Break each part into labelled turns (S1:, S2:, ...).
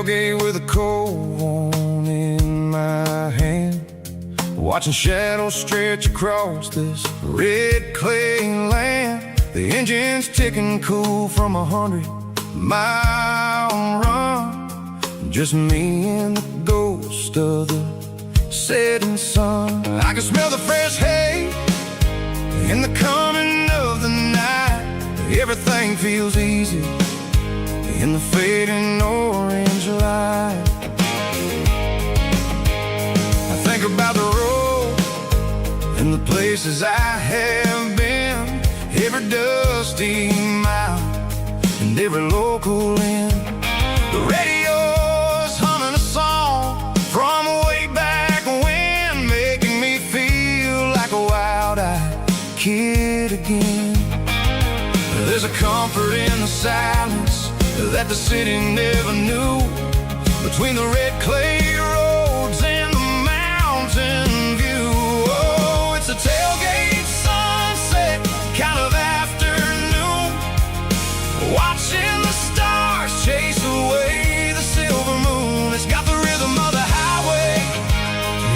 S1: tailgate with a cold one in my hand, watching shadows stretch across this red clay land. The engine's ticking cool from 100-mile run, just me and the ghost of the setting sun. I can smell the fresh hay in the coming of the night. Everything feels easy in the fading orange light. I think about the road and the places I have been, every dusty mile and every local inn. The radio's humming a song from way back when, making me feel like a wild-eyed kid again. There's a comfort in the silence that the city never knew, between the red clay roads and the mountain view. Oh, it's a tailgate sunset kind of afternoon, watching the stars chase away the silver moon. It's got the rhythm of the highway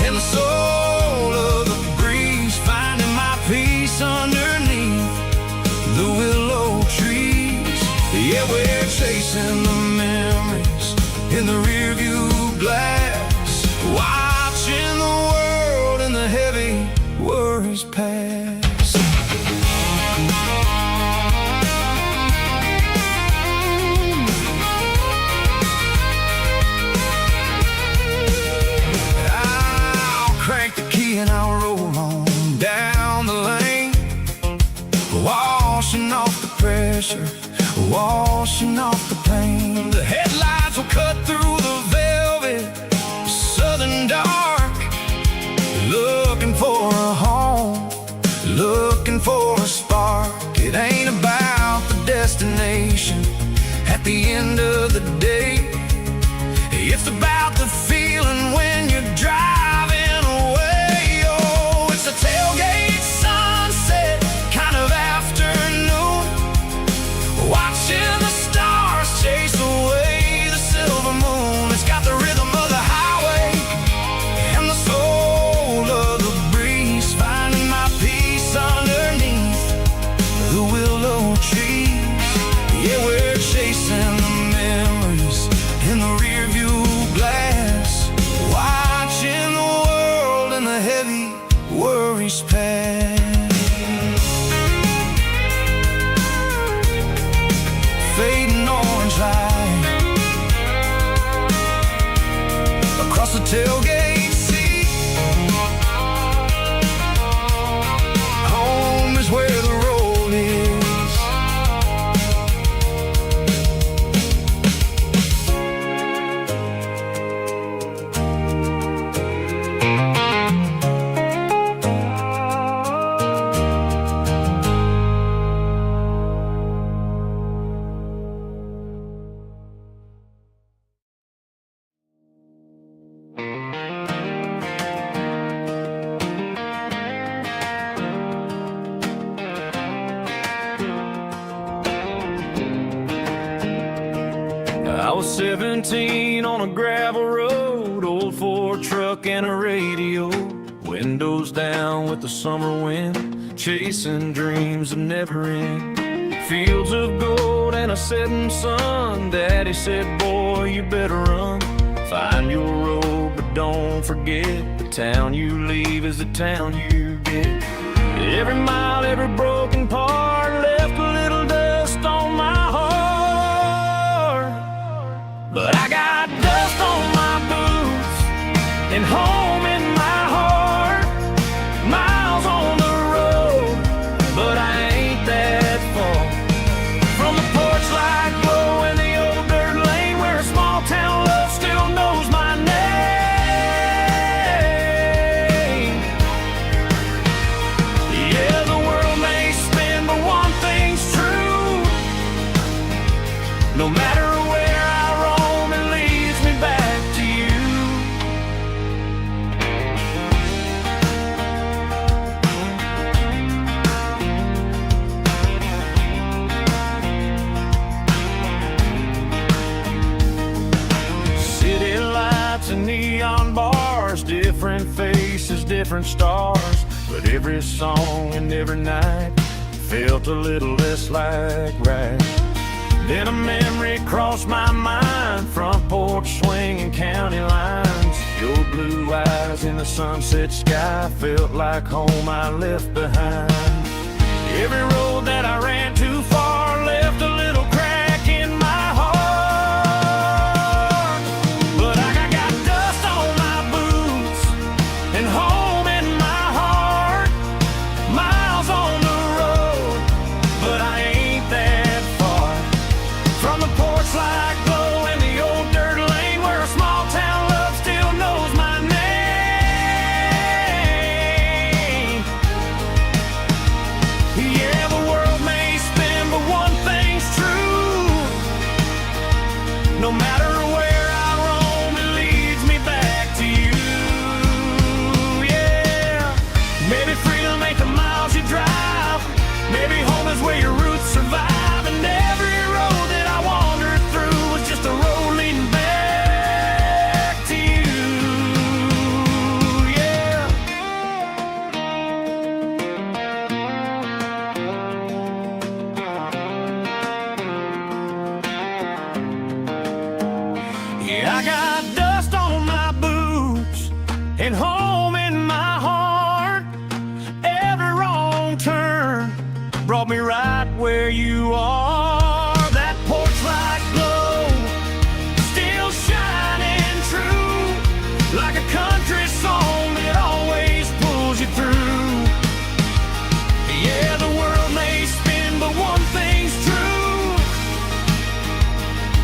S1: and the soul of the breeze, finding my peace underneath the willow trees. Yeah, we're chasing the memories in the rearview glass, watching the world and the heavy worries pass. I'll crank the key and I'll roll on down the lane, washing off the pressure, washing off the pain. The headlights will cut through the velvet southern dark, looking for a home, looking for a spark. It ain't about the destination at the end of the day, it's about the feeling when you're driving away. Oh, it's a tailgate sunset kind of afternoon, watching the stars chase away the silver moon. It's got the rhythm of the highway and the soul of the breeze, finding my peace underneath the willow trees. Yeah, we're chasing the memories in the rearview glass, watching the world and the heavy worries pass. Fading orange light across the tailgate seat. Home is where the road is. I was 17 on a gravel road, old Ford truck and a radio, windows down with the summer wind, chasing dreams that never end. Fields of gold and a setting sun. Daddy said, boy, you better run, find your road, but don't forget, the town you leave is the town you get. Every mile, every broken part left a little dust on my heart, but I got dust on my boots and home in my heart. Miles on the road, but I ain't that far from the porch light glow and the old dirt lane where a small town love still knows my name. Yeah, the world may spin, but one thing's true: no matter where I roam and leave,
S2: different stars, but every song and every night felt a little less like right. Then a memory crossed my mind, front porch swinging county lines. Your blue eyes in the sunset sky felt like home I left behind. Every road that I ran too far left a little crack in my heart. But I got dust on my boots and home in my heart. Miles on the road, but I ain't that far from the porch light glow and the old dirt lane where a small town love still knows my name. Yeah, the world may spin, but one thing's true. No matter where I roam, it leads me back to you. Yeah, maybe freedom ain't the miles you drive. Maybe home is where your roots survive. And every road that I wandered through was just a road leading back to you. Yeah. Yeah, I got dust on my boots and home in my heart. Every wrong turn brought me right where you are. That porch light glow still shining true, like a country song that always pulls you through. Yeah, the world may spin, but one thing's true.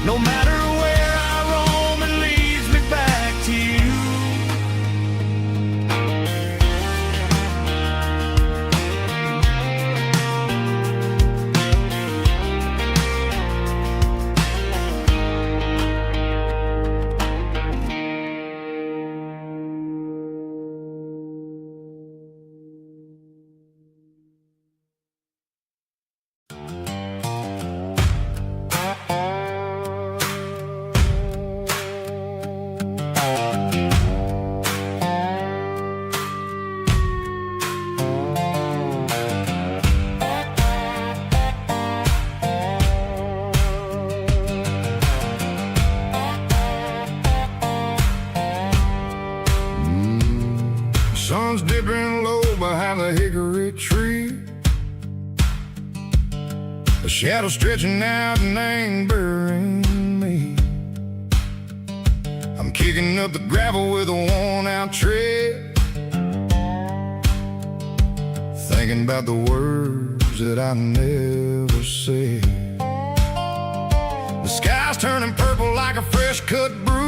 S2: No matter where I roam, it leads me back to you.
S1: Sun's dipping low behind the hickory tree. A shadow stretching out and ain't burying me. I'm kicking up the gravel with a worn-out tread, thinking about the words that I never said. The sky's turning purple like a fresh-cut bruise.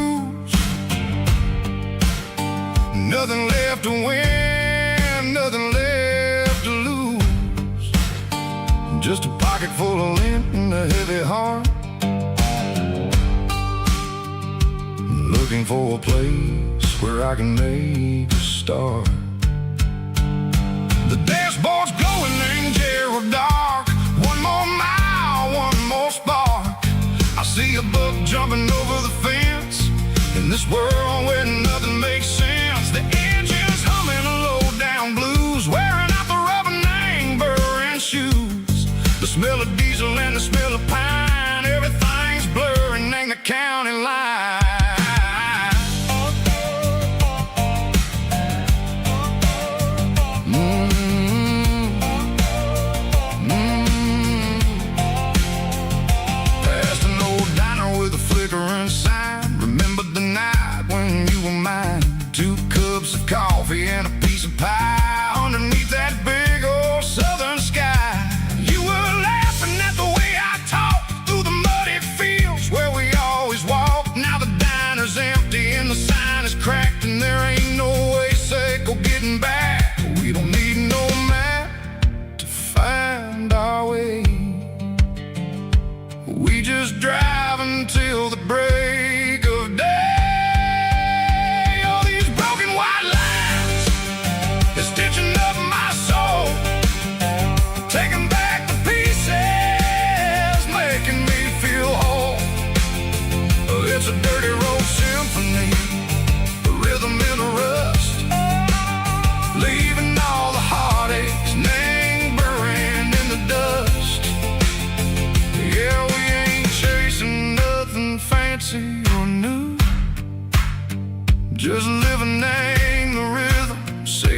S1: Nothing left to win, nothing left to lose. Just a pocket full of lint and a heavy heart, looking for a place where I can make a start. The dashboard's glowing, angel dark. One more mile, one more spark. I see a buck jumping over the fence in this world where nothing makes sense. The engine's humming a low-down blues, wearing out the rubber name burring shoes. The smell of diesel and the smell of pine, everything's blurring in the county line. Past an old diner with a flickering sign. Remember the night when you were mine. 2 cups of coffee and a piece of pie underneath that big old southern sky. You were laughing at the way I talk,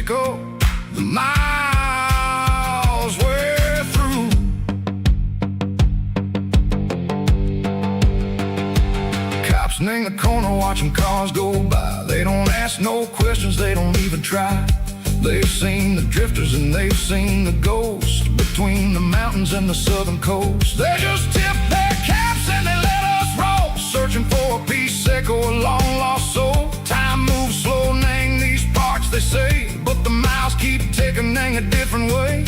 S1: Mexico, the miles we're through. Cops in the corner watching cars go by. They don't ask no questions, they don't even try. They've seen the drifters and they've seen the ghosts between the mountains and the southern coast. They just tip their caps and they let us roll, searching for a piece seco, a long lost soul. Time moves slow, nang these parts they say, but the miles keep ticking, nang a different way.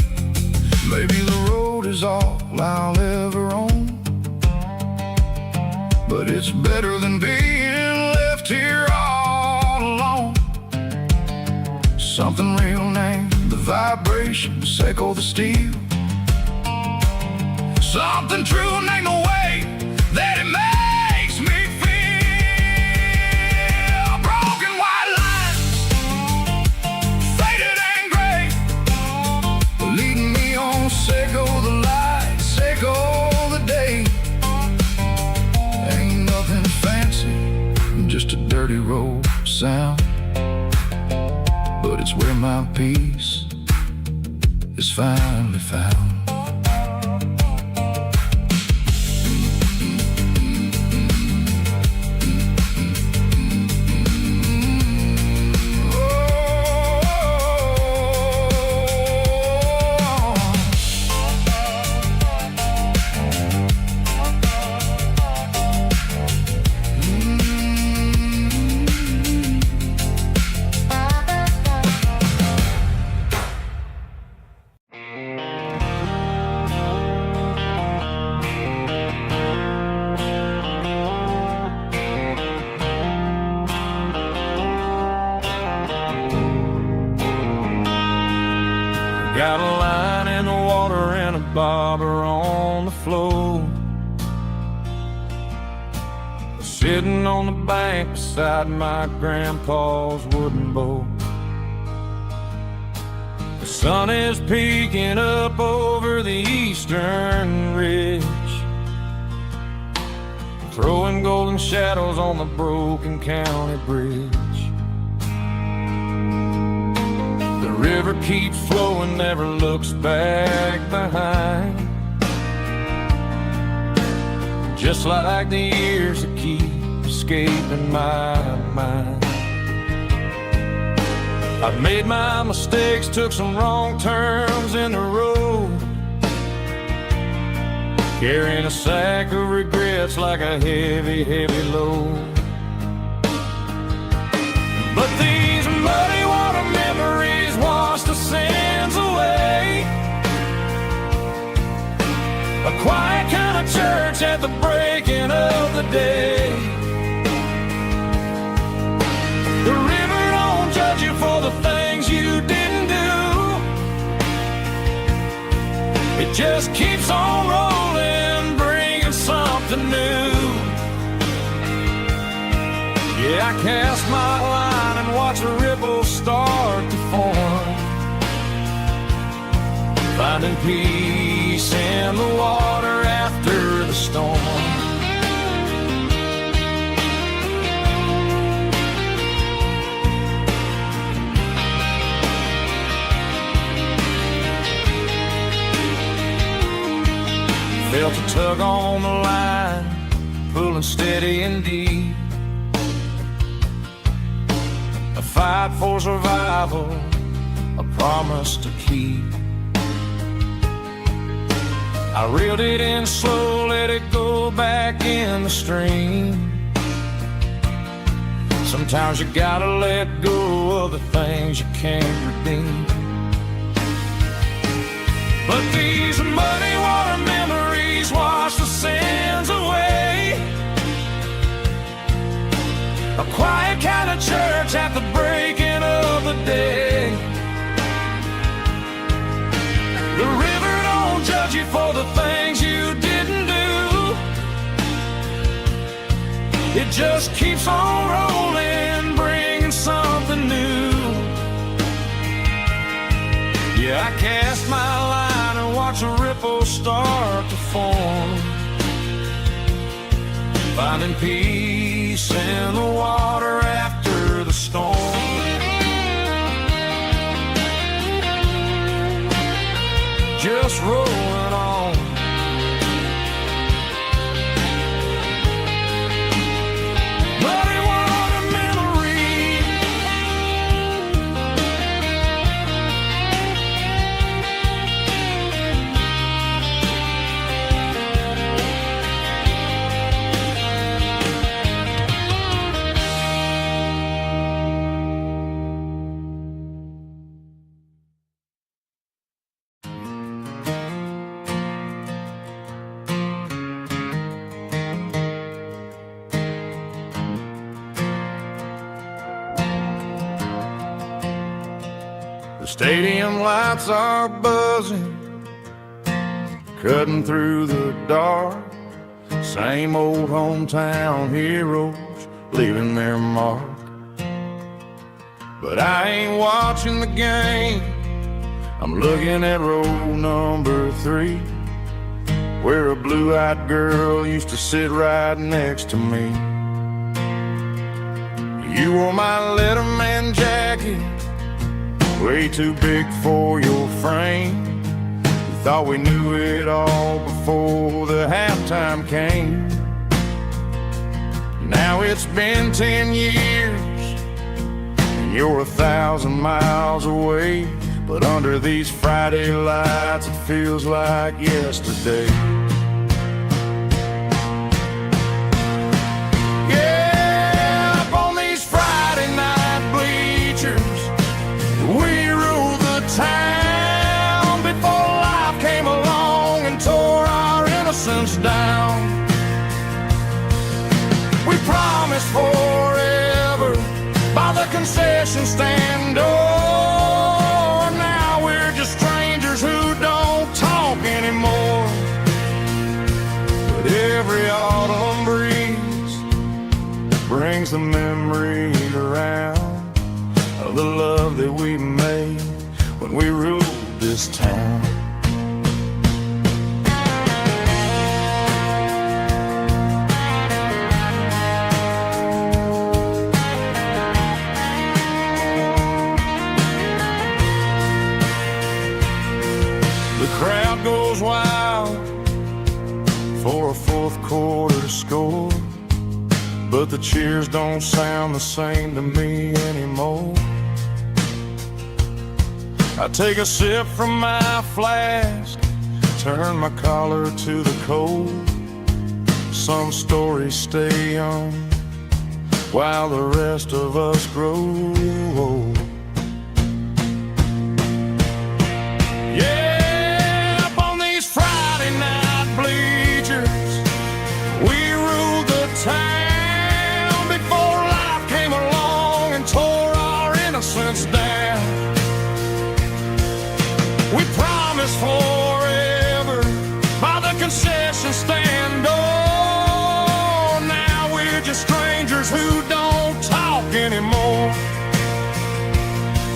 S1: Maybe the road is all I'll ever own, but it's better than being left here all alone. Something real named the vibration, seco the steel. Something true named the way that it makes me feel. Broken white lines, faded and gray, leading me on, seco the light, seco the day. Ain't nothing fancy, just a dirty road sound, but it's where my peace is finally found.
S2: Got a line in the water and a bobber on the floor, sitting on the bank beside my grandpa's wooden boat. The sun is peeking up over the eastern ridge, throwing golden shadows on the broken county bridge. The river keeps flowing, never looks back behind, just like the years that keep escaping my mind. I've made my mistakes, took some wrong turns in the road, carrying a sack of regrets like a heavy, heavy load. But these muddy water memories wash the sins away. A quiet kind of church at the breaking of the day. The river don't judge you for the things you didn't do. It just keeps on rolling, bringing something new. Yeah, I cast my line and watch a ripple start to form, finding peace in the water after the storm. Felt a tug on the line, pulling steady and deep. A fight for survival, a promise to keep. I reeled it in slow, let it go back in the stream. Sometimes you gotta let go of the things you can't redeem. But these muddy water memories wash the sins away. A quiet kind of church at the breaking of the day. The river don't judge you for the things you didn't do. It just keeps on rolling, bringing something new. Yeah, I cast my line and watch a ripple start to form, finding peace in the water after the storm. just rolling on. But it was a memory. The stadium lights are buzzing, cutting through the dark. Same old hometown heroes leaving their mark. But I ain't watching the game, I'm looking at row number 3, where a blue-eyed girl used to sit right next to me. You wore my Letterman jacket, way too big for your frame. We thought we knew it all before the halftime came. Now it's been 10 years and you're 1,000 miles away, but under these Friday lights it feels like yesterday. Yeah, up on these Friday night bleachers, we ruled the town before life came along and tore our innocence down. We promised forever by the concession stand door. Now we're just strangers who don't talk anymore. But every autumn breeze brings the memory around of the love that we made when we ruled this town. The crowd goes wild for a fourth quarter score, but the cheers don't sound the same to me anymore. I take a sip from my flask, turn my collar to the cold. Some stories stay young while the rest of us grow old. Yeah, up on these Friday night bleachers, we ruled the town before life came along and tore our innocence down. We promised forever by the concession stand door. Now we're just strangers who don't talk anymore.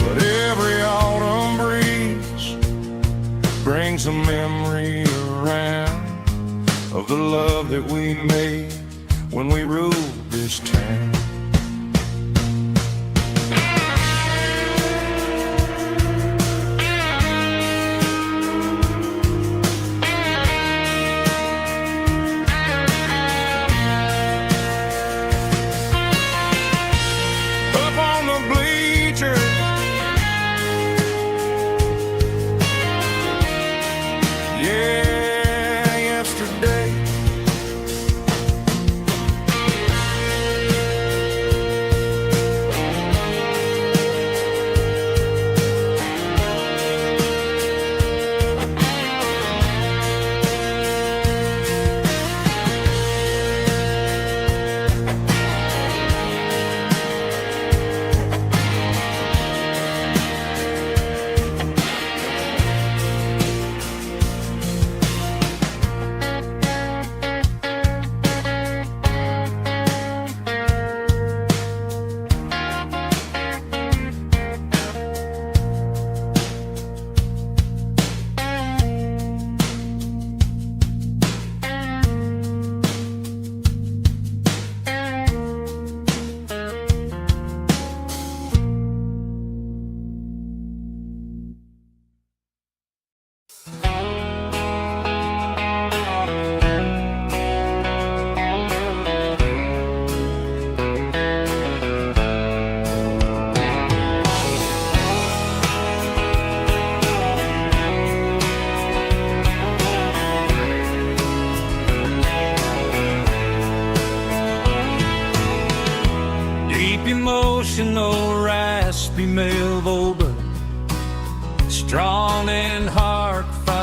S2: But every autumn breeze brings a memory around of the love that we made when we ruled this town.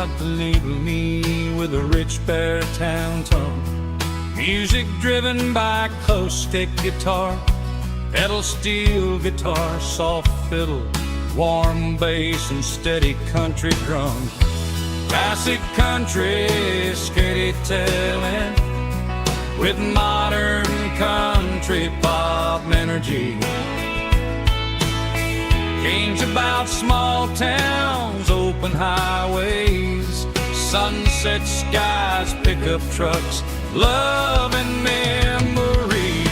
S2: tried to label me with a rich baritone tone. Music driven by close stick guitar, pedal steel guitar, soft fiddle, warm bass and steady country drums. Classic country storytelling with modern country pop energy. Games about small towns, open highways, sunset skies, pickup trucks, love and memories.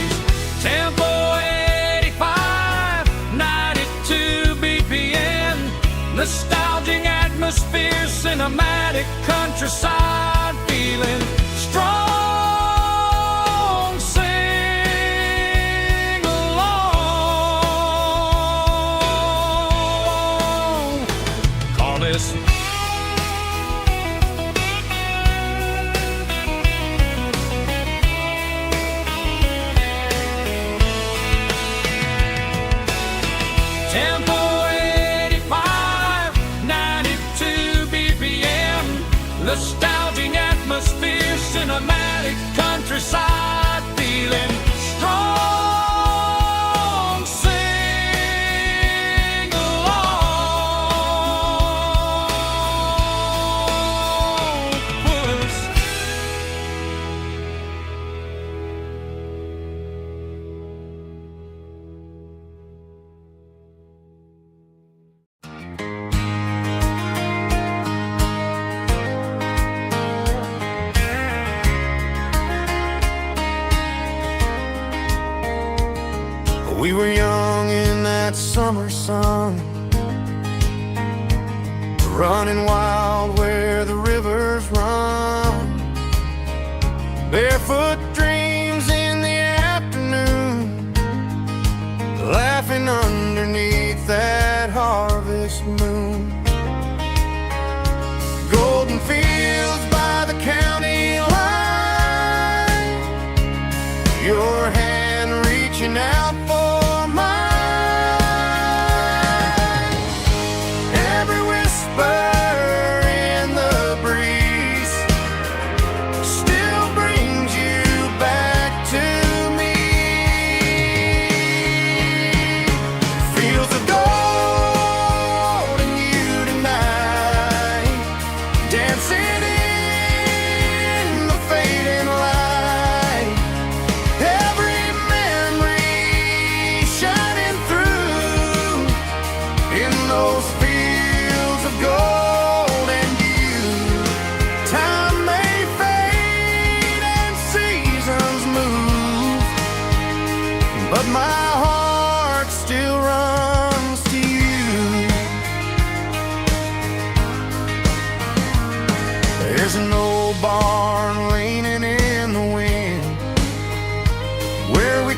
S2: Tempo 85, 92 BPM, nostalgic atmosphere, cinematic countryside feeling strong. Nostalgic atmosphere, cinematic countryside feeling strong. Sing along with us.
S1: We were young in that summer sun, running wild where the rivers run, barefoot dreams in the afternoon, laughing underneath that harvest moon. Golden fields by the county line, your hand reaching out for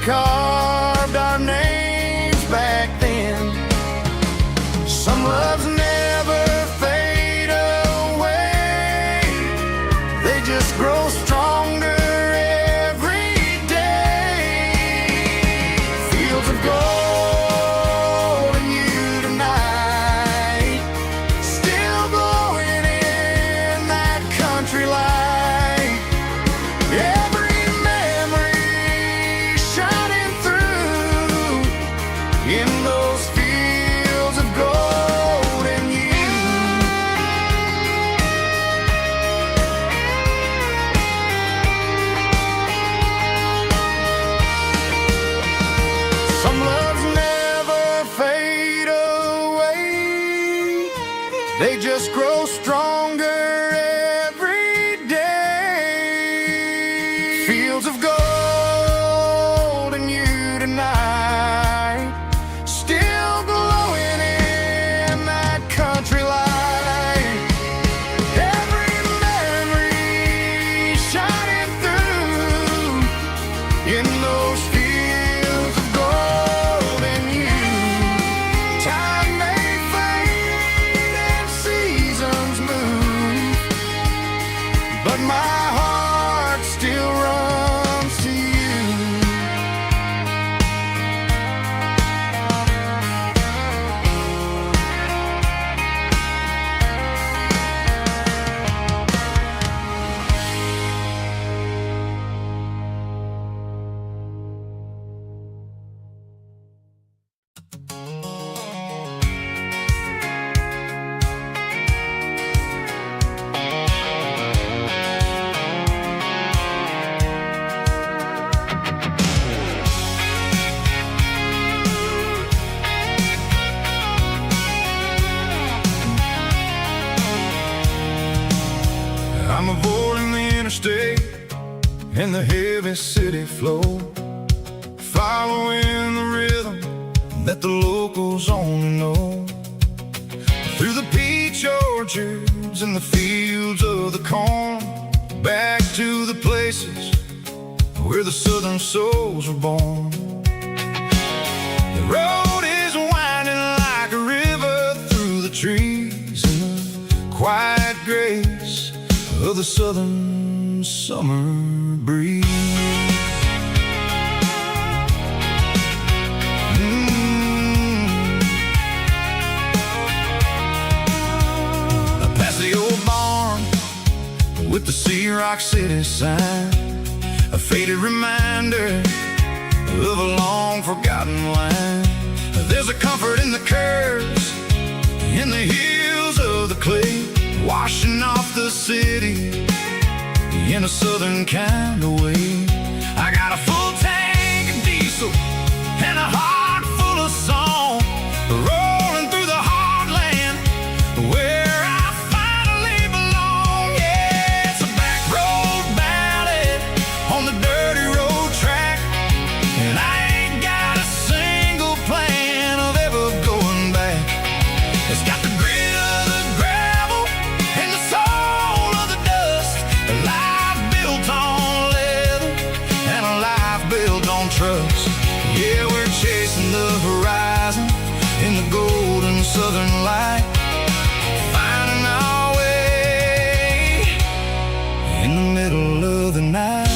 S1: carved our names back then. Some loves never fade away, they just grow stronger every day. Fields of gold and you tonight, still glowing in that country light. They just grow stronger every day. Fields of gold and you tonight, still glowing in that country light. Every memory shining through in those fields of gold and you. Time may fade and seasons move, interstate and the heavy city flow, following the rhythm that the locals only know. Through the peach orchards and the fields of the corn, back to the places where the southern souls were born. The road is winding like a river through the trees in the quiet grace of the southern summer breeze. Past the old barn with the Sea Rock City sign, a faded reminder of a long forgotten line. There's a comfort in the curves, in the hills of the clay, washing off the city in a southern kind of way. I got a full tank of diesel and a heart full of song, rolling through the heartland where I finally belong. Yeah, it's a back road ballad on the dirty road track, and I ain't got a single plan of ever going back. It's got the grit of the gravel and the soul of the dust, a life built on leather and a life built on trust. Yeah, we're chasing the horizon in the golden southern light, finding our way in the middle of the night.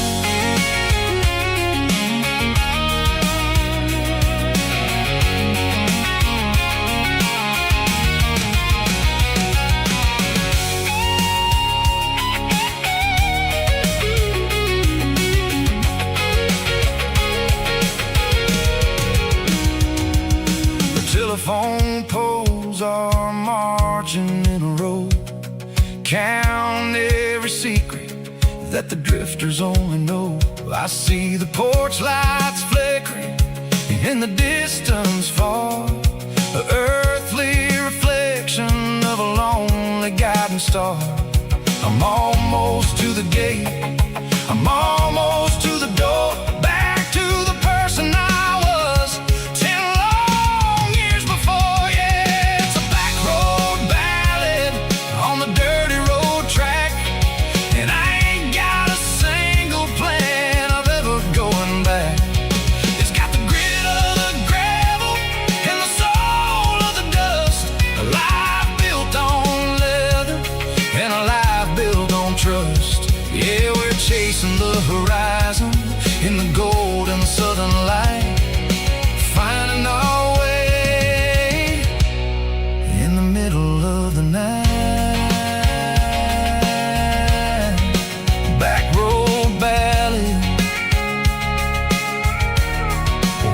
S1: Telephone poles are marching in a row, count every secret that the drifters only know. I see the porch lights flickering in the distance far, an earthly reflection of a lonely guiding star. I'm almost to the gate, I'm almost to the door, back to the person I was 10 long years before. Yeah, it's a back road ballad on the dirty road track, and I ain't got a single plan of ever going back. It's got the grit of the gravel and the soul of the dust, a life built on leather and a life built on trust. Yeah, we're chasing the horizon in the golden southern light, finding our way in the middle of the night. Back road ballad,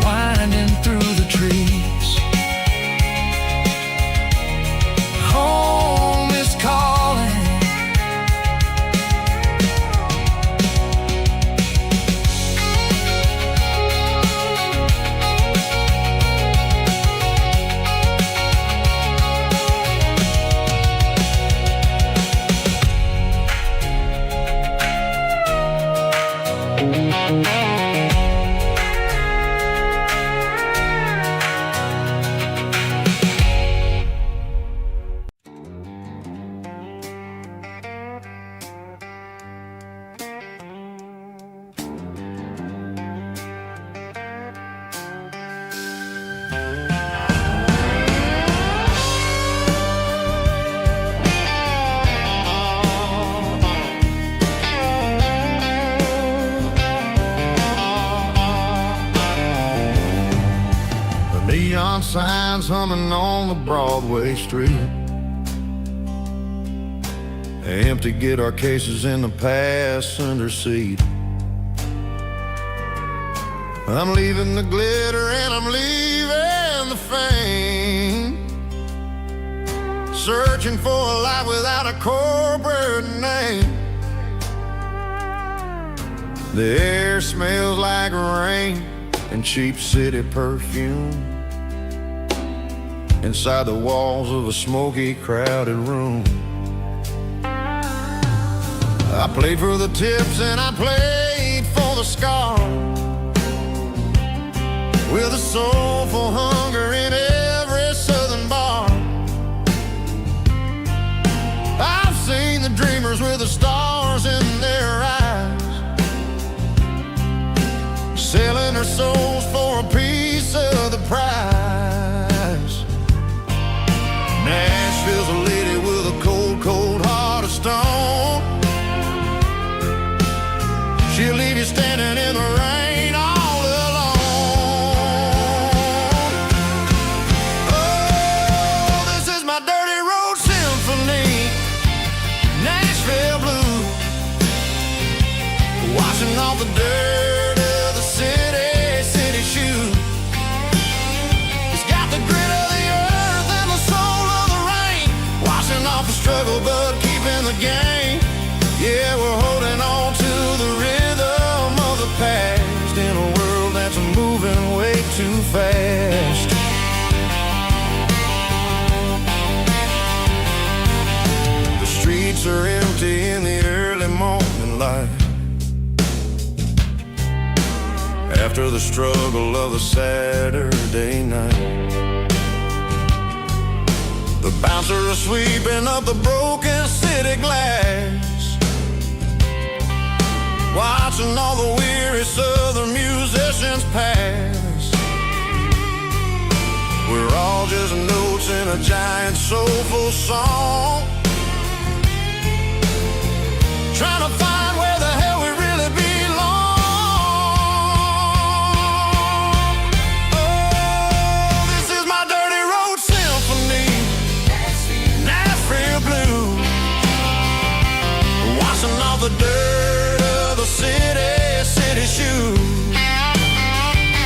S1: winding through the trees. Home is calling. Neon signs humming on the Broadway street, empty guitar cases in the passenger seat. I'm leaving the glitter and I'm leaving the fame, searching for a life without a corporate name. The air smells like rain and cheap city perfume inside the walls of a smoky, crowded room. I played for the tips and I played for the scar, with a soulful hunger in every southern bar. I've seen the dreamers with the stars in their eyes, selling their souls for a piece of the prize. Nashville's a lady with a cold, cold heart of stone. She'll leave you standing in the rain all alone. Oh, this is my dirty road symphony, Nashville blues, washing off the dirt of the city shoes. It's got the grit of the earth and the soul of the rain, washing off the struggle but keeping the game. Yeah, we're holding on to the rhythm of the past in a world that's moving way too fast. The streets are empty in the early morning light, after the struggle of the Saturday night. The bouncers are sweeping up the broken city glass, watching all the weary southern musicians pass. We're all just notes in a giant soulful song, trying to find where the hell we really belong. Oh, this is my dirty road symphony, Nashville blues, washing off the dirt of the city shoes.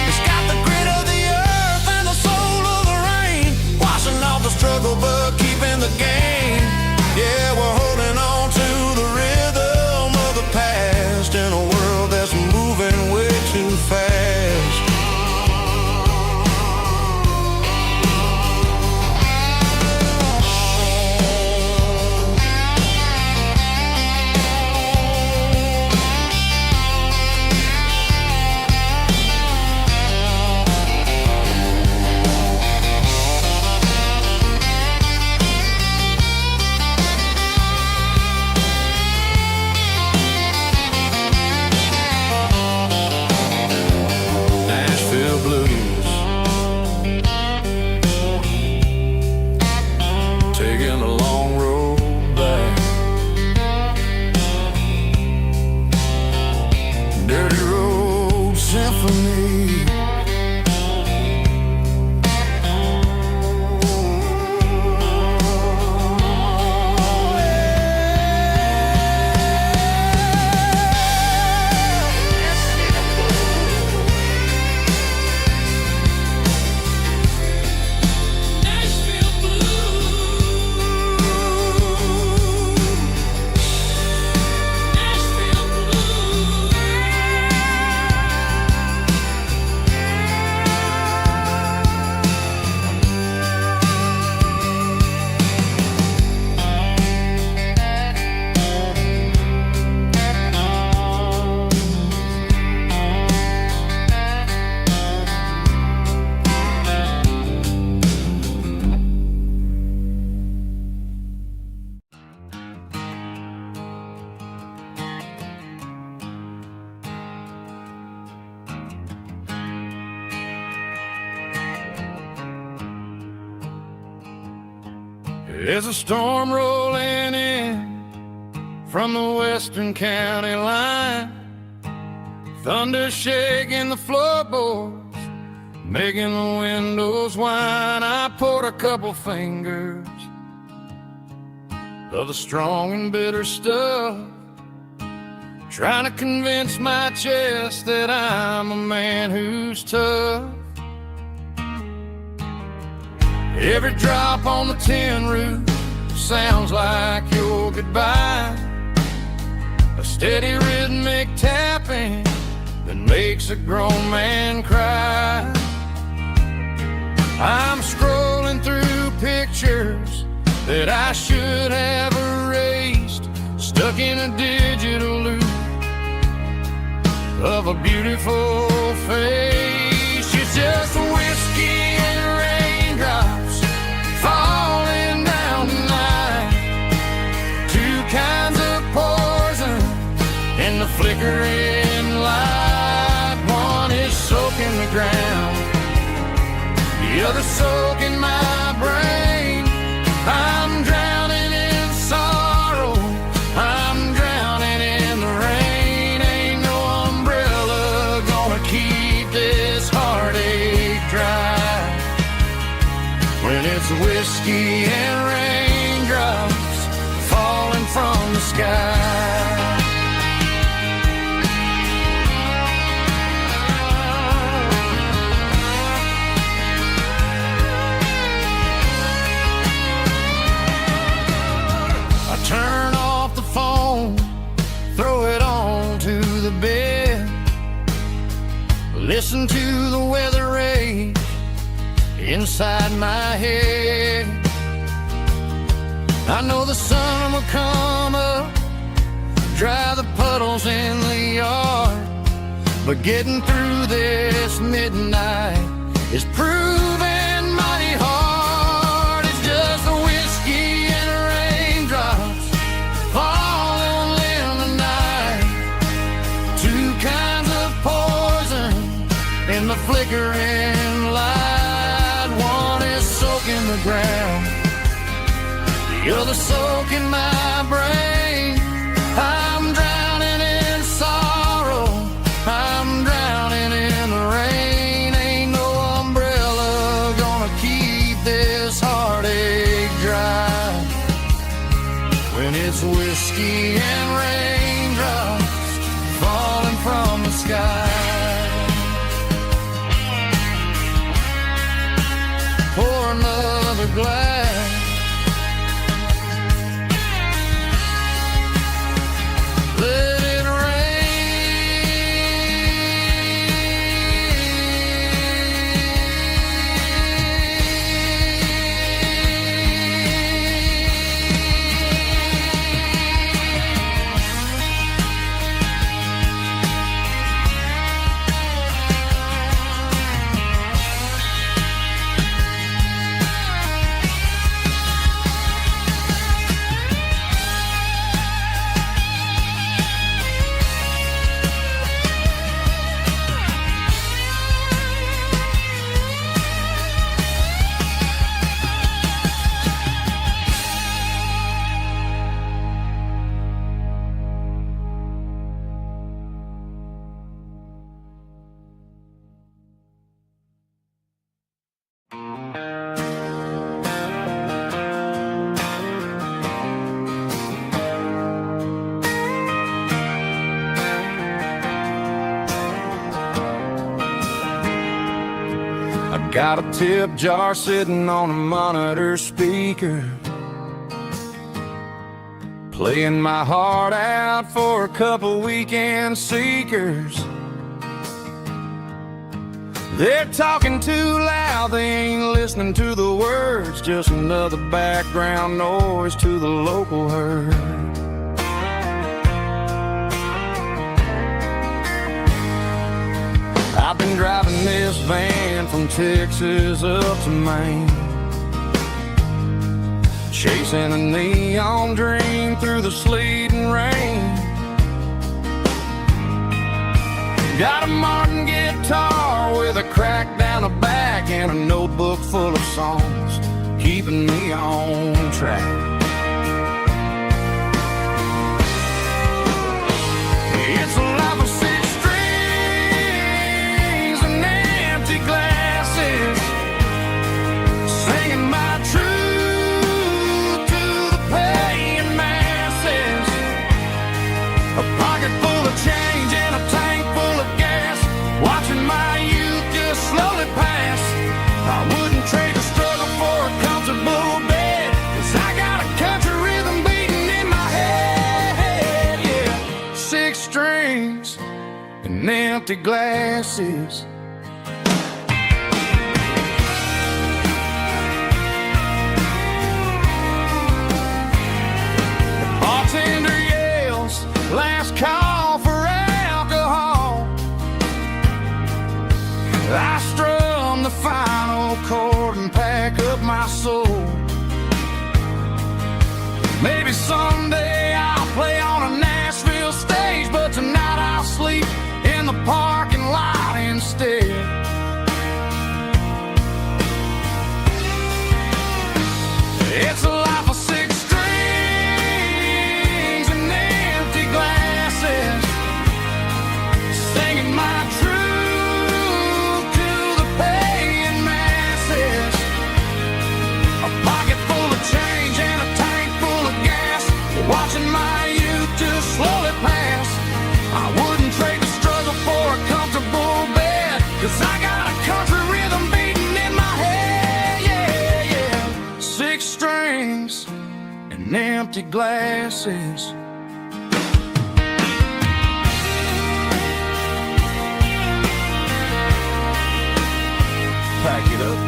S1: It's got the grit of the earth and the soul of the rain, washing off the struggle but keeping the game. Yeah, we're holding on to the rhythm of the past in a world that's moving way too fast. There's a storm rolling in from the western county line, thunder shaking the floorboards, making the windows whine. I poured a couple fingers of the strong and bitter stuff, trying to convince my chest that I'm a man who's tough. Every drop on the tin roof sounds like your goodbye, a steady rhythmic tapping that makes a grown man cry. I'm scrolling through pictures that I should have erased, stuck in a digital loop of a beautiful face. It's just whiskey and raindrops falling down tonight. Two kinds of poison in the flickering light. One is soaking the ground, the other soaking my brain. I'm drowning in sorrow, I'm drowning in the rain. Ain't no umbrella gonna keep this heartache dry when it's whiskey and raindrops falling from the sky. Turn off the phone, throw it on to the bed, listen to the weather rage inside my head. I know the sun will come up, dry the puddles in the yard, but getting through this midnight is proving mighty hard. It's just a whiskey and raindrops falling in the night. Two kinds of poison in the flickering light. One is soaking the ground, the other soaking my brain. I'm drowning in sorrow, I'm drowning in the rain. Ain't no umbrella gonna keep this heartache dry when it's whiskey and raindrops falling from the sky. Pour another glass, let it got a tip jar sitting on a monitor speaker, playing my heart out for a couple weekend seekers. They're talking too loud, they ain't listening to the words, just another background noise to the local herd. I've been driving this van from Texas up to Maine, chasing a neon dream through the sleet and rain. Got a Martin guitar with a crack down the back and a notebook full of songs, keeping me on track. It's a life of six strings and empty glasses, singing my truth to the paying masses. A pocket full of change and a tank full of gas, watching my youth just slowly pass. I wouldn't trade a struggle for a comfortable bed, 'cause I got a country rhythm beating in my head. Yeah, six strings and empty glasses. The bartender, yeah, my soul. Maybe someday I'll play on a Nashville stage, but tonight I'll sleep in the parking lot instead. It's a life of six strings and empty glasses, singing my truth to the paying masses. A pocket full of change and a tank full of gas, watching my youth just slowly pass. I wouldn't trade the struggle for a comfortable bed, 'cause I got a country rhythm beating in my head, yeah, yeah. Six strings and empty glasses. Pack it up.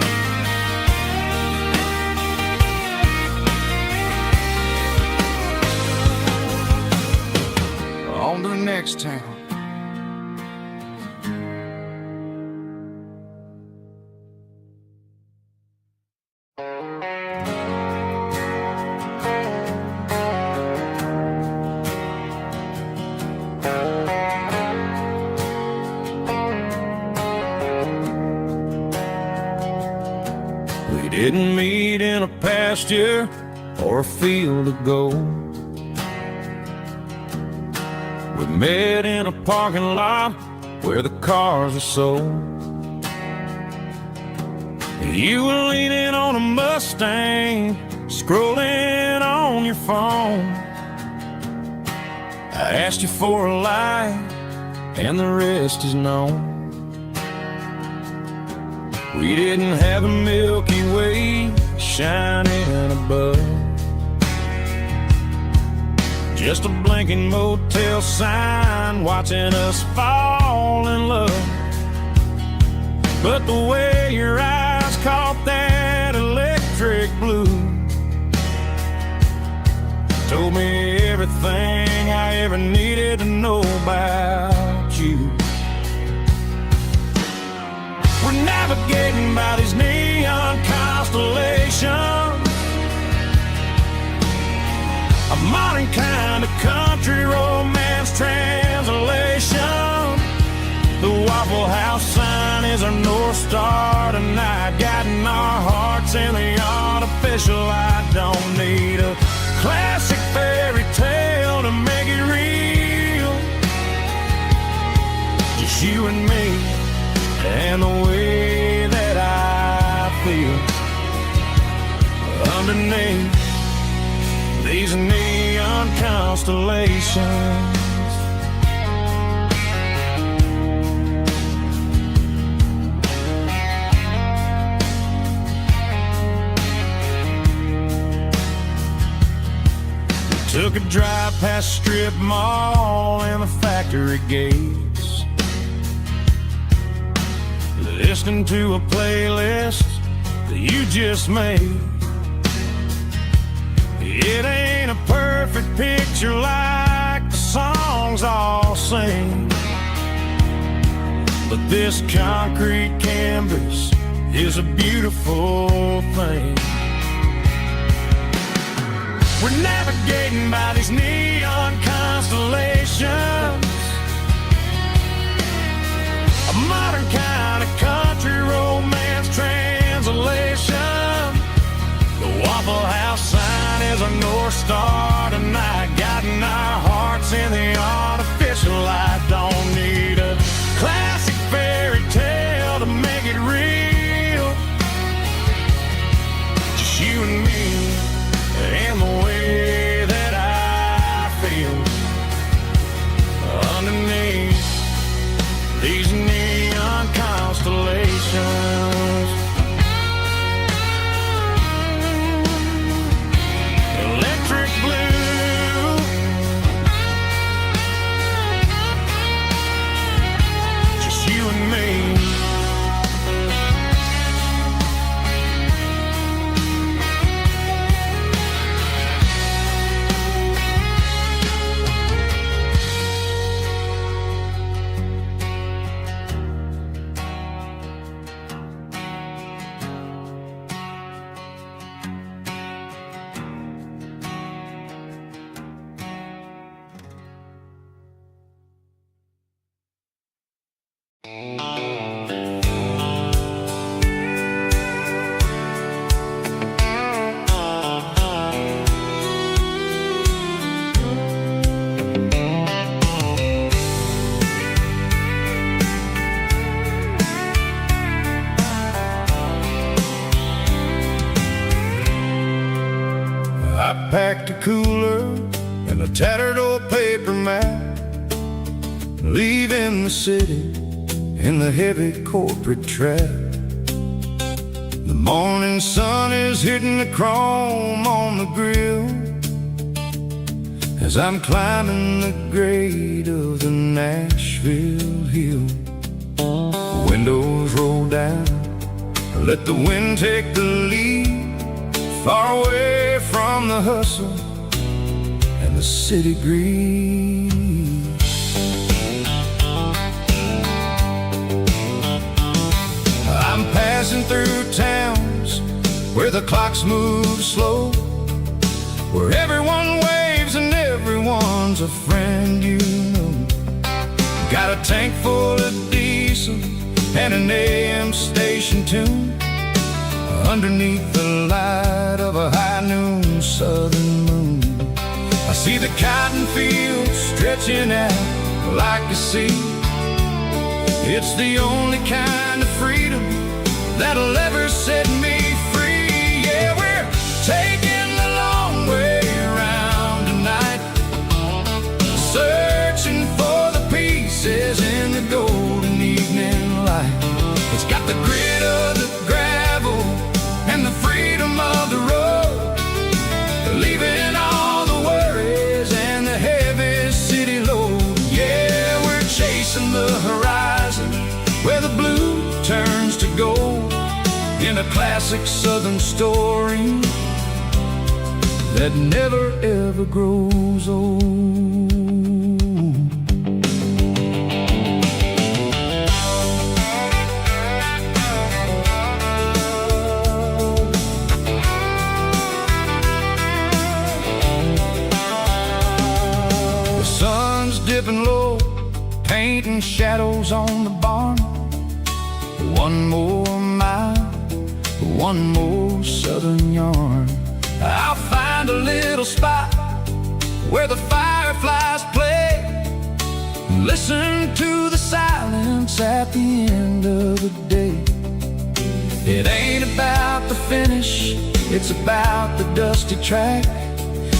S1: On to the next town. We didn't meet in a pasture or a field of gold. We met in a parking lot where the cars are sold. You were leaning on a Mustang, scrolling on your phone. I asked you for a light, and the rest is known. We didn't have a Milky Way shining above, just a blinking motel sign watching us fall in love. But the way your eyes caught that electric blue told me everything I ever needed to know about you. We're navigating by these neon constellations, a modern kind of country romance translation. The Waffle House sign is our North Star tonight, guiding our hearts in the artificial light. Don't need a classic fairy tale to make it real, just you and me and the way that I feel underneath these neon constellations. We took a drive past Strip Mall and the factory gates, listening to a playlist that you just made. It ain't a perfect picture like the songs all sing, but this concrete canvas is a beautiful thing. We're navigating by these neon constellations, a modern kind of country romance translation. The Waffle House sign is a North Star tonight, guiding our hearts in the artificial light. Don't need a classic fairy tale to make it real, just you and me and the way that I feel underneath these neon constellations. Electric blue, packed a cooler and a tattered old paper map, leaving the city in the heavy corporate trap. The morning sun is hitting the chrome on the grill as I'm climbing the grade of the Nashville hill. Windows roll down, let the wind take the lead, far away from the hustle and the city greed. I'm passing through towns where the clocks move slow, where everyone waves and everyone's a friend you know. Got a tank full of diesel and an AM station tune underneath the light of a high noon southern moon. I see the cotton fields stretching out like a sea. It's the only kind of freedom that'll ever set me free. Yeah, we're taking the long way around tonight, searching for the pieces in the golden evening light. It's got the grit of the gravel and the freedom of the road, leaving all the worries and the heavy city load. Yeah, we're chasing the horizon where the blue turns to gold, in a classic southern story that never ever grows old. The sun's dipping low, painting shadows on the barn. One more mile, one more southern yarn. I'll find a little spot where the fireflies play, listen to the silence at the end of the day. It ain't about the finish, it's about the dusty track,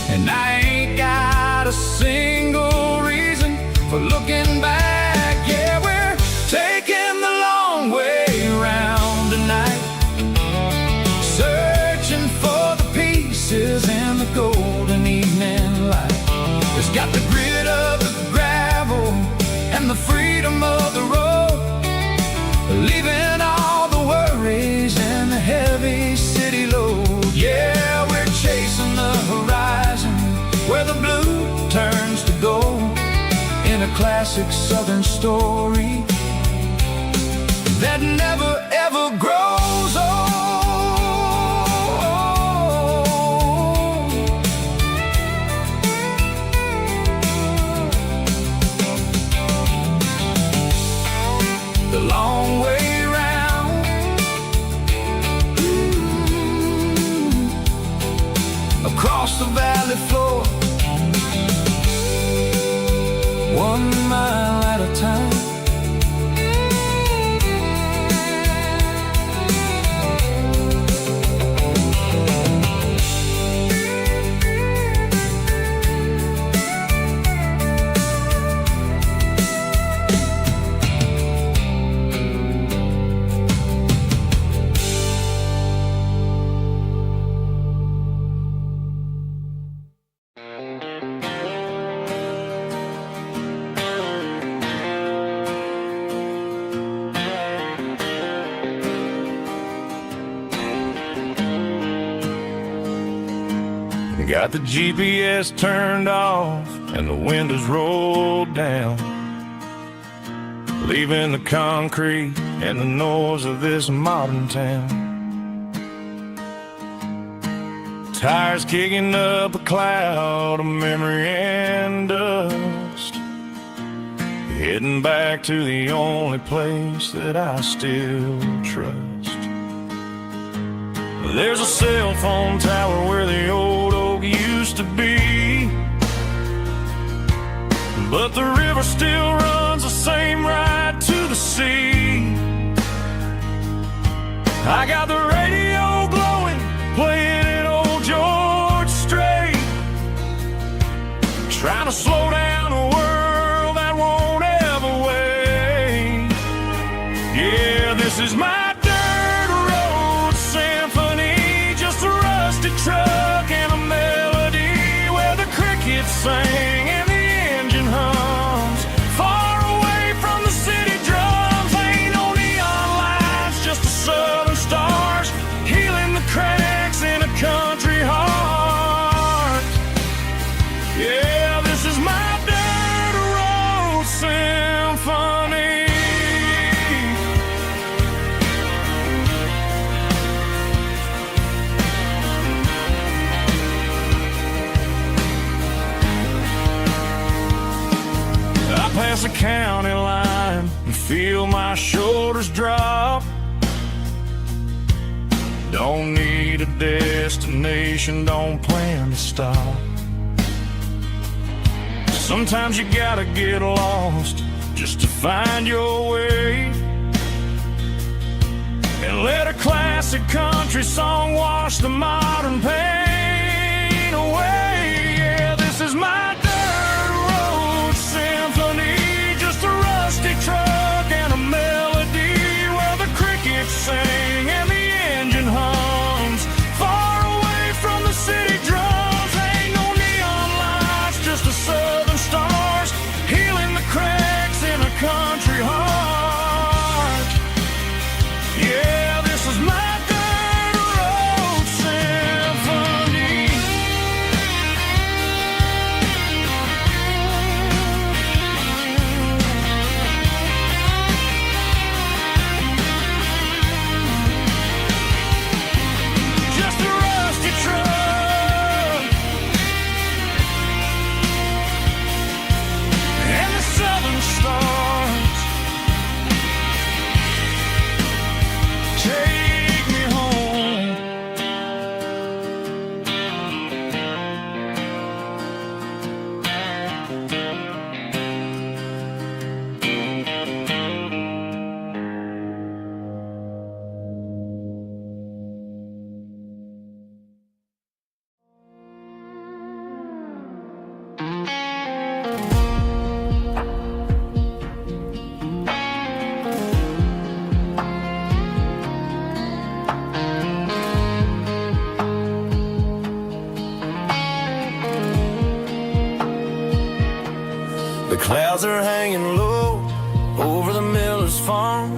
S1: and I ain't got a single reason for looking back. Yeah, we're taking the long way around tonight, searching for the pieces in the golden evening light. It's got the grit of the gravel and the freedom of the road, leaving all the worries and the heavy city load. Yeah, we're chasing the horizon where the blue turns to gold, in a classic southern story that never ever grows old. The long way round, across the valley floor, 1 mile at a time. Got the GPS turned off and the windows rolled down, leaving the concrete and the noise of this modern town. Tires kicking up a cloud of memory and dust, heading back to the only place that I still trust. There's a cell phone tower where the old oak used to be, but the river still runs the same right to the sea. I got the radio glowing, playing an old George Strait,
S2: trying to slow down a world that won't ever wait. Yeah, this is my dirt road symphony, just a rusty truck and a melody where the crickets sing and the engine hums. Far away from the city drums, ain't no neon lights, just the southern stars healing the cracks in a country heart. Yeah, this is my dirt road symphony. I pass the county line and feel my shoulders drop. Don't need a destination, don't plan to stop. Sometimes you gotta get lost just to find your way, and let a classic country song wash the modern pain away. Yeah, this is my dirt road symphony, just a rusty truck and a melody where the crickets sing and the engine hums. Far away from the city drums, ain't no neon lights, just the southern stars healing the cracks in a country heart. Yeah, this is my dirt road symphony. Just a rusty truck and the southern stars take me home. The clouds are hanging low over the miller's farm,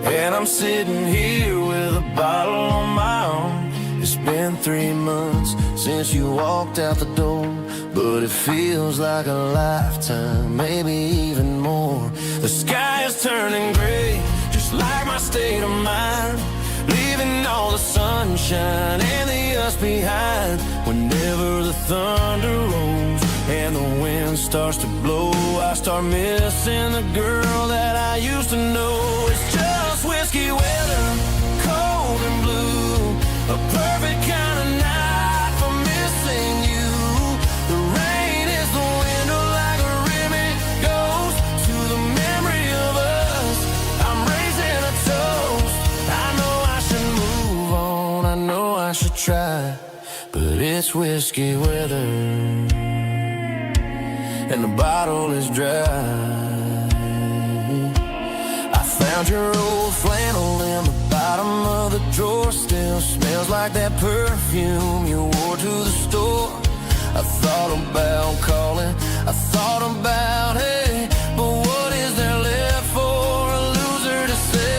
S2: and I'm sitting here with a bottle on my arm. It's been 3 months since you walked out the door, but it feels like a lifetime, maybe even more. The sky is turning gray, just like my state of mind, leaving all the sunshine and the us behind. Whenever the thunder rolls and the wind starts to blow, I start missing the girl that I used to know. It's just whiskey weather, cold and blue, a perfect kind of night for missing you. The rain is the window like a ribbon goes to the memory of us. I'm raising a toast. I know I should move on, I know I should try, but it's whiskey weather and the bottle is dry. I found your old flannel in the bottom of the drawer, still smells like that perfume you wore to the store. I thought about calling, I thought about, hey, but what is there left for a loser to say?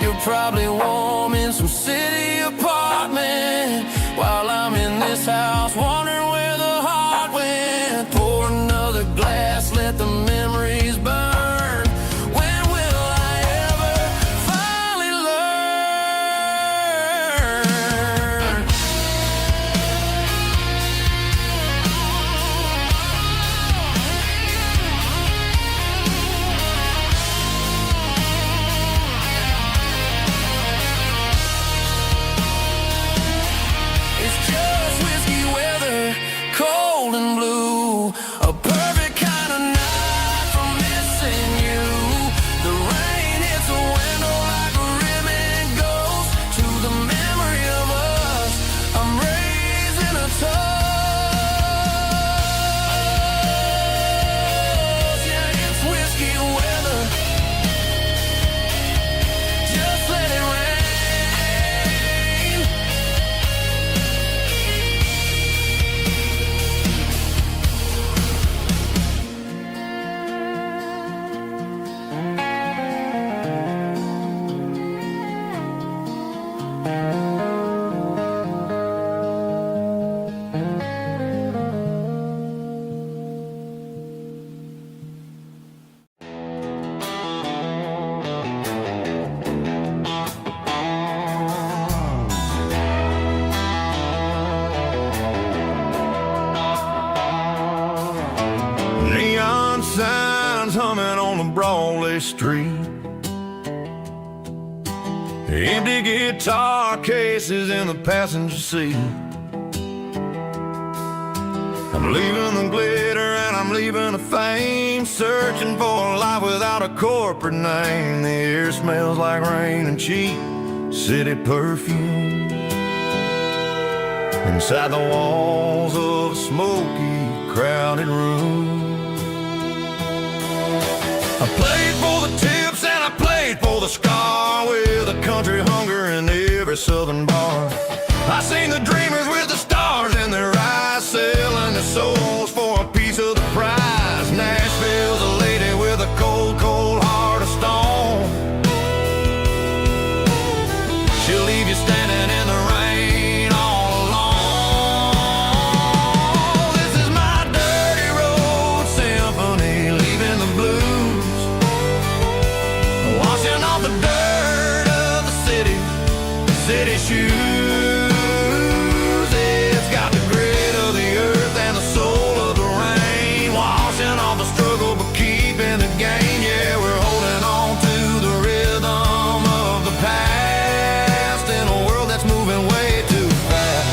S2: You're probably warm in some city apartment while I'm in this house wondering where the heart went. Pour another glass, let the memories burn. When will I ever finally learn? It's just whiskey weather.
S1: one-way street. Empty guitar cases in the passenger seat. I'm leaving the glitter and I'm leaving the fame, searching for a life without a corporate name. The air smells like rain and cheap city perfume. Inside the walls of a smoky, crowded room. I played for the tips and I played for the scar, with a country hunger in every southern bar. I seen the dreamers with the stars in their eyes, selling their souls for a piece of the prize. Nashville's a lady with a cold, cold heart of stone. She'll leave you standing in the rain all alone. This is my dirty road symphony, leaving the blues, washing off the dirt of the city shoes. It's got the grit of the earth and the soul of the rain, washing off the struggle but keeping the gain. Yeah, we're holding on to the rhythm of the past in a world that's moving way too fast.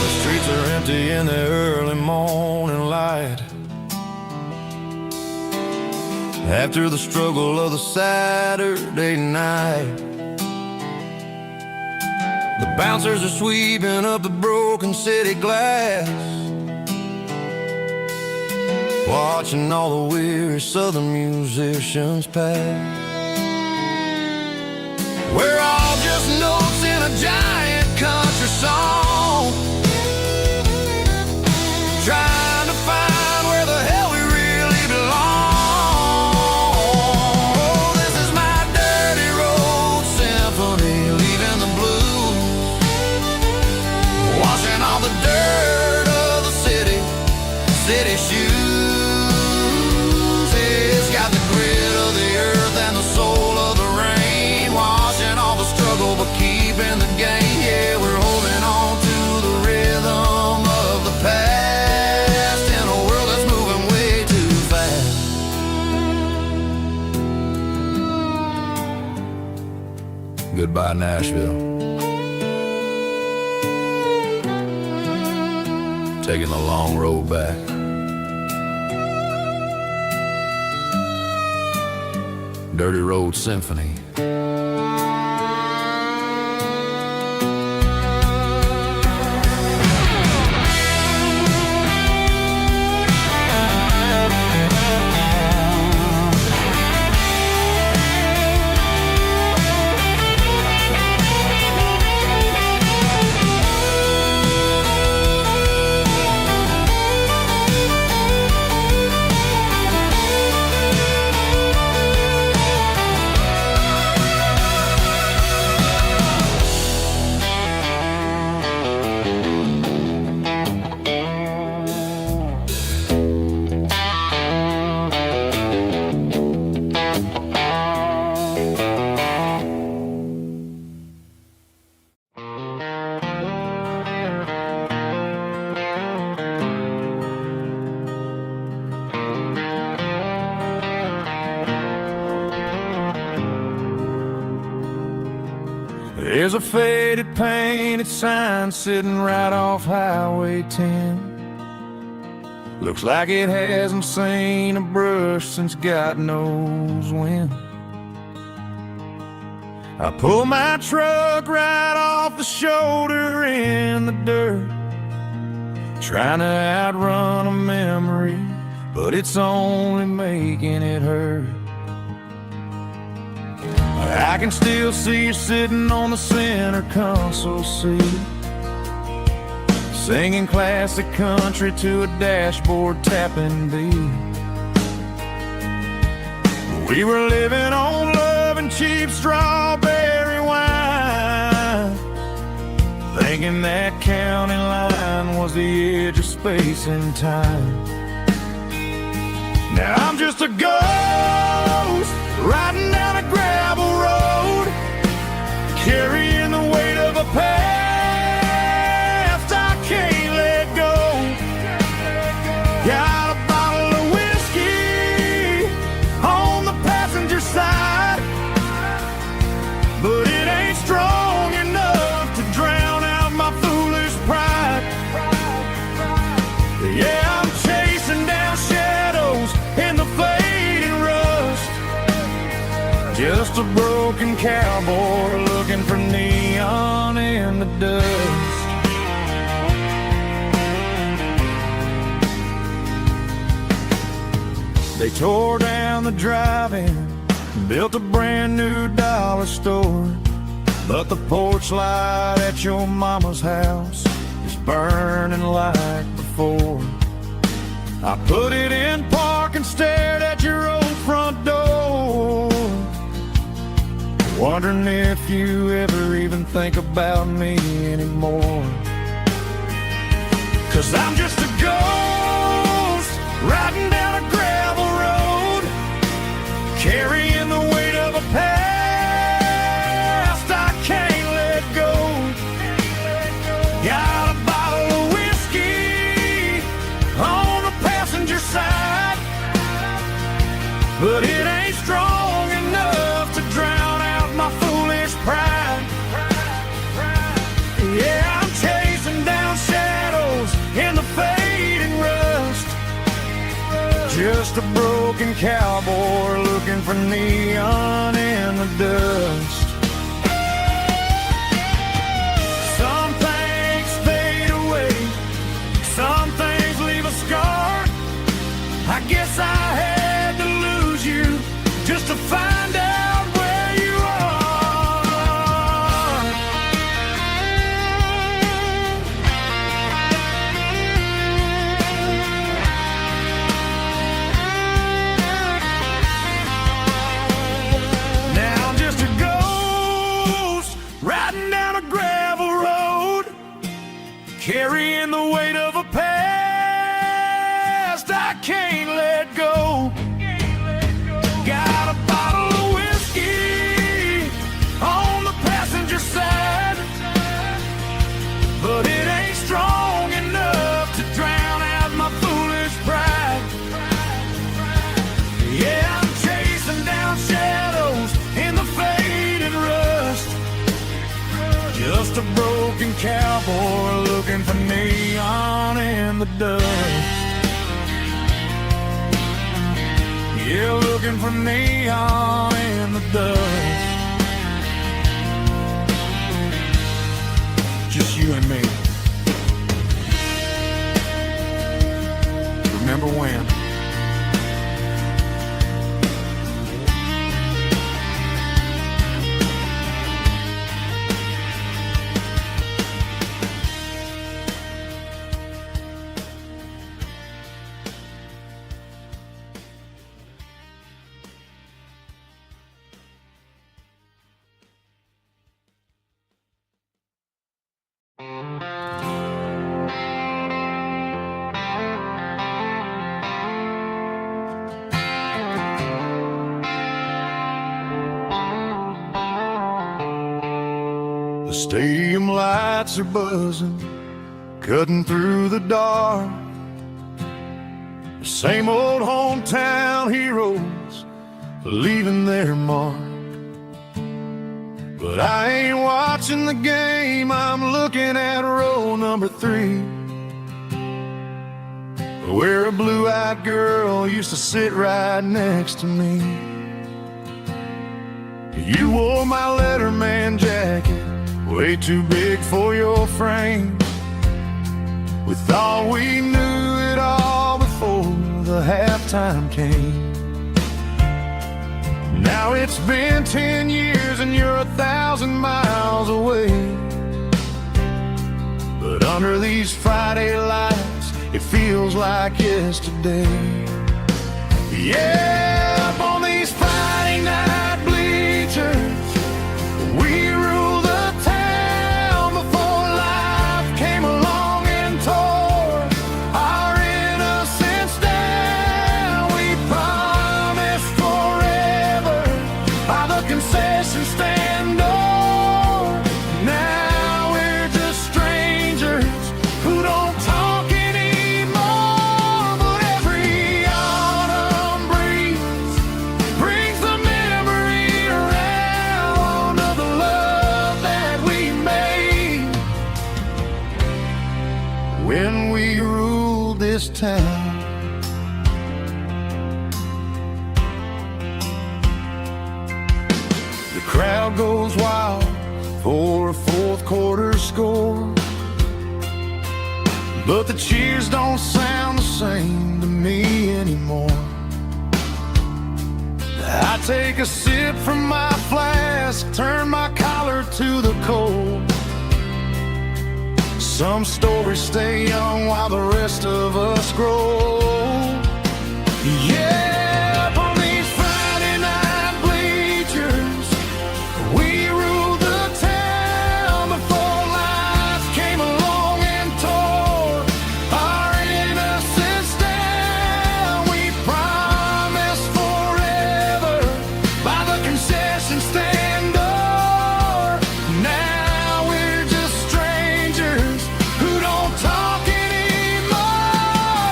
S1: The streets are empty in the early morning light, after the struggle of the Saturday night. The bouncers are sweeping up the broken city glass, watching all the weary southern musicians pass. We're all just notes in a giant country song, trying to find where the hell we really belong. Oh, this is my dirty road symphony, leaving the blues, washing all the dirt of the city shoes. It's got the grit of the earth and the soul of the rain, washing all the struggle but keeping the gain. Yeah, we're holding on to the rhythm of the past in a world that's moving way too fast. Goodbye, Nashville. Taking the long road back. Dirty Road Symphony. There's a faded painted sign sitting right off Highway 10. Looks like it hasn't seen a brush since God knows when. I pull my truck right off the shoulder in the dirt, trying to outrun a memory, but it's only making it hurt. I can still see you sitting on the center console seat, singing classic country to a dashboard tapping beat. We were living on love and cheap strawberry wine, thinking that county line was the edge of space and time.
S2: Now I'm just a ghost riding down a gravel road, carrying the weight of a past I can't let go. Got a bottle of whiskey on the passenger side, but it ain't strong enough to drown out my foolish pride. Yeah, I'm chasing down shadows in the fading rust, just a broken cowboy looking for neon in the dust. They tore down the drive-in, built a brand new dollar store, but the porch light at your mama's house is burning like before. I put it in park and stared at your old front door, wondering if you ever even think about me anymore. 'Cause I'm just a ghost riding down a gravel road, carrying the weight of a past I can't let go. Got a bottle of whiskey on the passenger side, but it ain't strong enough to drown out my foolish pride. Yeah, I'm chasing down shadows in the fading rust, just a broken cowboy looking for neon in the dust. Some things fade away, some things leave a scar. I guess I had to lose you just to find out where you are. Now I'm just a ghost riding down a gravel road, carrying the weight of a past I can't let go. Got a bottle of whiskey on the passenger side, but it ain't strong enough to drown out my foolish pride. Yeah, I'm chasing down shadows in the faded rust, just a broken cowboy looking for neon in the dust. Yeah, looking for neon in the dust. Just you and me. Remember when? The stadium lights are buzzing, cutting through the dark. The same old hometown heroes leaving their mark. But I ain't watching the game, I'm looking at row number 3, where a blue-eyed girl used to sit right next to me. You wore my Letterman jacket, way too big for your frame. We thought we knew it all before the halftime came. Now it's been 10 years and you're 1,000 miles away. But under these Friday lights, it feels like yesterday. Yeah, up on these Friday night bleachers, we rule the town before life came along and tore our innocence down. We
S1: when we ruled this town. The crowd goes wild for a fourth quarter score, but the cheers don't sound the same to me anymore. I take a sip from my flask, turn my collar to the cold. Some stories stay young while the rest of us grow. Yeah, up on these Friday night bleachers, we ruled the town before life came along and tore our innocence down. We promised forever by the concession stand door. Now we're just strangers who don't talk anymore.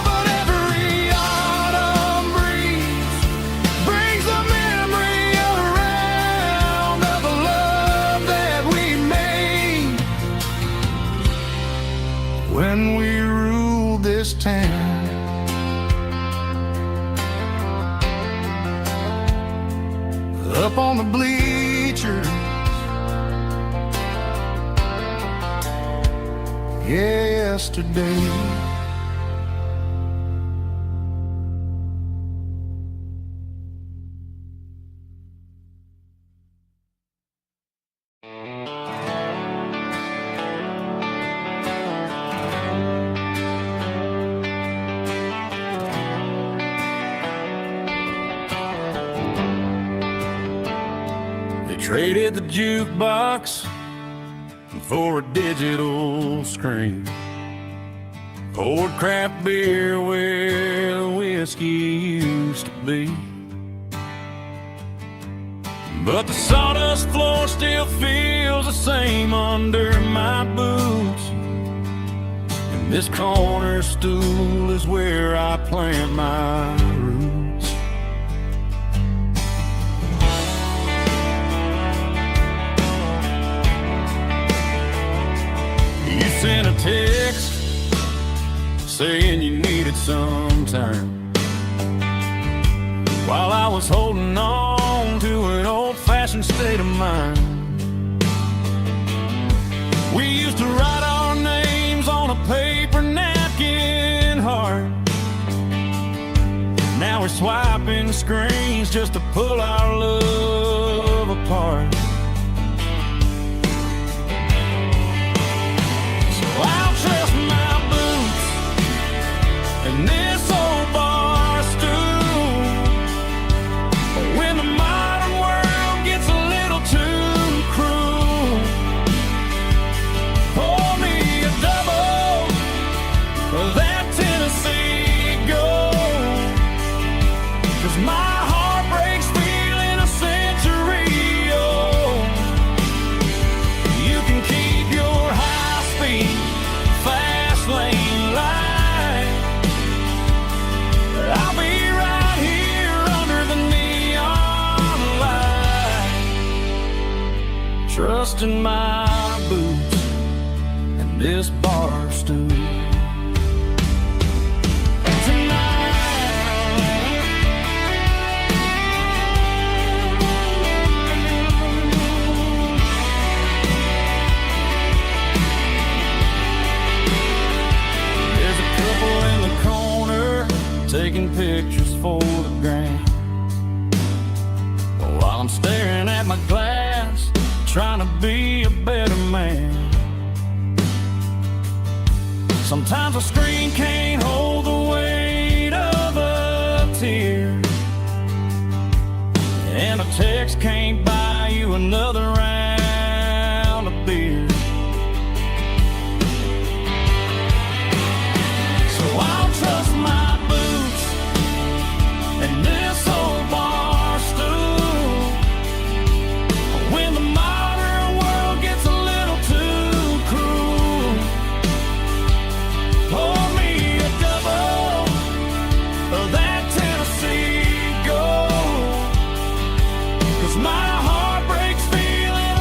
S1: But every autumn breeze brings the memory around of the love that we made when we ruled this town. Up on the bleachers, yesterday. They traded the jukebox for a digital screen, poured craft beer where the whiskey used to be. But the sawdust floor still feels the same under my boots, and this corner stool is where I plant my roots. You sent a text saying you needed some time, while I was holding on to an old-fashioned state of mind. We used to write our names on a paper napkin heart. Now we're swiping screens just to pull our love apart. So I'll trust my boots and this old bar stool when the modern world gets a little too cruel. Pour me a double of that Tennessee Gold, 'cause my heart breaks feeling a century old. You can keep your high-speed, fast lane light, but I'll be right here under the neon light, trusting my boots and this bar stool. There's a couple in the corner taking pictures for the gram, while I'm staring at my glass, trying to be a better man. Sometimes a screen can't hold the weight of a tear, and a text can't buy you another round of beer. So I'll trust my boots and this old bar stool when the modern world gets a little too cruel. Pour me a double of that Tennessee Gold, 'cause my heart breaks feeling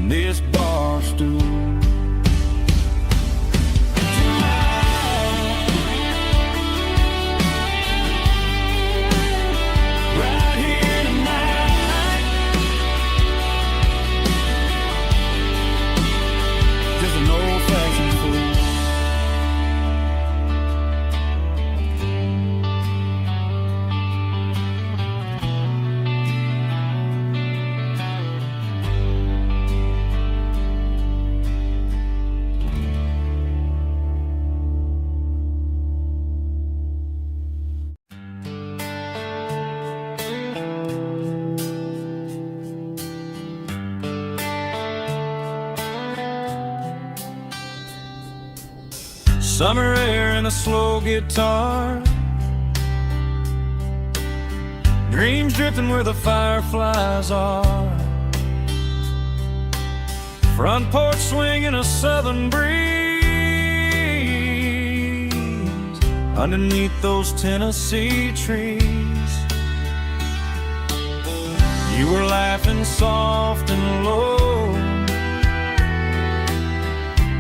S2: in this bar stool. Right here tonight, just an old-fashioned fool. Summer air and a slow guitar, dreams drifting where the fireflies are, front porch swinging a southern breeze underneath those Tennessee trees. You were laughing soft and low,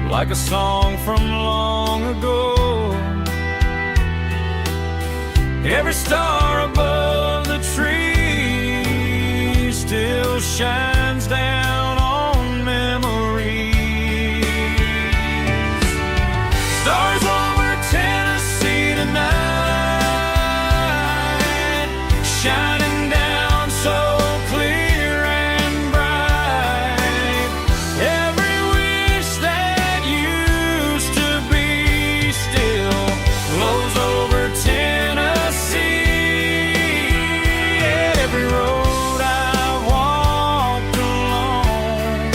S2: like a song from long ago. Every star above the tree still shines down on memories. Stars over Tennessee tonight, shining down so clear and bright. Every wish that used to be still glows over Tennessee. Every road I walked along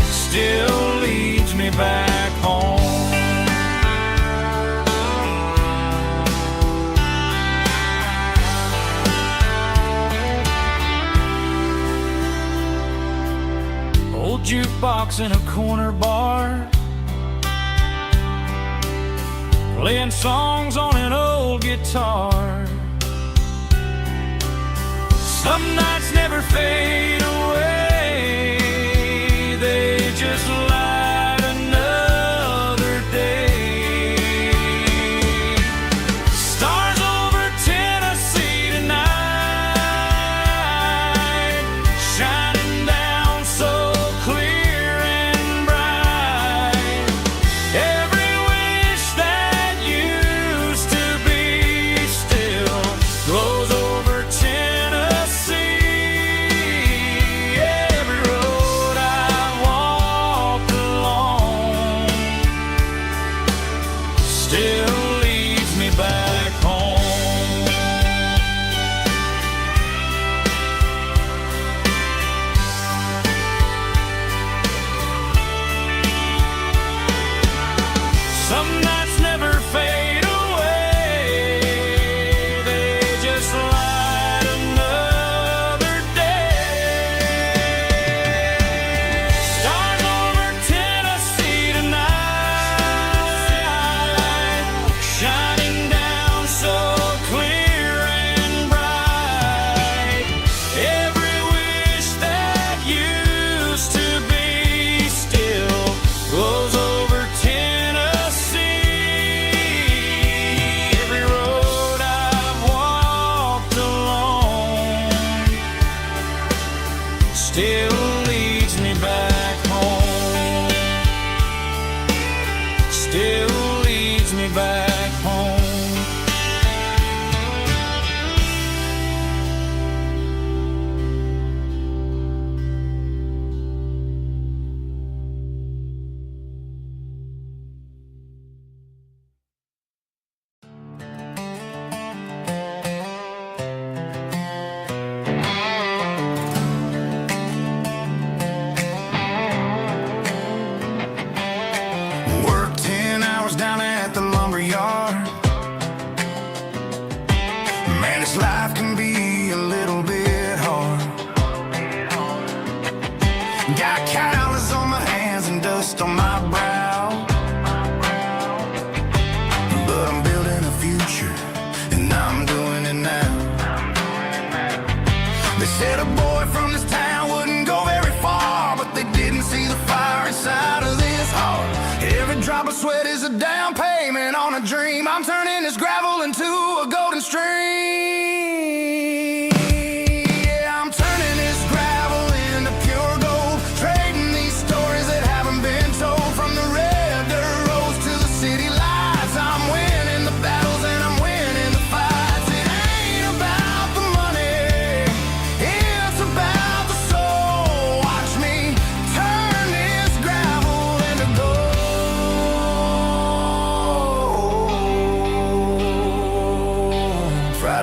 S2: still leads me back home. Old jukebox in a corner bar, playing songs on an old guitar. Some nights never fade away, they just light another day. Stars over Tennessee tonight, shining down so clear and bright. Every wish that used to be still glows over Tennessee. Every road I walked along still leads me back home. Some nights never fade away, they just light another day. Stars over Tennessee tonight, shining down so clear and bright. Every wish that used to be still glows over Tennessee. Every road I've walked along still leads me back home. Still leads me back home.
S1: Worked 10 hours down at the lumber yard. Man, this life can be a little bit hard. Got calluses on my hands and dust on my brow, but I'm building a future, and I'm doing it now. They said a boy from this town wouldn't go very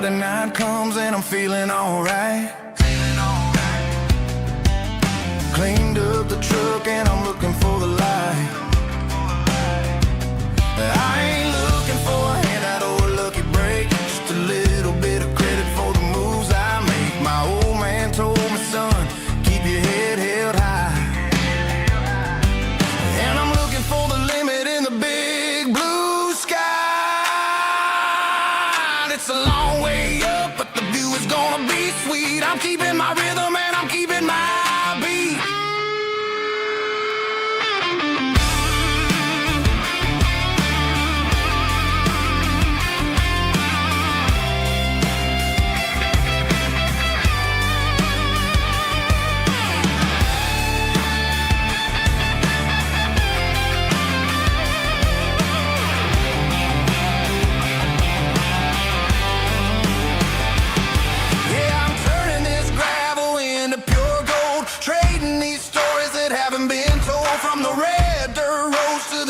S1: Friday night comes and I'm feeling alright. Cleaned up the truck and I'm looking for the light. I ain't looking for a handout or a lucky break, just a little bit of credit for the moves I make. My old man told me, son, keep your head held high. And I'm looking for the limit in the big blue sky. It's a long way up, but the view is gonna be sweet. I'm keeping my rhythm and I'm keeping my beat.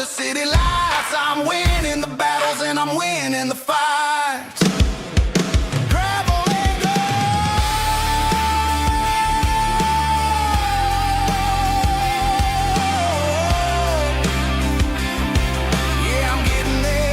S1: City lights, I'm winning the battles and I'm winning the fights. Gravel and gold. Yeah, I'm getting there.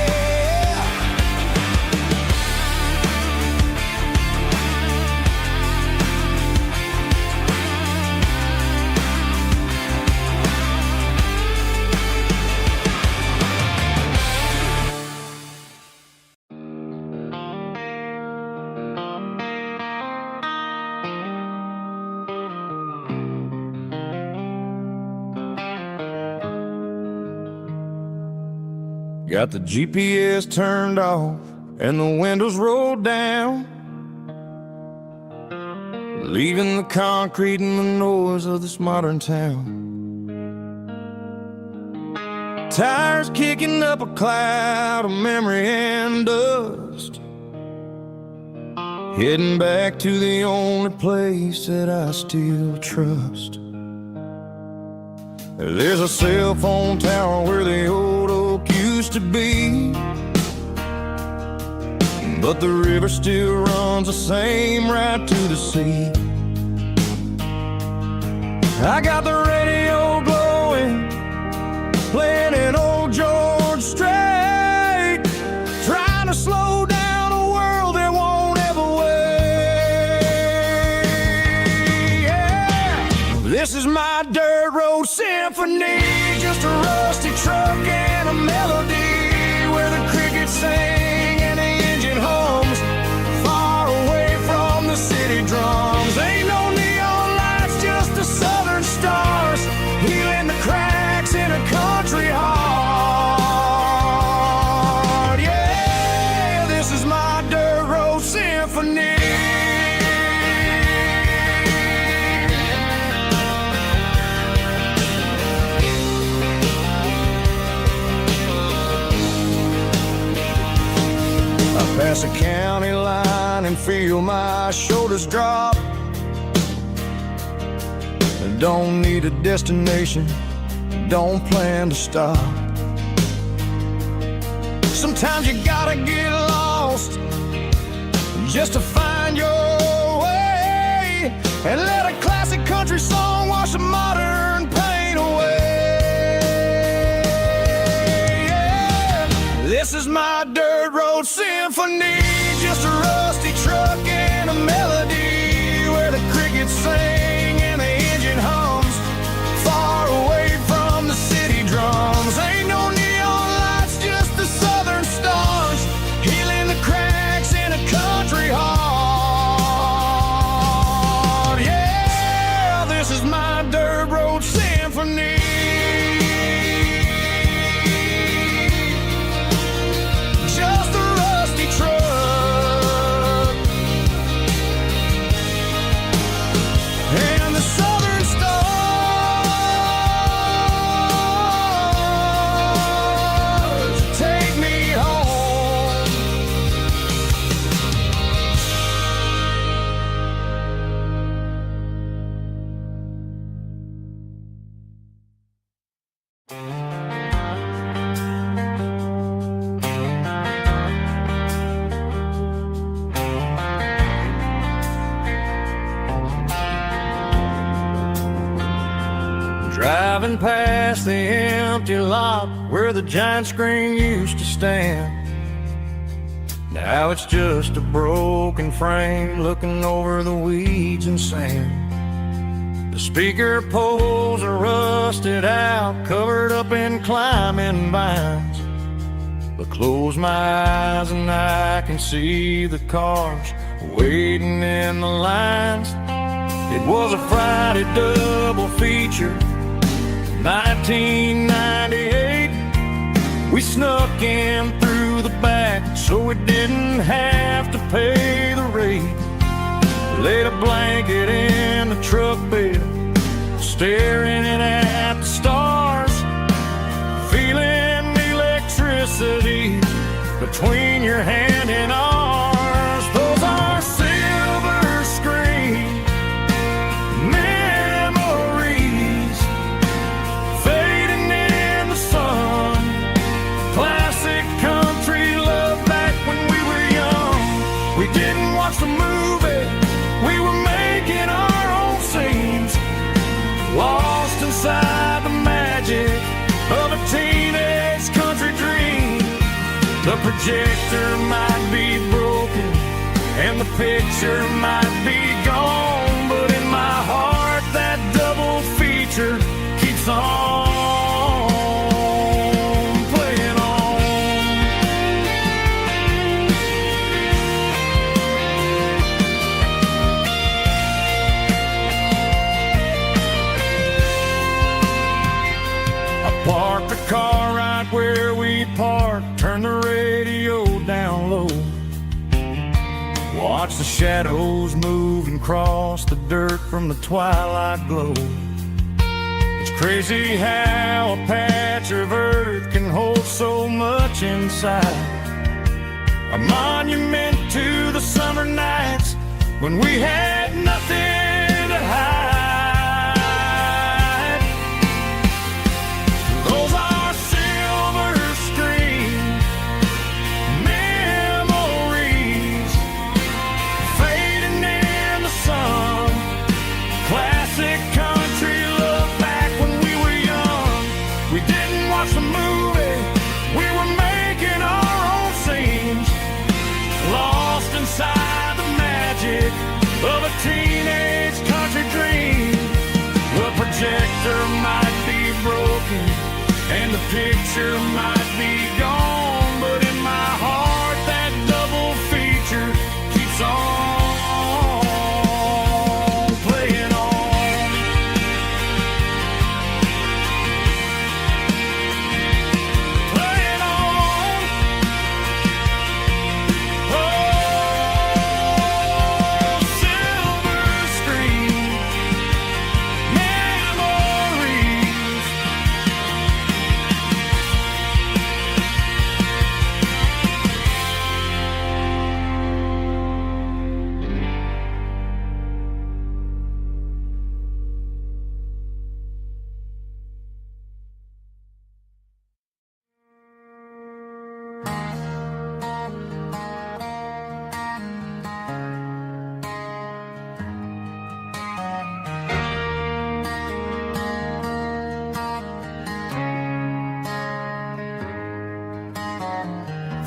S1: Got the GPS turned off and the windows rolled down, leaving the concrete and the noise of this modern town. Tires kicking up a cloud of memory and dust, heading back to the only place that I still trust. There's a cell phone tower where the old oak used to be, but the river still runs the same right to the sea. I got the radio glowing, playing an old George Strait, trying to slow down a world that won't ever wait. Yeah. This is my dirt road symphony, just a rusty truck and a melody where the crickets sing and the engine hums, far away from the city drums. Ain't no neon lights, just the southern stars, healing the cracks in a country heart. Yeah, this is my dirt road symphony. Pass a county line and feel my shoulders drop. Don't need a destination, don't plan to stop. Sometimes you gotta get lost just to find your way, and let a classic country song wash a modern pain away. Yeah. This is my dirt road symphony, just a rusty truck and a melody where the crickets sing and the engine hums, far away from the city drums. Ain't no neon lights, just the southern stars, healing the cracks in a country heart. Yeah, this is my dirt road symphony. Just a rusty truck
S2: Driving past the empty lot where the giant screen used to stand. Now it's just a broken frame looking over the weeds and sand. The speaker poles are rusted out, covered up in climbing vines. But close my eyes and I can see the cars waiting in the lines. It was a Friday double feature, 1998. We snuck in through the back so we didn't have to pay the rate. Laid a blanket in the truck bed, staring at the stars, feeling the electricity between your hand and ours. Those are silver screen memories fading in the sun. Classic country love back when we were young. We didn't watch the movie, we were making our own scenes, lost inside the magic of a teenage country dream. The projector might be broken and the picture might be gone, but in my heart that double feature keeps on playing on. I parked the car right where we parked, turned the radio down low, watch the shadows move and cross the dirt from the twilight glow. It's crazy how a patch of earth can hold so much inside. A monument to the summer nights when we had nothing to hide. Those are silver screen memories fading in the sun. Classic country love back when we were young. We didn't watch the movie, we were making our own scenes, lost inside the magic of a teenage country dream. The projector might be broken and the picture might be gone, but in my heart that double feature keeps on playing on. Playing on. Oh, silver screen memories.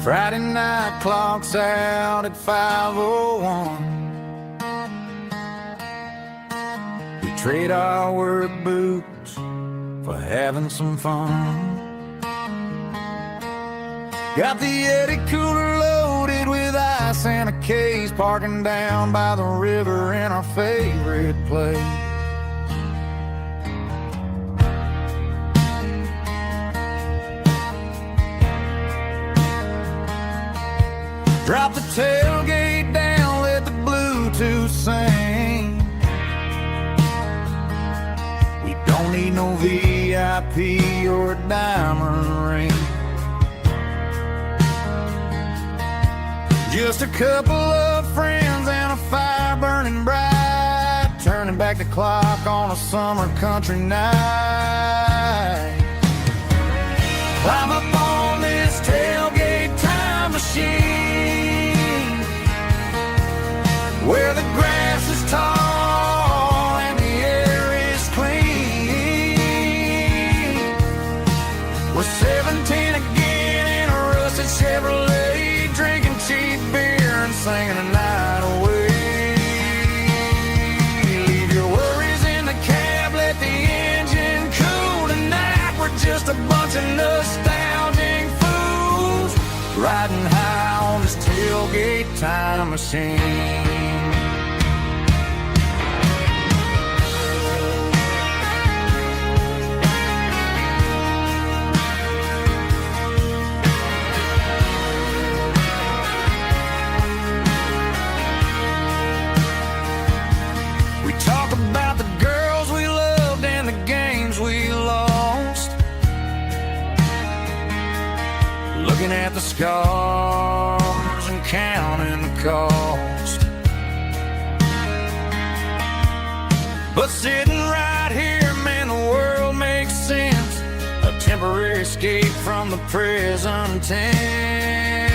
S2: Friday night clocks out at 5:01. We trade our work boots for having some fun. Got the Eddie cooler loaded with ice and a case, parking down by the river in our favorite place. Drop the tailgate down, let the Bluetooth sing. We don't need no VIP or a diamond ring. Just a couple of friends and a fire burning bright, turning back the clock on a summer country night. Climb up on this tailgate time machine, where the grass is tall and the air is clean. bunch of nostalgic fools riding high on this tailgate time machine. Talk about the girls we loved and the games we lost, looking at the scars and counting the cost. But sitting right here, man, the world makes sense. A temporary escape from the prison tense.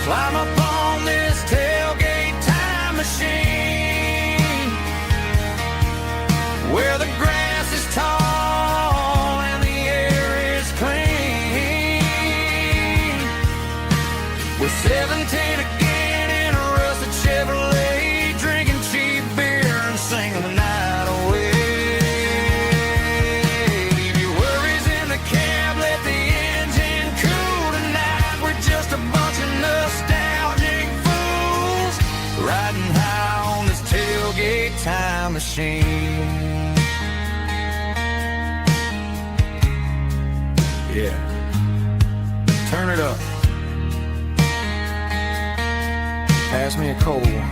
S2: Climb up on this tailgate time machine, where the grass is tall and the air is clean. We're 17 again in a rusted Chevrolet, drinking cheap beer and singing the night away. Leave your worries in the cab, let the engine cool tonight. We're just a bunch of nostalgic fools riding high on this tailgate time machine. Yeah, turn it up. Pass me a cold one.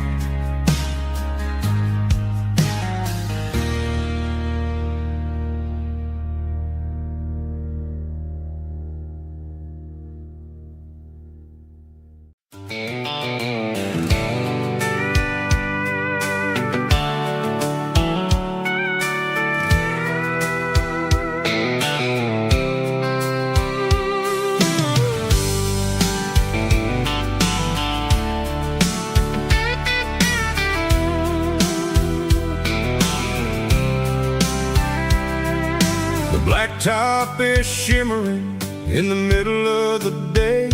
S1: Blacktop is shimmering in the middle of the day.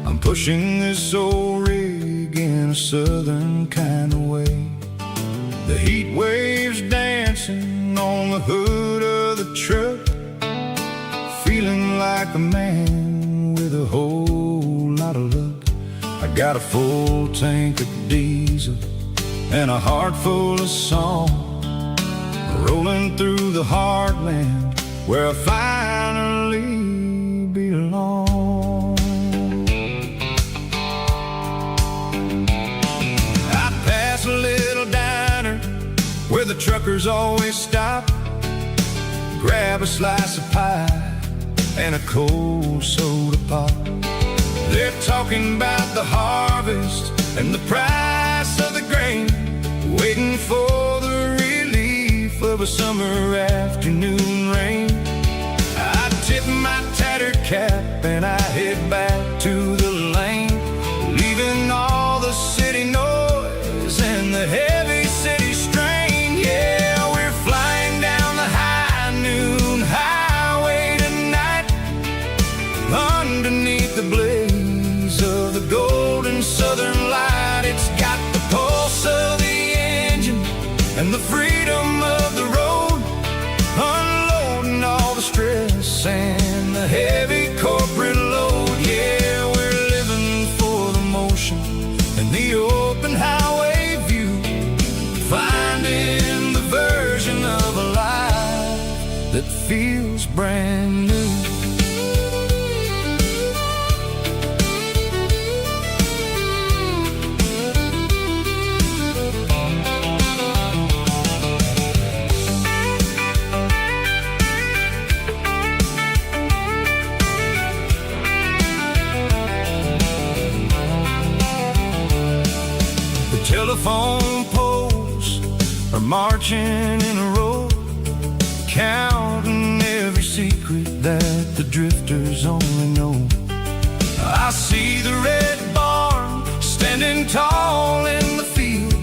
S1: I'm pushing this old rig in a southern kind of way. The heat waves dancing on the hood of the truck, feeling like a man with a whole lot of luck. I got a full tank of diesel and a heart full of song, rolling through the heartland where I finally belong. I pass a little diner where the truckers always stop, grab a slice of pie and a cold soda pop. They're talking about the harvest and the price of the grain, waiting for the relief of a summer afternoon rain. I tip my tattered cap and I head back to the lane, leaving all the city noise and the heavy city strain. Yeah, we're flying down the high noon highway tonight, underneath the blaze of the golden southern light. It's got the pulse of the engine and the freedom of the road, unloading all the stress and the heavy corporate load. Yeah, we're living for the motion and the open highway view, finding the version of a life that feels brand new. Telephone poles are marching in a row, counting every secret that the drifters only know. I see the red barn standing tall in the field,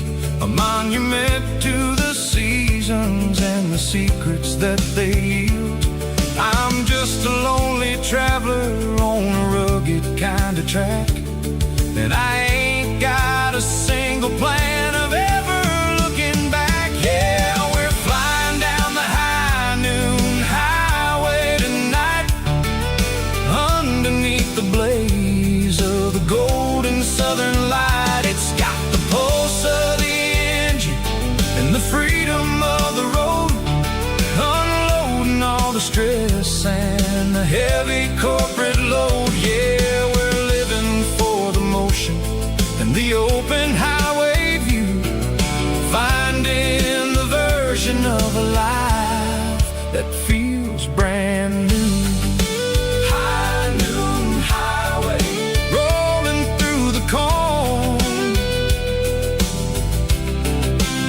S1: a monument to the seasons and the secrets that they yield. I'm just a lonely traveler on a rugged kind of track, and I ain't got a single plan of ever looking back. Yeah, we're flying down the high noon highway heavy corporate load. Yeah, we're living for the motion and the open highway view, finding the version of a life that feels brand new. High noon highway, rolling through the corn,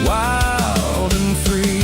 S1: wild and free.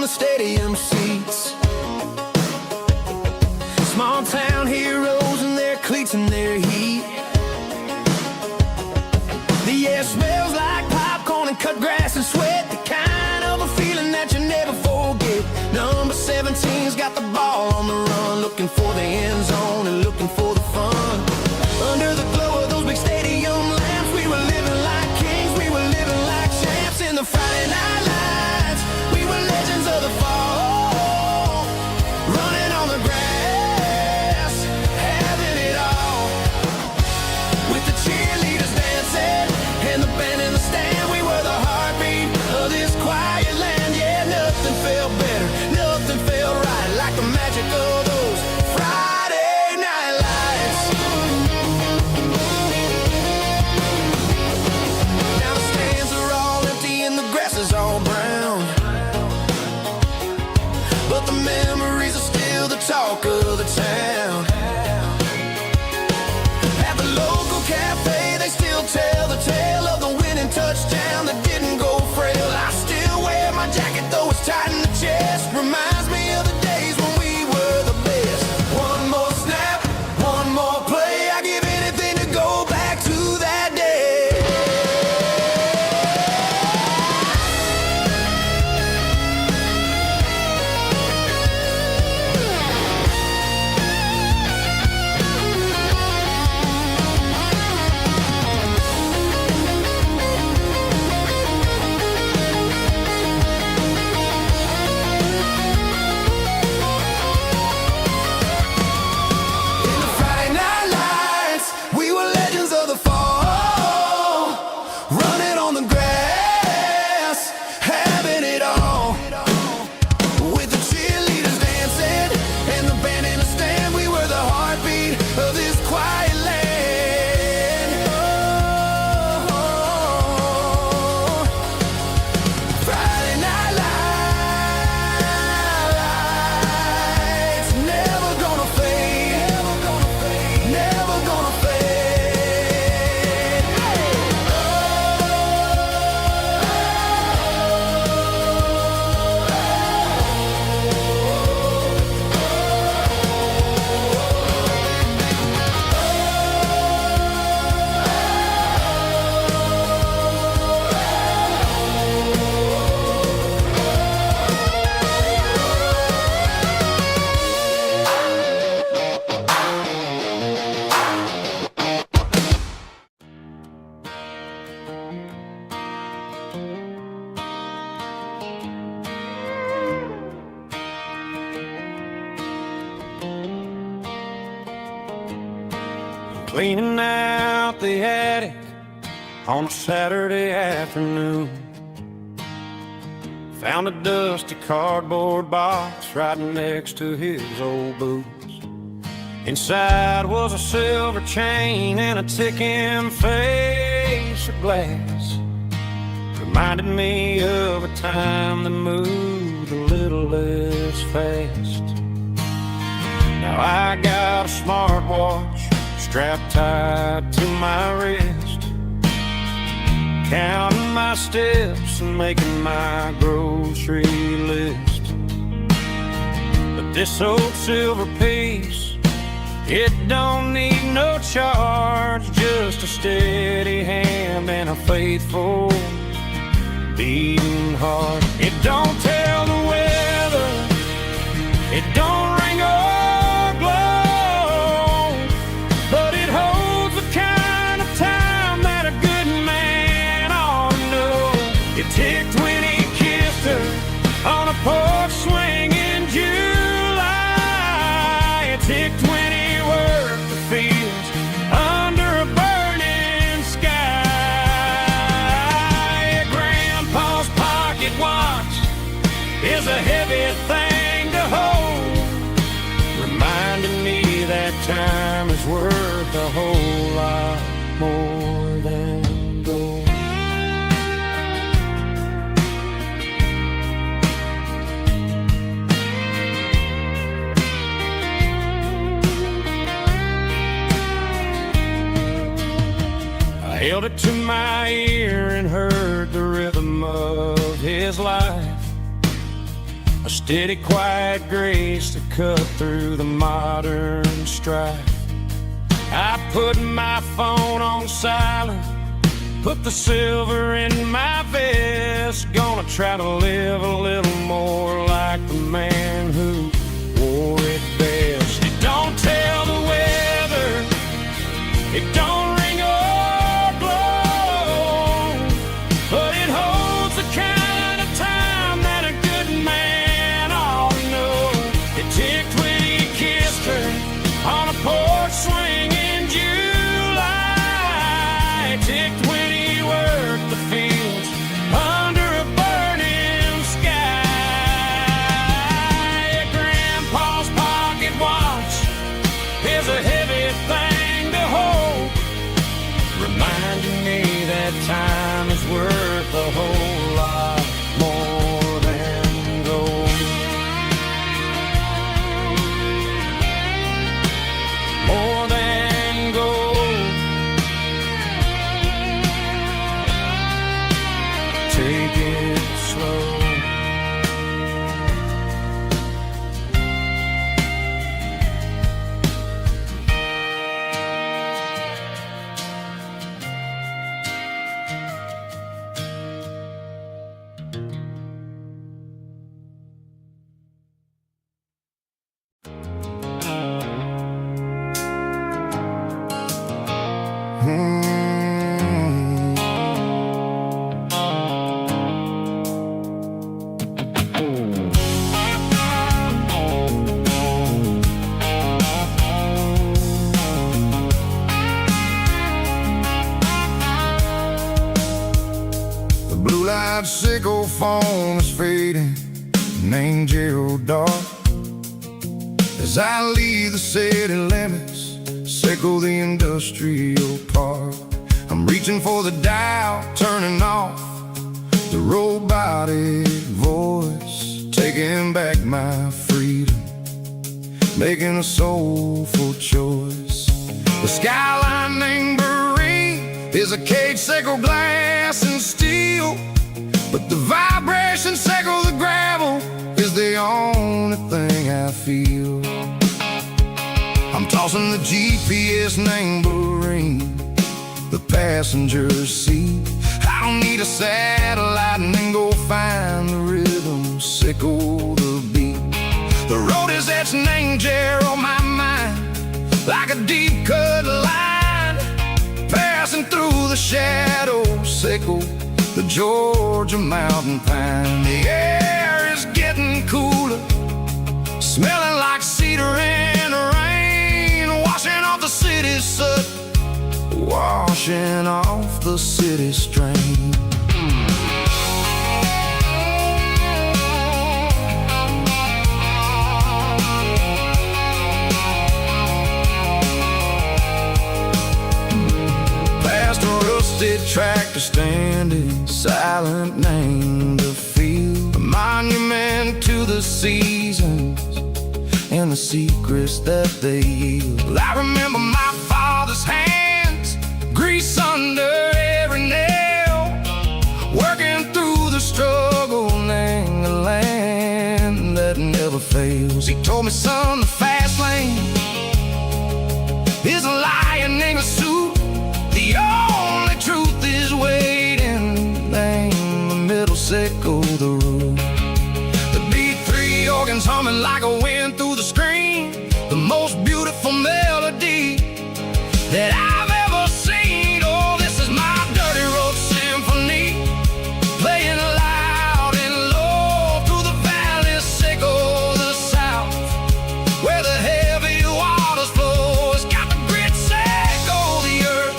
S1: Stadium seats, small town heroes in their cleats and their heat. The air smells like popcorn and cut grass and sweat, the kind of a feeling that you never forget. Number 17's got the ball on the run, looking for the end zone and looking for the fun. Under the glow of those big stadium lamps, we were living like kings, we were living like champs in the Friday night lights. We were legends of the fall, running on the grass, having it all. With the cheerleaders dancing and the band in the stand, we were the heartbeat of this quiet land. Yeah, nothing felt better, nothing felt right like the magic of those Friday night lights. Now the stands are all empty and the grass is all brown, but the memories are still the talk of the town. At the local cafe, they still tell the tale of the winning touchdown that didn't go frail. I still wear my jacket, though it's tight in the chest. Reminds me of the days when we were the best. One more snap, one more play. I give anything to go back to that day. In the Friday night lights, we were legends of the fall, running on the grass, having it all. With the cheerleaders dancing and the band in the stand, we were the heartbeat of this quiet land. Oh, Friday night lights, never gonna fade, never gonna fade, never gonna fade.
S2: Cleaning out the attic on a Saturday afternoon, found a dusty cardboard box right next to his old boots. Inside was a silver chain and a ticking face of glass. Reminded me of a time that moved a little less fast. Now I got a smartwatch strapped tight to my wrist, counting my steps and making my grocery list. But this old silver piece It don't need no charge, just a steady hand and a faithful beating heart. It don't tell the weather, it don't ring or glow, but it holds the kind of time that a good man ought to know. It ticked when he kissed her on a porch swing in July. It ticked when he worked the fields under a burning sky. Grandpa's pocket watch is a heavy thing to hold, reminding me that time is worth a whole lot more than gold. I held it to my ear and heard the rhythm of his life, a steady, quiet grace to cut through the modern strife. I put my phone on silent, put the silver in my vest. Gonna try to live a little more like the man who wore it best. It don't tell the weather, it don't ring or glow, but it holds the kind of time that a good man ought to know. It ticked when he kissed her on a porch swing in July. It ticked when he worked the fields under a burning sky. Grandpa's pocket watch is a heavy thing to hold, reminding me that time is worth a whole lot more than gold. More than gold. Take it slow.
S1: The blue light sickle phone is fading, an angel dark. As I leave the city limits, sickle the industrial park. I'm reaching for the dial, turning off the robotic voice, taking back my freedom, making a soulful choice. The skyline named Marine is a cage, sickle glass and steel, but the vibration sickle the gravel is the only thing I feel. I'm tossing the GPS named Marine, the passenger seat. I don't need a satellite and then go find the rhythm, sickle the beat. The road is etched and angel on my mind, like a deep cut line, passing through the shadows, sickle the Georgia mountain pine. The air is getting cooler, smelling like cedar in the rain, washing off the city soot, washing off the city strain. Past a rusted tractor standing silent, named a field, a monument to the seasons and the secrets that they yield. I remember my father's hands, grease under every nail, working through the struggle in the land that never fails. He told me, son, the fast lane straightening a suit. The only truth is waiting. Name the middle, sickle the root. The beat, three organs humming like a wind through the screen. The most beautiful melody that I've ever seen. Oh, this is my dirty road symphony, playing loud and low through the valleys, sickle the south, where the heavy waters flow. It's got the grit, sickle the earth,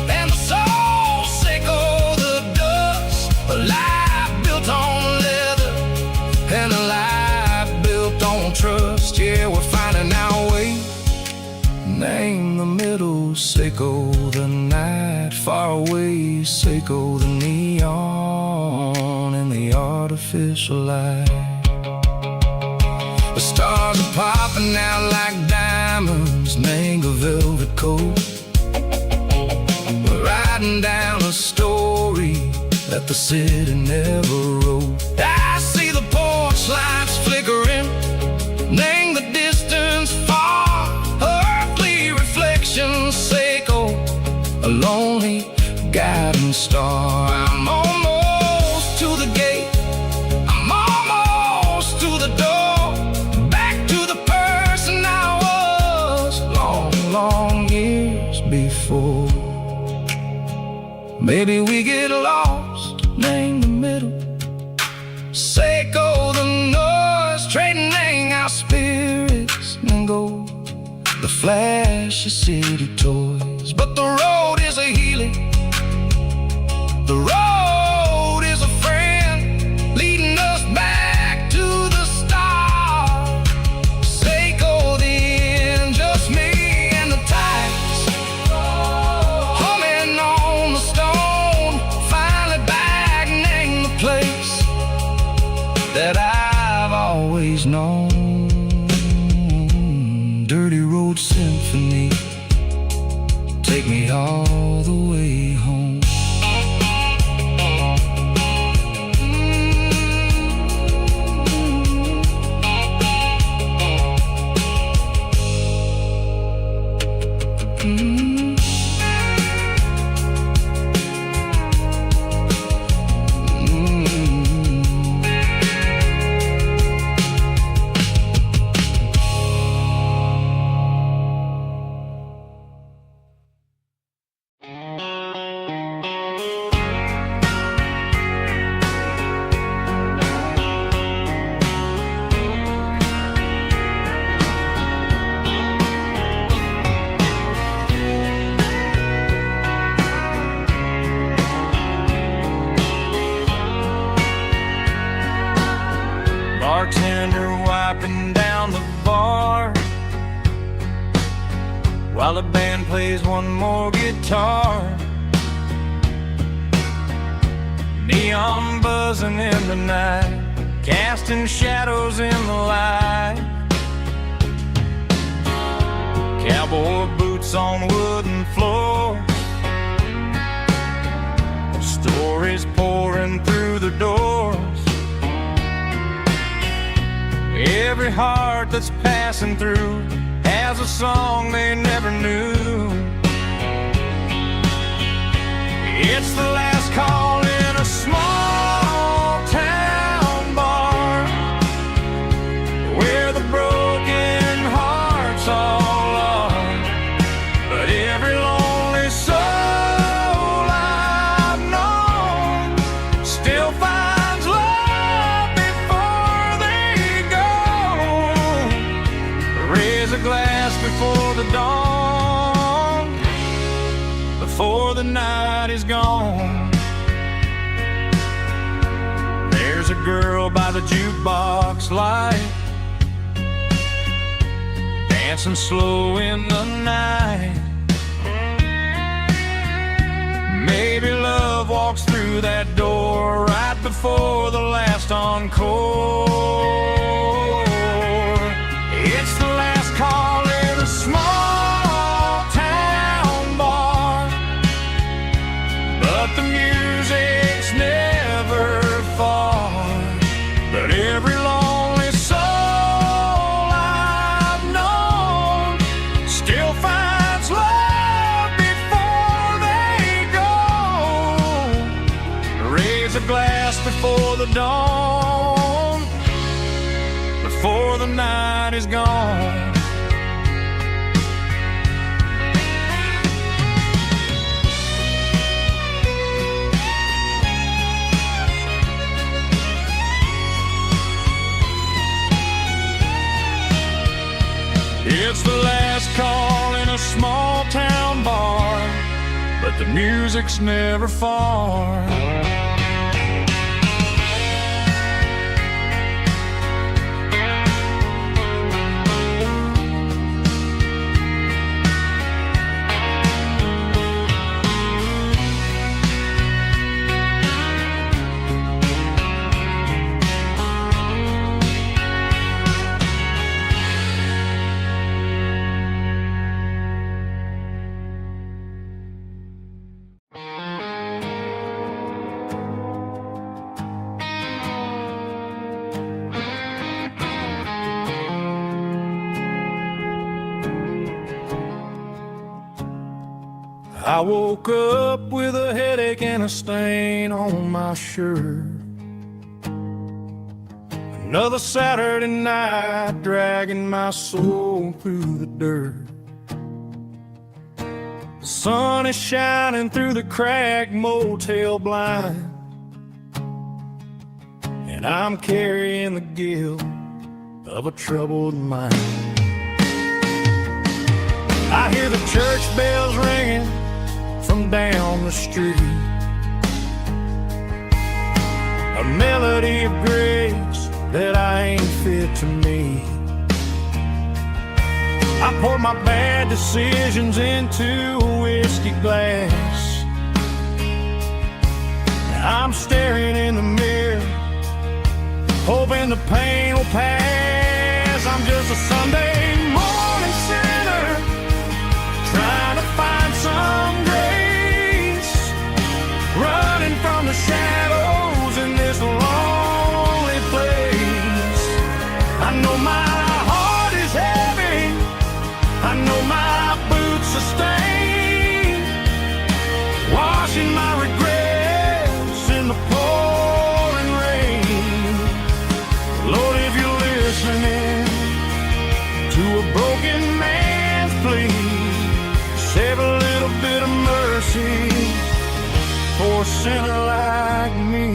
S1: and the soul, sickle the dust. A life built on leather, and a life built on trust. Yeah, we're finding our way. Name the middle, sickle the night, far away, sickle the neon and the artificial light. The stars are popping out like diamonds, mango velvet coat. We're riding down a story that the city never wrote. I see the porch lights flickering, name the distance far. Earthly reflections, sickle a lonely guiding star. I'm almost to the gate, I'm almost to the door, back to the person I was long, long years before. Maybe we get lost, name the middle, sickle the noise, trading our spirits and go the flash of city toys. But the road is a healing, the road is a friend, leading us back to the start. Sickle the end, just me and the tides, humming on the stone. Finally back, name the place that I've always known. Dirty road symphony, take me all the way home.
S2: Bartender wiping down the bar while the band plays one more guitar. Neon buzzing in the night, casting shadows in the light. Cowboy boots on wooden floors, stories pouring through the doors. Every heart that's passing through has a song they never knew. It's the last call in a small town bar, where the broken hearts all are. But every lonely soul I've known still finds love before they go. Raise a glass before the dawn, before the night is gone. There's a girl by the jukebox light, dancing slow in the night. Maybe love walks through that door right before the last encore. It's the last call in a small town bar, but the music's never far. But every lonely soul I've known still finds love before the night is gone. It's the last call in a small town bar, but the music's never far. I woke up with a headache and a stain on my shirt. Another Saturday night dragging my soul through the dirt. The sun is shining through the cracked motel blind, and I'm carrying the guilt of a troubled mind. I hear the church bells ringing from down the street, a melody of grace that I ain't fit to meet. I pour my bad decisions into a whiskey glass. I'm staring in the mirror, hoping the pain will pass. I'm just a Sunday morning sinner, trying to find some grace, running from the shadows in this lonely place. I know my heart is heavy, I know my boots are stained, washing my regrets in the pouring rain. Lord, if you're listening to a broken man's plea, save a little bit of mercy for a sinner like me.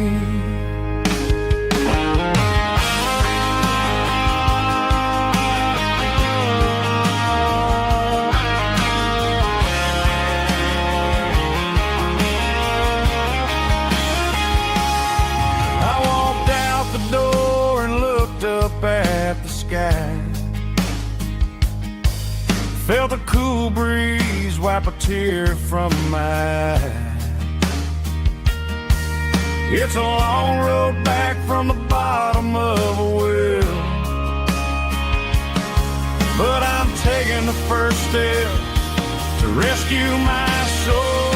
S2: I walked out the door and looked up at the sky, felt a cool breeze wipe a tear from my eye. It's a long road back from the bottom of a well, but I'm taking the first step to rescue my soul.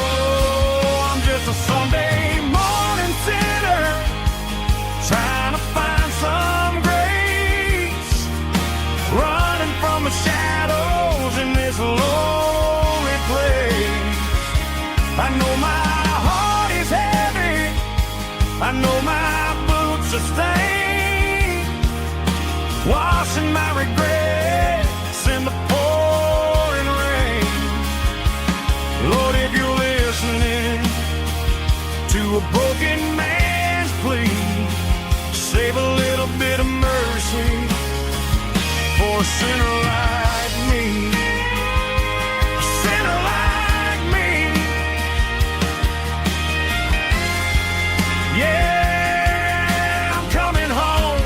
S2: I'm just a Sunday morning sinner, trying to find some grace, running from the shadows in this lonely place. I know my heart is heavy, I know my boots are stained, washing my regrets in the pouring rain. Lord, if you're listening to a broken man's plea, save a little bit of mercy for a sinner like me. A sinner like me. Yeah, I'm coming home.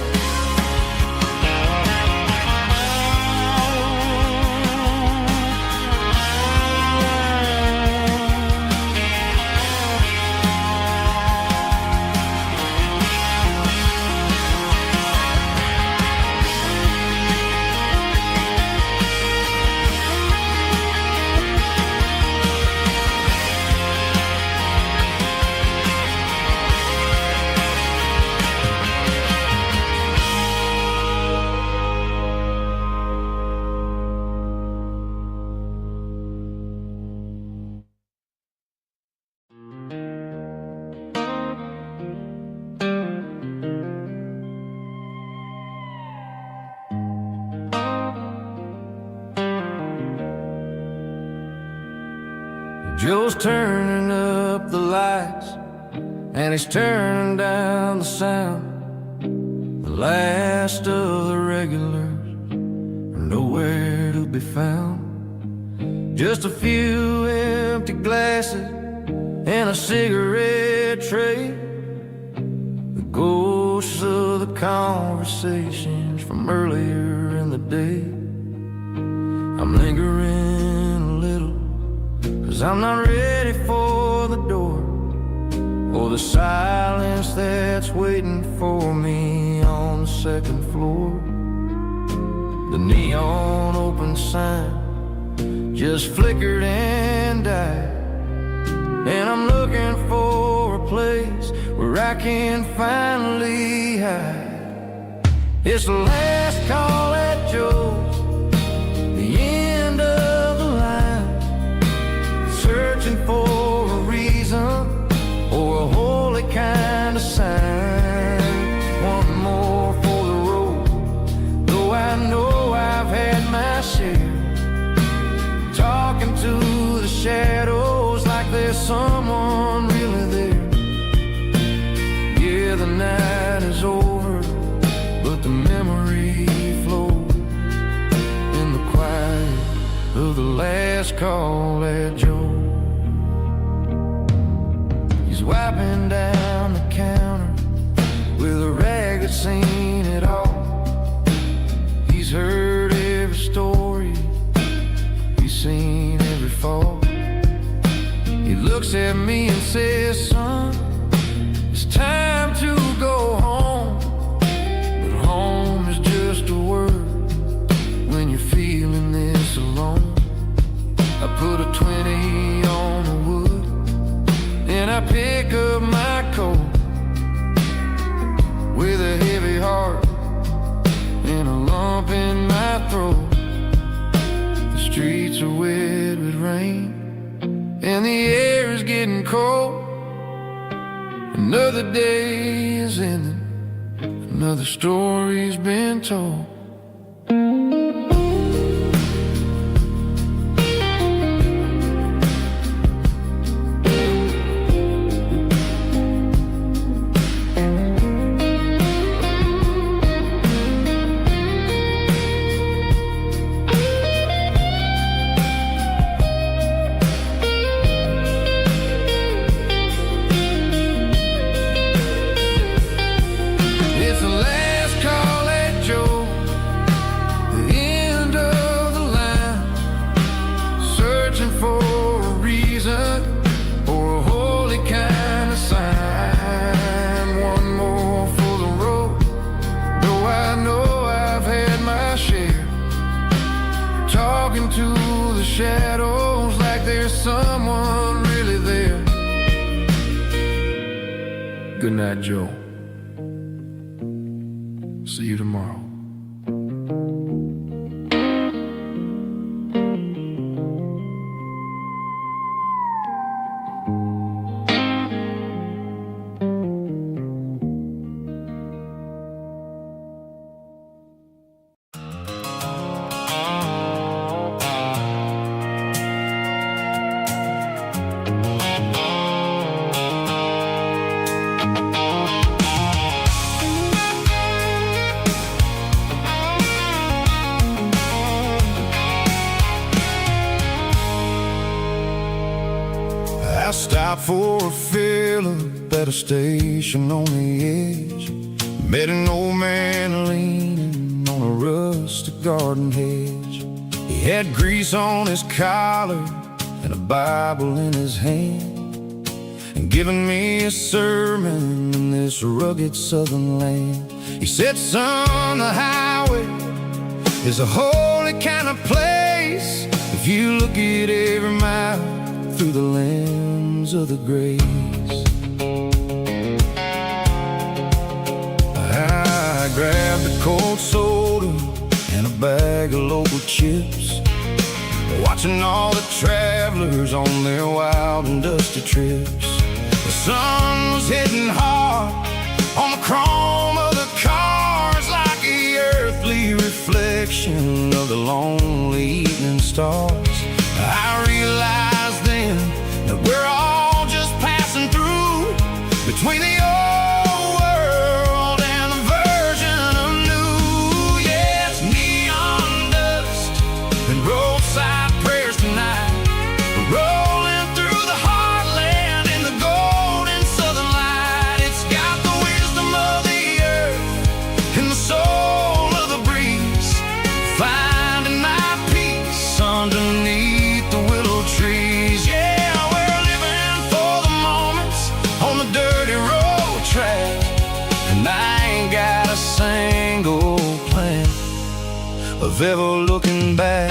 S1: Joe's turning up the lights, and he's turning down the sound. The last of the regulars are nowhere to be found. Just a few empty glasses and a cigarette tray, the ghosts of the conversations from earlier in the day. I'm lingering a little, 'cause I'm not ready for the door, or the silence that's waiting for me on the second floor. The neon open sign just flickered and died, and I'm looking for a place where I can finally hide. It's the last call at Joe's, the end of the line, searching for a reason or a holy kind of sign. One more for the road, though I know I've had my share. Talking to the shadows like there's someone really there. Yeah, the night is over, but the memory flows in the quiet of the last call at Joe. He's wiping down the counter with a rag that's seen it all. He's heard every story, seen every fall. He looks at me and says, son, it's time to go home. But home is just a word when you're feeling this alone. I put a 20 on the wood, and I pick up my coat with a heavy heart and a lump in my throat. Streets are wet with rain, and the air is getting cold. Another day is ending, another story's been told. Shadows like there's someone really there. Good night, Joe. See you tomorrow. Stopped for a fill-up at a station on the edge. Met an old man leaning on a rustic garden hedge. He had grease on his collar and a Bible in his hand, and giving me a sermon in this rugged southern land. He said, son, the highway is a holy kind of place if you look at every mile through the lens of the grace. I grabbed a cold soda and a bag of local chips, watching all the travelers on their wild and dusty trips. The sun was hitting hard on the chrome of the cars, like the earthly reflection of the lonely evening stars. I realized then of ever looking back.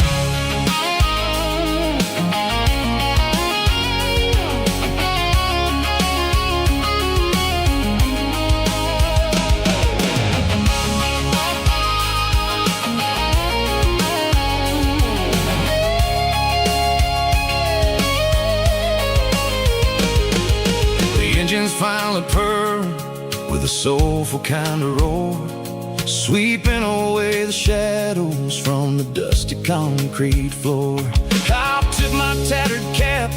S1: Engines finally purr with a soulful kind of roar, sweeping away the shadows from the dusty concrete floor. I'll tip my tattered cap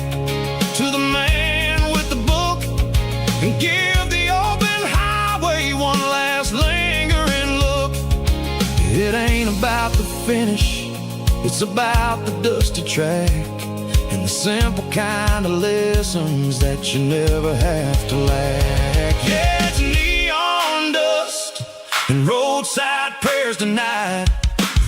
S1: to the man with the book and give the open highway one last lingering look. It ain't about the finish, it's about the dusty track and the simple kind of lessons that you never have to lack. Yeah, it's neon dust and roadside prayers tonight,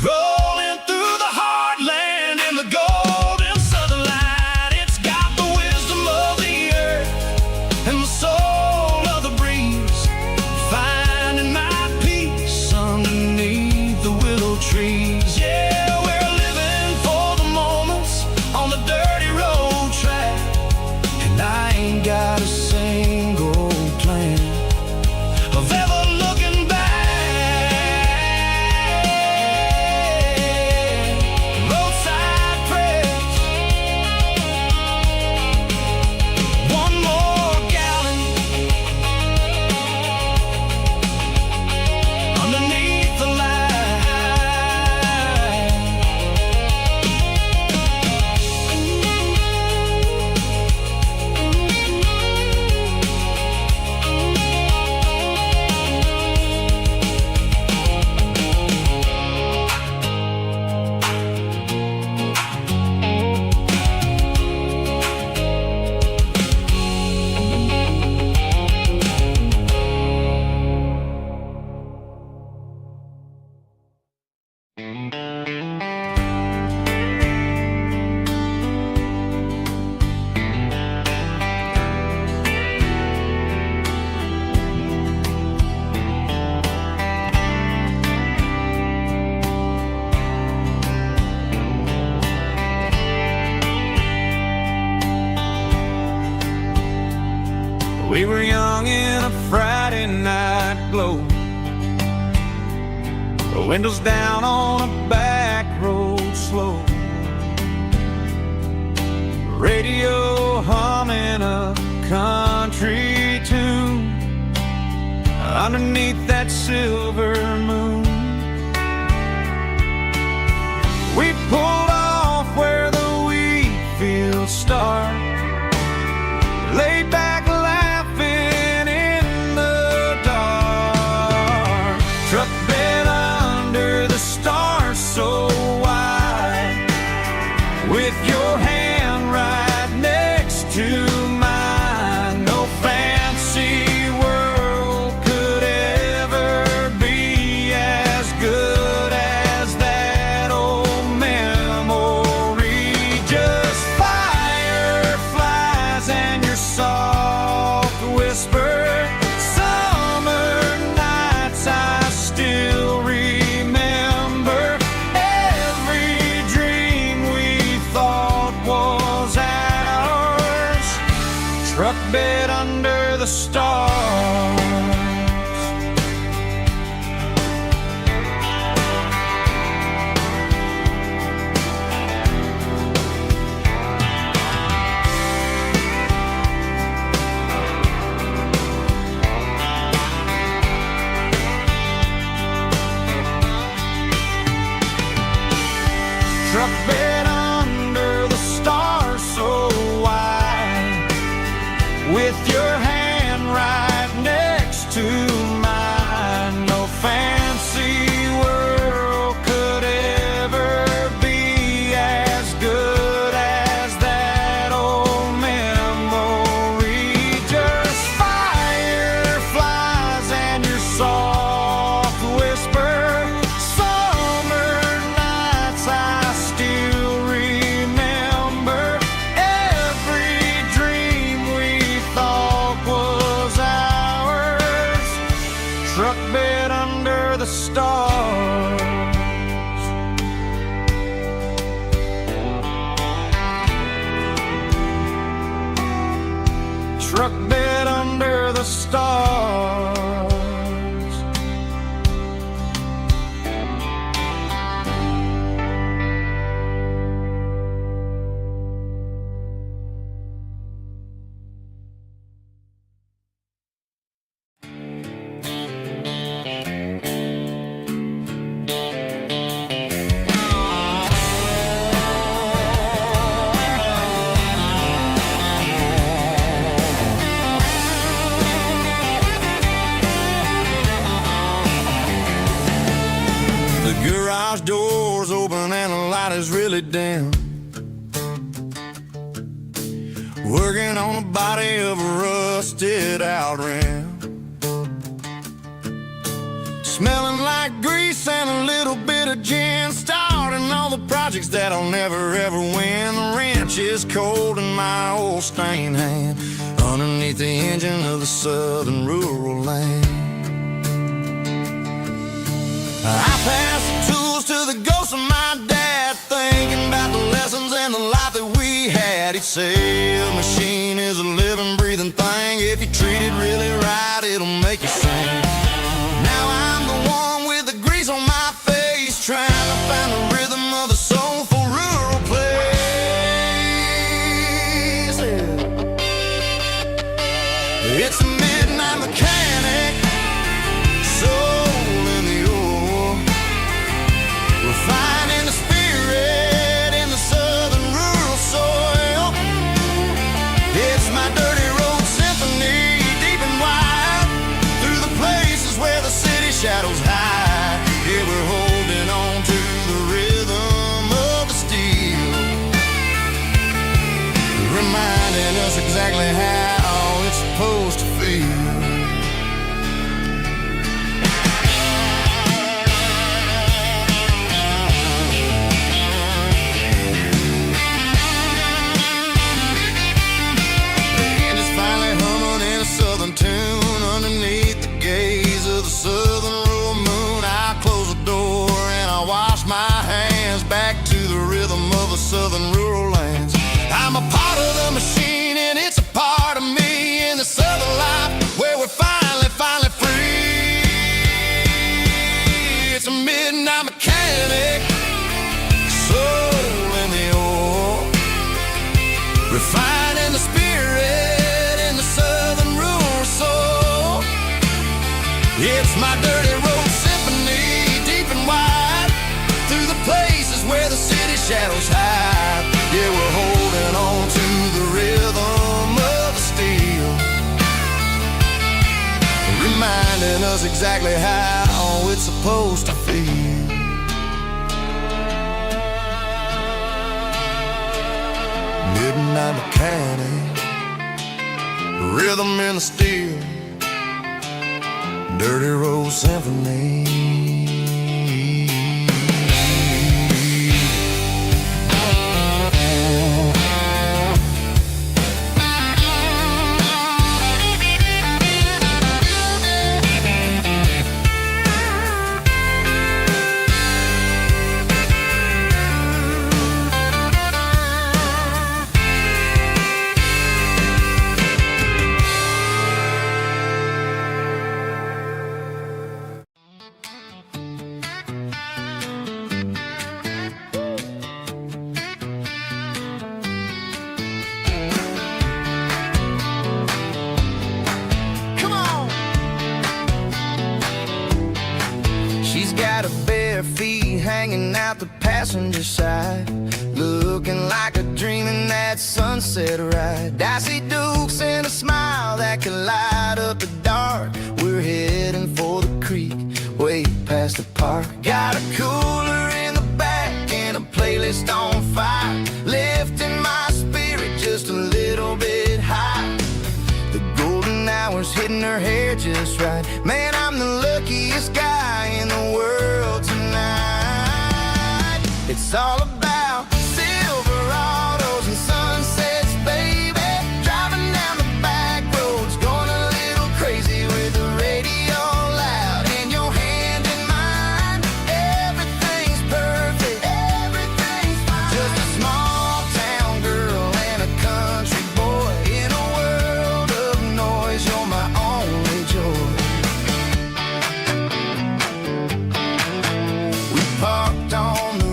S1: rolling through the heartland in the golden southern light. It's got the wisdom of the earth and the soul of the breeze, finding my peace underneath the willow trees. Yeah, we're living for the moments on the dirty road track, and I ain't got a single plan of ever looking back. Roadside prayers, one more gallon underneath the light. We were young in a Friday night glow, the windows down on a back road slow, radio humming a country tune underneath that silver moon. We pulled off where the wheat fields start, laid back laughing in the dark, truck bed under the stars so wide, with your hand right next to mine. No fancy world could ever be as good as that old memory. Just fireflies and your soft whisper. Summer nights I still remember. Every dream we thought was ours, truck bed under the stars. Truck bed under the stars so wide, with your hand right next to mine. No fancy world could ever be as good as that old memory. Just fireflies and your soft whisper. Summer nights I still door's open and the light is really dim. Working on the body of a rusted out rim. Smelling like grease and a little bit of gin. Starting all the projects that I'll never ever win. The wrench is cold in my old stained hand underneath the engine of the southern rural land. I pass the tools to the ghost of my dad, thinking about the lessons and the life that we had. He'd say a machine is a living, breathing thing. If you treat it really right, it'll make you sing. Now I'm the one with the grease on my face, trying to find the rhythm of the soulful rural place. It's a midnight mechanic, soul in the ore, refining the spirit in the southern rural soil. It's my dirty road symphony, deep and wide, through the places where the city shadows hide. Yeah, we're holding on to the rhythm of the steel, reminding us exactly how it's supposed to feel. Tune underneath the gaze of the southern rural moon. I close the door and I wash my hands back to the rhythm of the southern rural lands. I'm a part of the machine and it's a part of me in the southern life where we're finally free. It's a midnight mechanic, soul in the ore, refining the spirit in the southern rural soul. It's my dirty road symphony, deep and wide, through the places where the city shadows hide. Yeah, we're holding on to the rhythm of the steel, reminding us exactly how it's supposed to feel. Midnight mechanic, rhythm in the steel, dirty road symphony. Out the passenger side, looking like a dream in that sunset ride. I see Dukes and a smile that can light up the dark. We're heading for the creek, way past the park. Got a cooler in the back and a playlist on fire, lifting my spirit just a little bit high. The golden hour's hitting her hair just right. Man, I'm the luckiest guy in the world tonight. It's all about Silverados and sunsets, baby. Driving down the back roads, going a little crazy with the radio loud and your hand in mine. Everything's perfect, everything's fine. Just a small town girl and a country boy in a world of noise. You're my only joy. We parked on the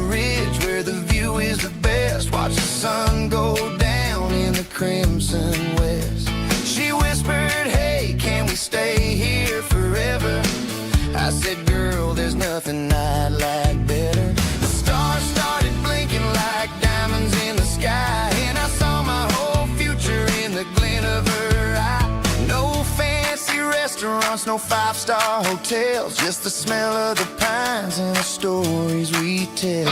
S1: watch the sun go down in the crimson west. She whispered, hey, can we stay here forever? I said, girl, there's nothing I'd like better. The stars started blinking like diamonds in the sky, and I saw my whole future in the glint of her eye. No fancy restaurant discounts, no five-star hotels, just the smell of the pines and the stories we tell.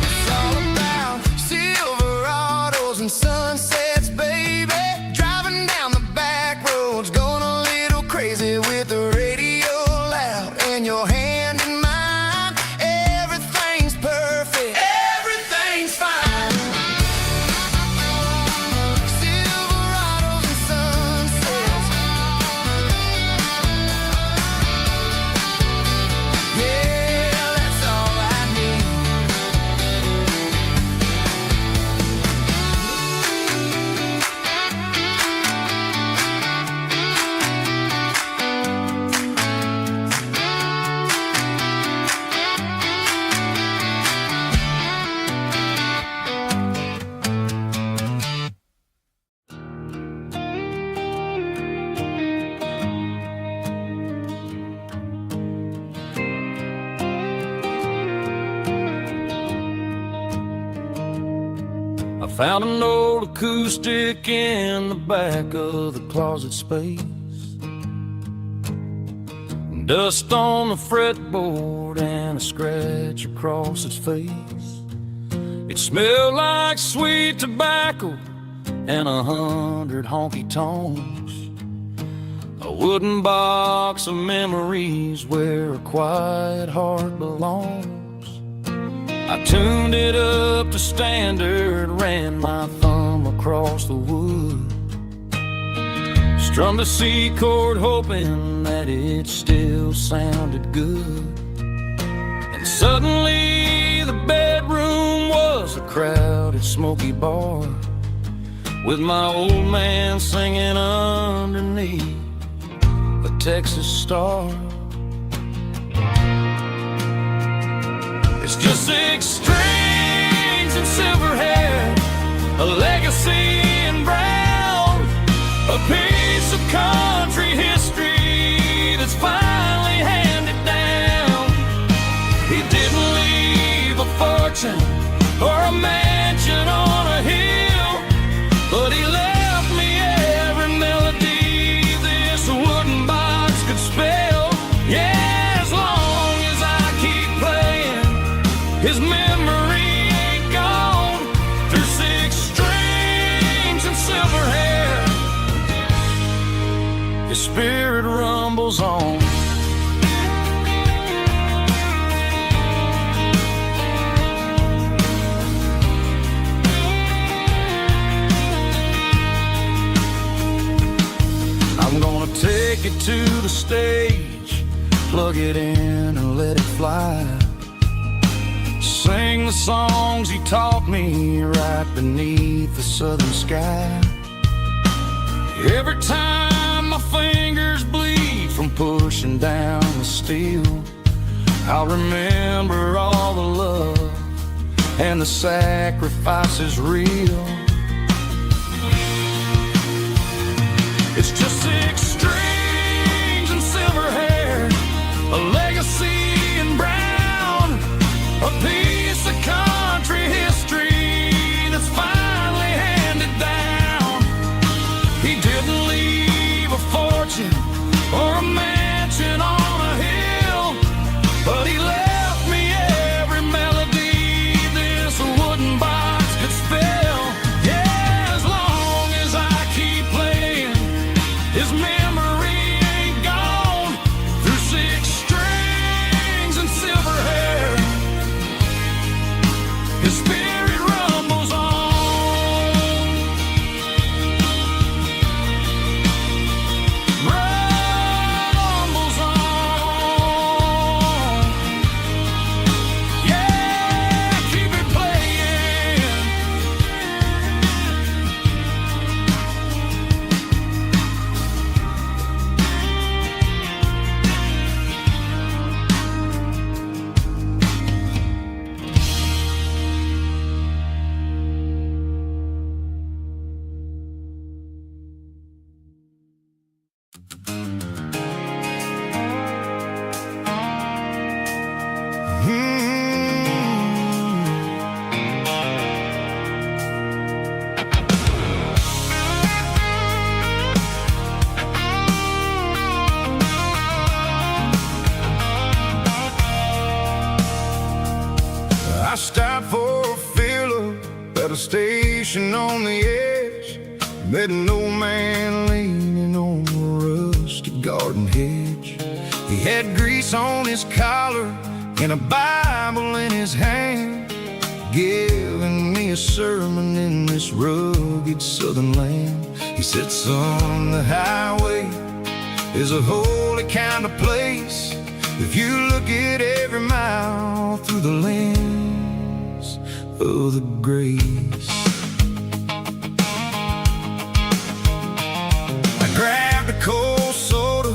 S1: It's all about Silverados and sunsets, baby. Driving down the back roads, going a little crazy with the radio loud and your hand in mine. Everything's perfect, everything's fine. Silverados and sunsets, yeah, that's all I need.
S2: I found an old acoustic in the back of the closet space. Dust on the fretboard and a scratch across its face. It smelled like sweet tobacco and 100 honky tonks. A wooden box of memories where a quiet heart belongs. I tuned it up to standard, ran my thumb across the wood, strummed a C chord hoping that it still sounded good. And suddenly the bedroom was a crowded smoky bar, with my old man singing underneath a Texas star. It's just 6 strings and silver hair, a legacy in brown, a piece of country history that's finally handed down. He didn't leave a fortune or a mansion on a hill, but he left me every melody this wooden box could spell. Yeah, as long as I keep playing, his memory ain't gone. Through 6 strings and silver hair, his spirit rumbles on. I'm gonna take it to the stage, plug it in and let it fly. Sing the songs he taught me right beneath the southern sky. Every time my fingers bleed from pushing down the steel, I'll remember all the love and the sacrifices real. It's just 6 strings and silver hair, a legacy in brown, a piece of country history that's finally handed down. He didn't leave a fortune or a mansion on a hill, but he left me every melody this wooden box could spell. Yeah.
S1: I stopped for a fill-up at a station on the edge. Met an old man leaning on a rusty garden hedge. He had grease on his collar and a Bible in his hand, giving me a sermon in this rugged southern land. He said, son, the highway is a holy kind of place if you look at every mile through the lens of the grace. I grabbed a cold soda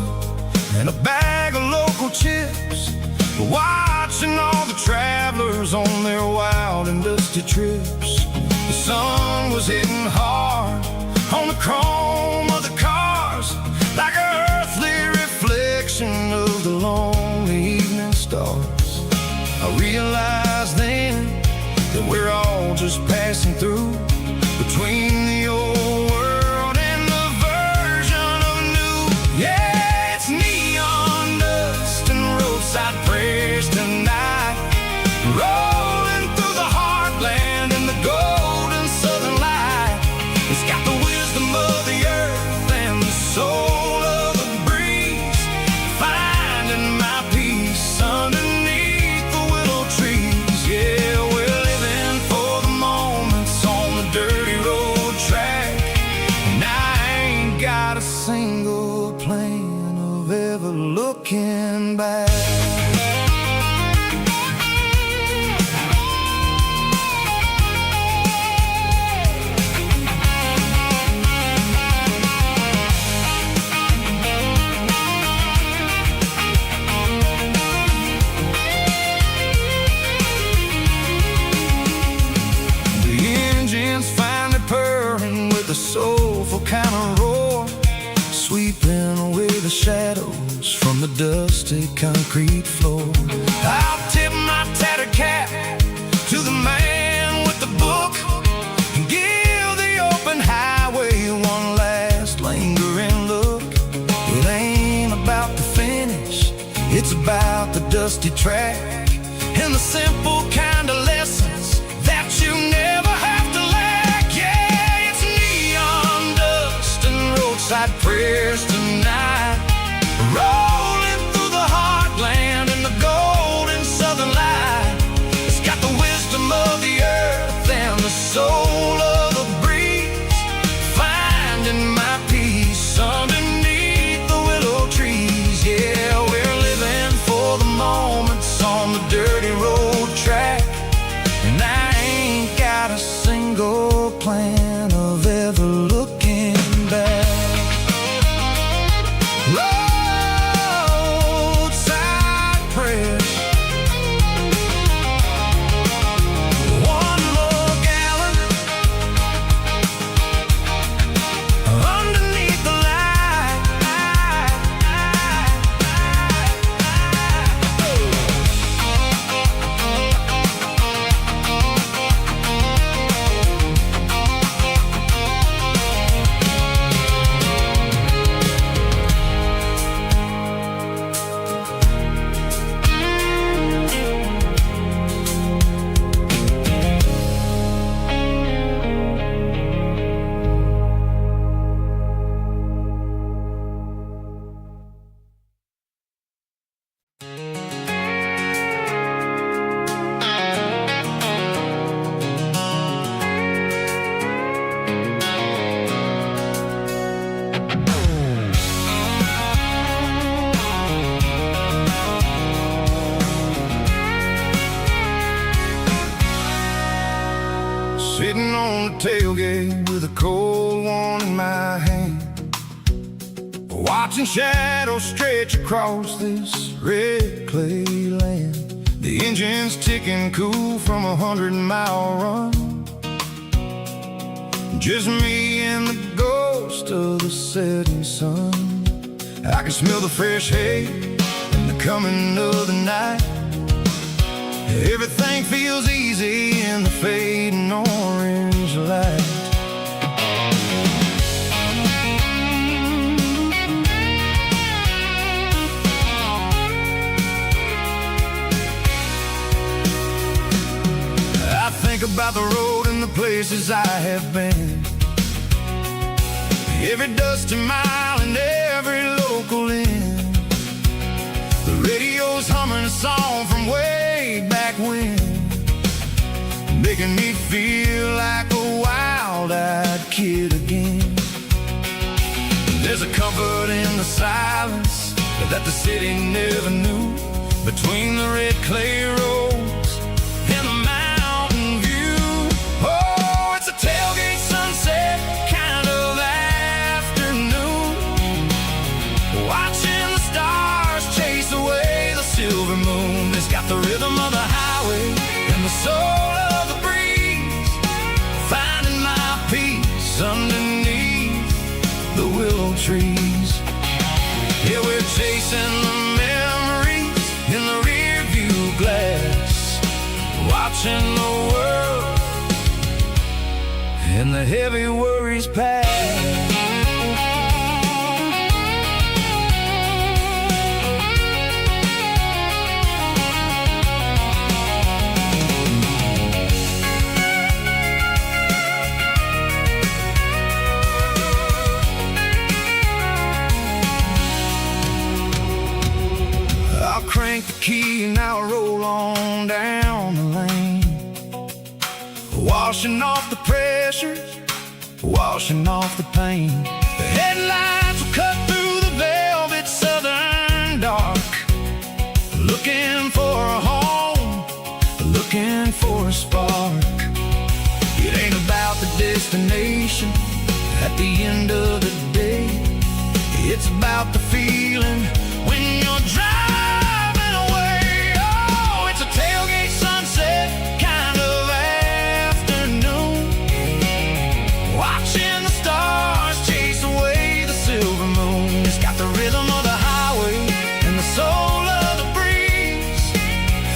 S1: and a bag of local chips, watching all the travelers on their wild and dusty trips. The sun was hitting hard on the chrome of the cars, like an earthly reflection of the lonely evening stars. I realized then that we're all just passing through, between the old world and the version of new. Yeah, it's neon dust and roadside prayers tonight, rolling through the heartland in the golden southern light. It's got the wisdom of the earth and the soul of the breeze, finding my peace underneath the willow trees. Yeah, we're living for the moments on the dirty road track, and I ain't got a single plan of ever looking back. The soulful kind of roar, sweeping away the shadows from the dusty concrete floor. I'll tip my tattered cap to the man with the book and give the open highway one last lingering look. It ain't about the finish, it's about the dusty track and the simple kind of lessons that you never have to lack. Yeah, it's neon dust and roadside prayers tonight, rolling through the heartland in the golden southern light. It's got the wisdom of the earth and the soul of the breeze, finding my peace underneath the willow trees. Yeah, we're living for the moments on the dirty road track, and I ain't got a single plan of ever looking back. Roadside prayers, one more gallon underneath the light. Sitting on the tailgate with a cold one in my hand, watching shadows stretch across this red clay land. The engine's ticking cool from a 100-mile run, just me and the ghost of the setting sun. I can smell the fresh hay and the coming of the night. Everything feels easy in the fading orange light. about the road and the places I have been. Every dusty mile and every local inn. The radio's humming a song from way back when, making me feel like a wild-eyed kid again. There's a comfort in the silence that the city never knew, between the red clay roads and the mountain view. Oh, it's a tailgate sunset kind of afternoon, watching the stars chase away the silver moon. It's got the rhythm of the highway and the soul of the breeze, finding my peace underneath the willow trees. Yeah, we're chasing the memories in the rear view glass, watching the world and the heavy worries pass. Crank the key and I'll roll on down the lane, washing off the pressures, washing off the pain. The headlights will cut through the velvet southern dark, looking for a home, looking for a spark. It ain't about the destination at the end of the day, it's about the feeling when you're driving. Tailgate sunset kind of afternoon, watching the stars chase away the silver moon. It's got the rhythm of the highway and the soul of the breeze,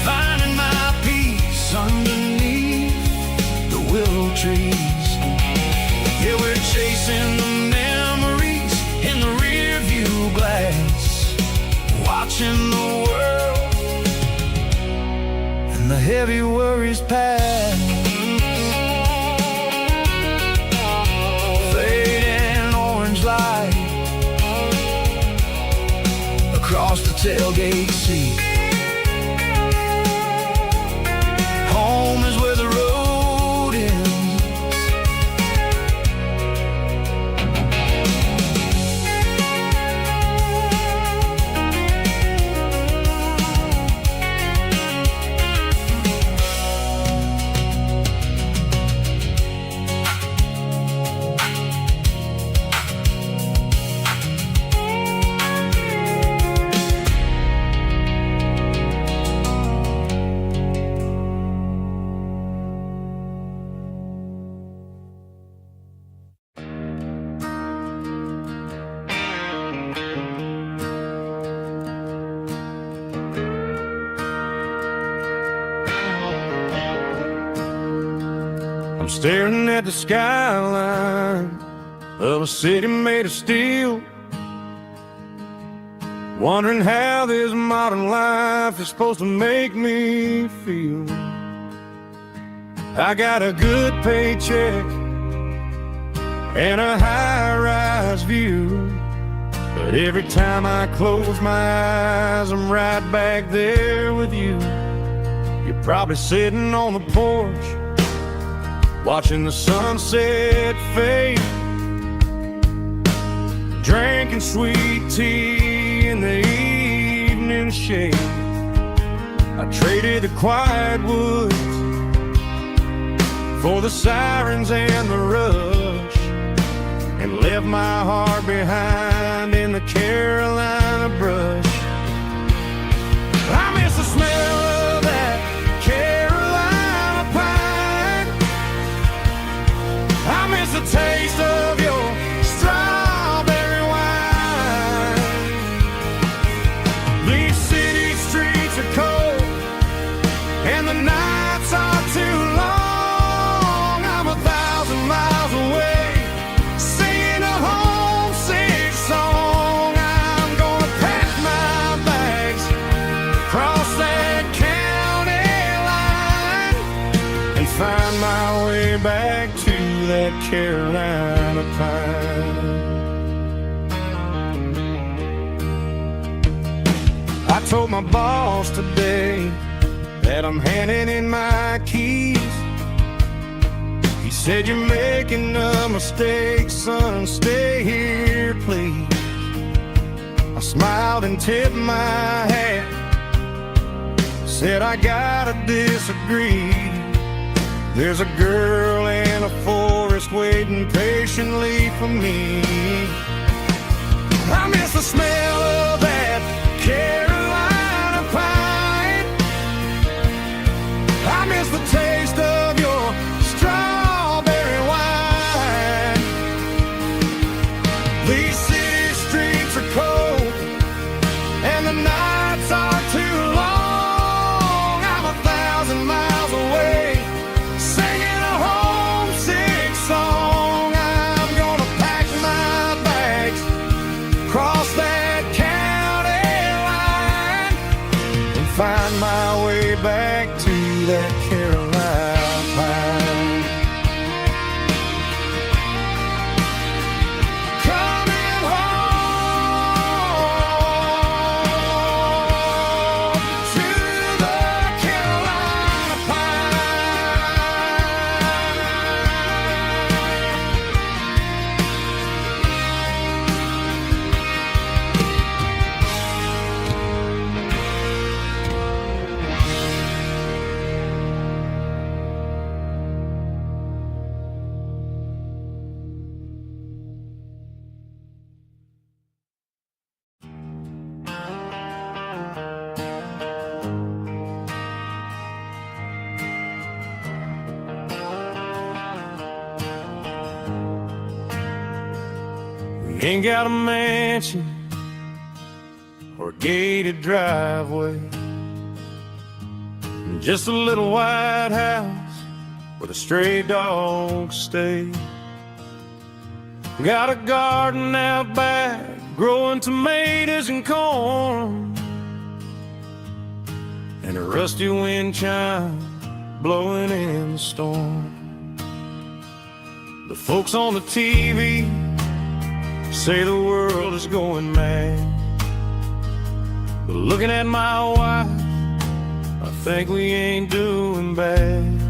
S1: finding my peace underneath the willow trees. Yeah, we're chasing the memories in the rear view glass, watching the world and the heavy worries pass. Fading orange light across the tailgate seat. Home is where the road ends. I'm staring at the skyline of a city made of steel, wondering how this modern life is supposed to make me feel. I got a good paycheck and a high-rise view, but every time I close my eyes, I'm right back there with you. You're probably sitting on the porch, watching the sunset fade, drinking sweet tea in the evening shade. I traded the quiet woods for the sirens and the rush, and left my heart behind in the Carolina brush. I miss the smell of that Carolina pine, I miss the taste of your strawberry wine. These city streets are cold and the nights are too long. I'm 1,000 miles away, singing a homesick song. I'm gonna
S2: and find my way back to that Carolina pine. I told my boss today that I'm handing in my keys. He said, "You're making a mistake, son, stay here, please." I smiled and tipped my hat, said, "I gotta disagree. There's a girl in a forest waiting patiently for me. I miss the smell of that Carolina pine. I miss the taste of your strawberry wine. These city streets are cold and the nights are too long. I'm 1,000 miles away, singing a homesick song. I'm gonna pack my bags, cross that county line, and find my way back to that Carolina pine. Coming home to the Carolina Ain't got a mansion or a gated driveway, just a little white house where the stray dogs stay. Got a garden out back, growing tomatoes and corn, and a rusty wind chime blowing in the storm. The folks on the TV say the world is going mad, but looking at my wife, I think we ain't doing bad.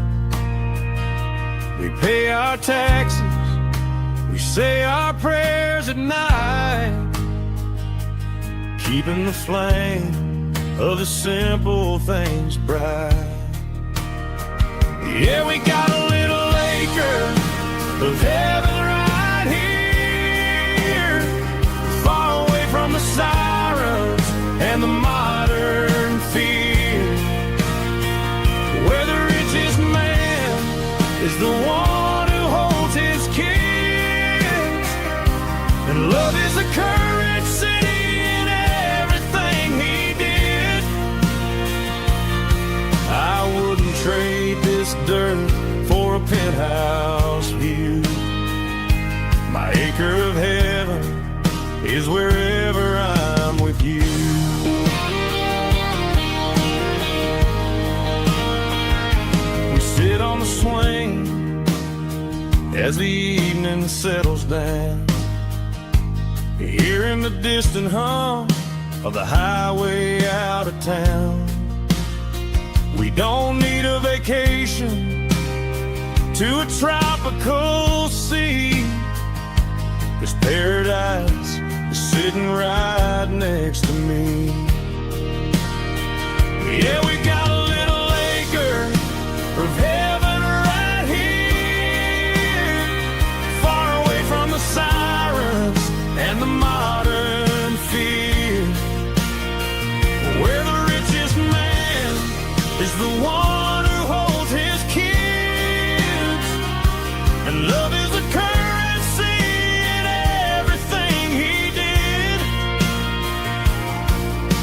S2: We pay our taxes, we say our prayers at night, keeping the flame of the simple things bright. Yeah, we got a little acre of heaven right here, far away from the sirens and the modern fear, where the richest man is the one who holds his kids, and love is the currency in everything he did. I wouldn't trade this dirt for a penthouse view. My acre of heaven is wherever I'm with you. We sit on the swing as the evening settles down, hearing the distant hum of the highway out of town. We don't need a vacation to a tropical sea, 'cause paradise is sitting right next to me. Yeah, we got a little acre of heaven right here, far away from the sirens and the modern fear, where the richest man is the one who holds his kids, and love is the currency in everything he did.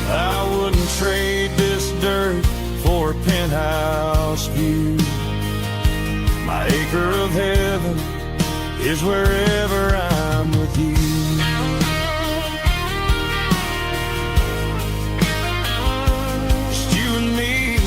S2: I wouldn't trade this dirt for a penthouse view. My acre of heaven is wherever I'm with you. Just you and me,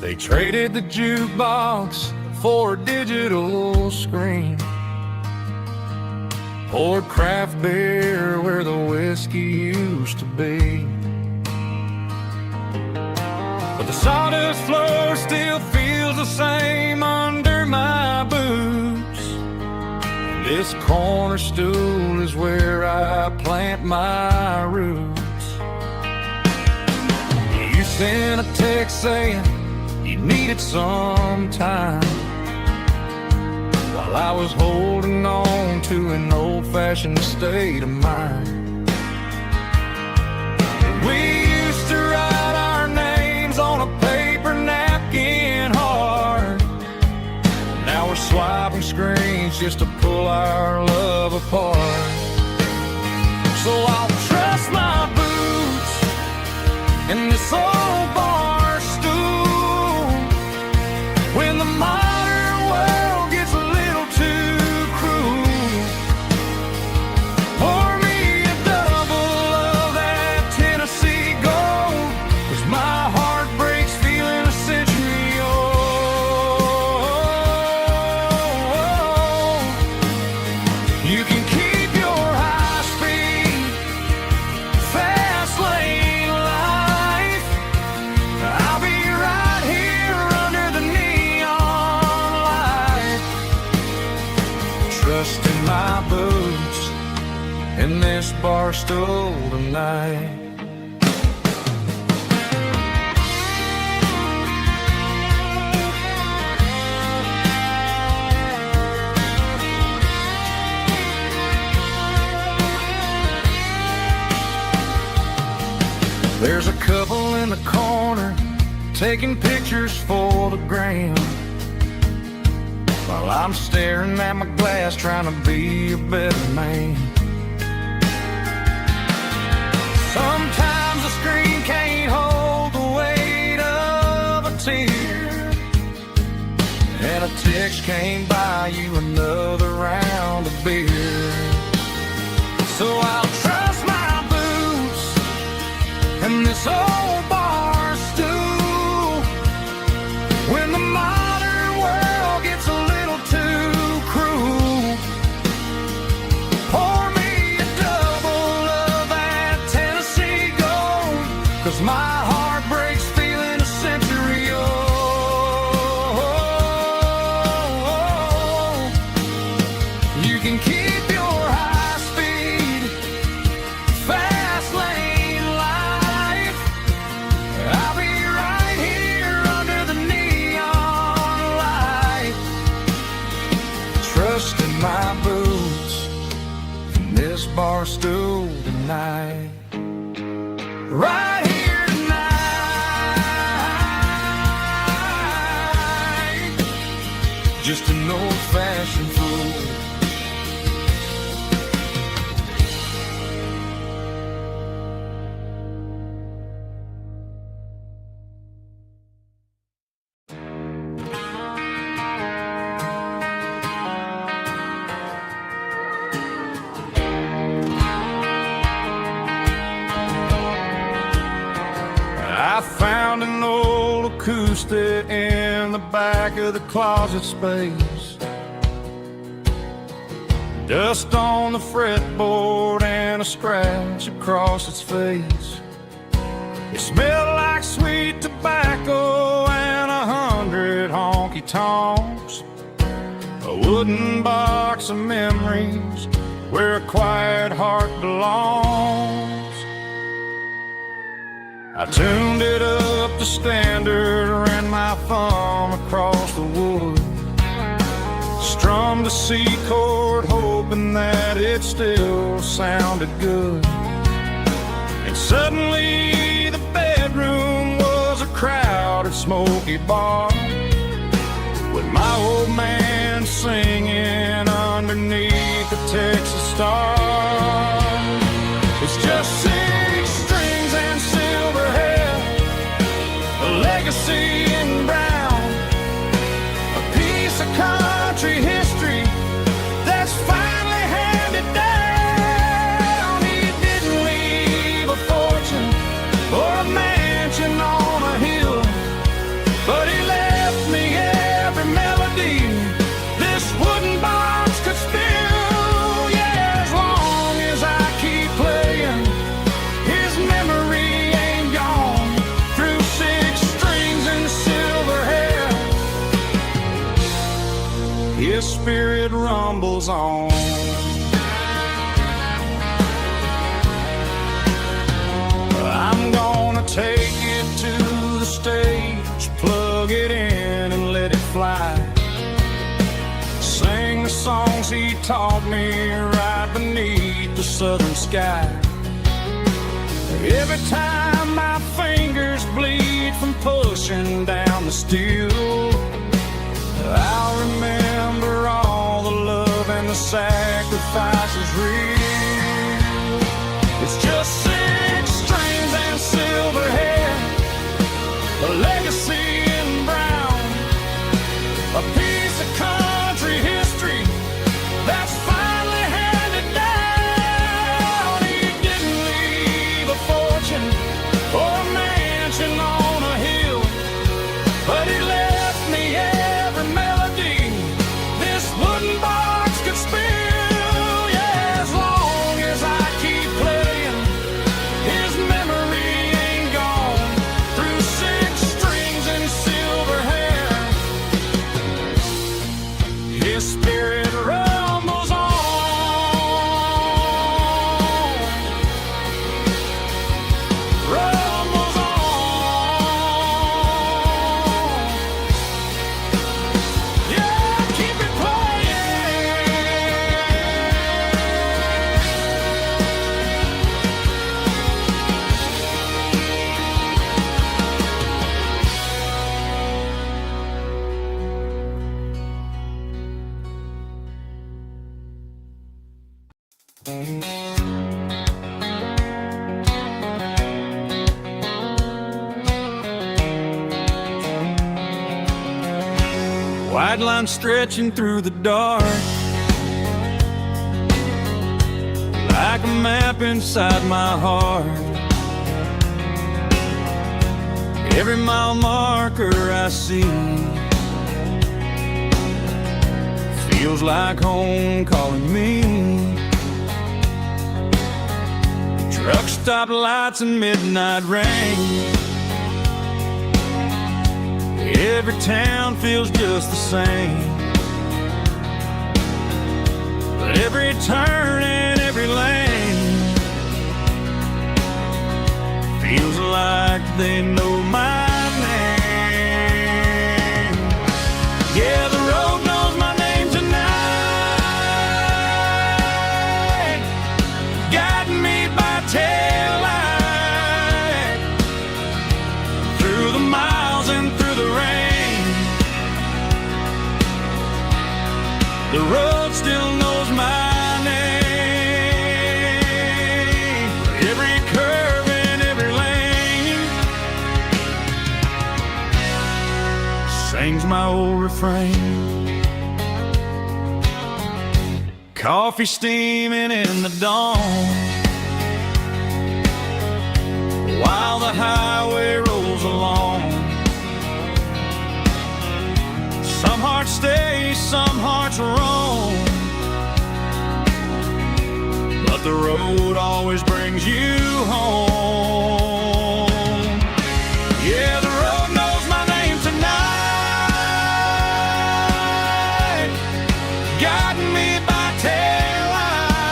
S1: They traded the jukebox for a digital screen, poured craft beer where the whiskey used to be. But the sawdust floor still feels the same under my boots. This corner stool is where I plant my roots. You sent a text saying you needed some time, while I was holding on to an old-fashioned state of mind. We used to write our names on a paper napkin hard. Now we're swiping screens just to pull our love apart. So I'll trust my boots in this old bar stool when the modern world gets a little too cruel. Pour me a double of that Tennessee Gold, 'cause my heart breaks feeling a century old. You can keep your high-speed, fast lane life. I'll be right here under the neon light, trusting my boots in this bar stool tonight. There's a couple in the corner taking pictures for the gram, while I'm staring at my glass trying to be a better man. Sometimes the screen can't hold the weight of a tear, and a text can't buy you another round of beer. So I'll trust my boots and this old bar stool when the modern world gets a little too cruel. Pour me a double of that Tennessee Gold, 'cause my heart breaks feeling a century old. You can keep your high-speed, fast lane life. I'll be right here under the neon light, trusting my boots in this bar stool tonight. Right here tonight, just an old-fashioned fool. I found an old acoustic in the back of the closet space. Dust on the fretboard and a scratch across its face. It smelled like sweet tobacco and 100 honky-tonks. A wooden box of memories where a quiet heart belongs. I tuned it up to standard, ran my thumb across the wood, strummed a C chord hoping that it still sounded good. And suddenly the bedroom was a crowded smoky bar, with my old man singing underneath the Texas star. It's just 6 strings and silver hair, a legacy in brown, a piece of country history that's finally handed down. He didn't leave a fortune or a mansion on a hill, but
S2: spirit rumbles on. I'm gonna take it to the stage, plug it in and let it fly. Sing the songs he taught me right beneath the southern sky. Every time my fingers bleed from pushing down the steel, I'll remember all the love and the sacrifices real. It's just 6 strings and silver hair, a legacy in brown, a piece of country history that's finally handed down. He didn't leave a fortune or a mansion on a hill, but he left me every melody this wooden box could spill. Yeah, as long as I keep playing, his memory ain't gone. Through 6 strings and silver hair, his spirit rumbles on. Rumbles on. Yeah, keep it White line stretching through the dark, like a map inside my heart. Every mile marker I see feels like home calling me. Truck stop lights and midnight rain, every town feels just the same. But every turn and every lane feels like they know my name. Yeah, the road knows my name tonight, guiding me by taillight through the miles and through the rain. The road still knows my name. Every curve and every lane sings my old refrain. Coffee steaming in the dawn, while the highway rolls along. Some hearts stay, some hearts roam, but the road always brings you home. Yeah, the road knows my name tonight, guiding me by taillight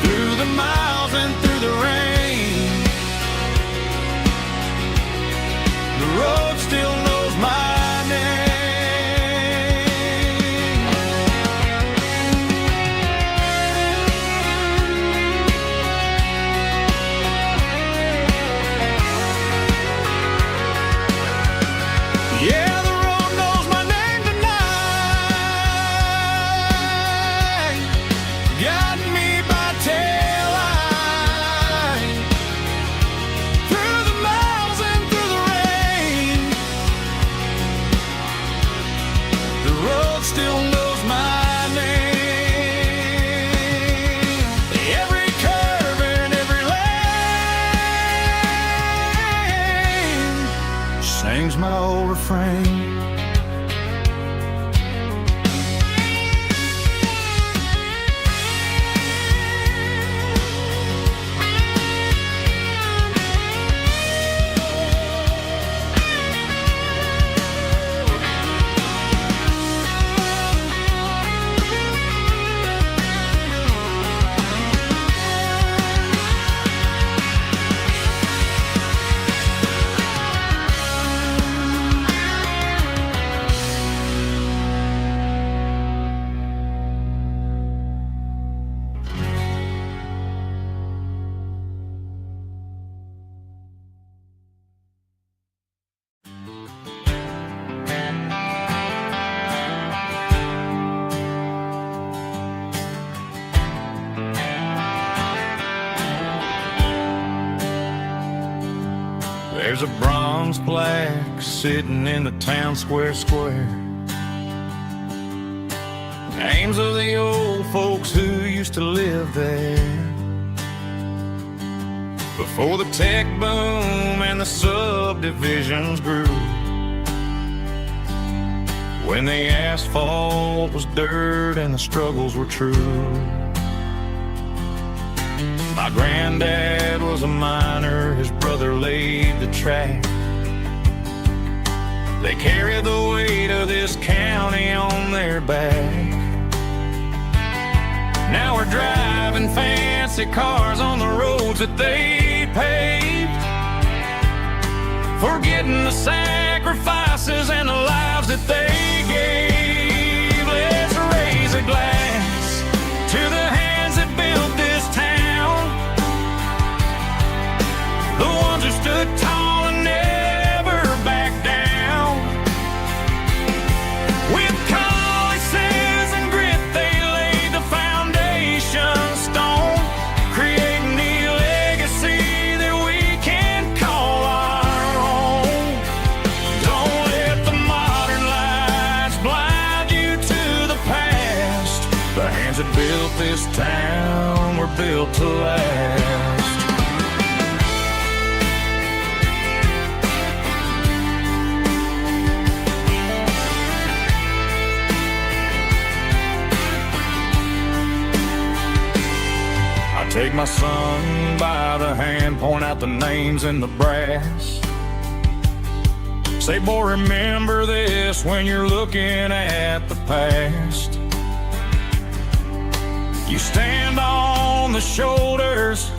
S2: through the miles and through the rain. The road still knows my name. Yeah, the road knows my name tonight, guiding me by taillight through the miles and through the rain. The road still knows my name. Every curve and every lane sings my old refrain. a bronze plaque sitting in the town square. Names of the old folks who used to live there before the tech boom and the subdivisions grew, when the asphalt was dirt and the struggles were true. My granddad was a miner, his brother laid the track. They carried the weight of this county on their back. Now we're driving fancy cars on the roads that they paved, forgetting the sacrifices and the lives that they gave. Let's raise a glass to the hands that built this town, the ones who stood tall and never backed down. With calluses and grit they laid the foundation stone, creating the legacy that we can call our own. Don't let the modern lights blind you to the past. The hands that built this town were built to last. Take my son by the hand, point out the names in the brass. Say, boy, remember this when you're looking at the past. You stand on the shoulders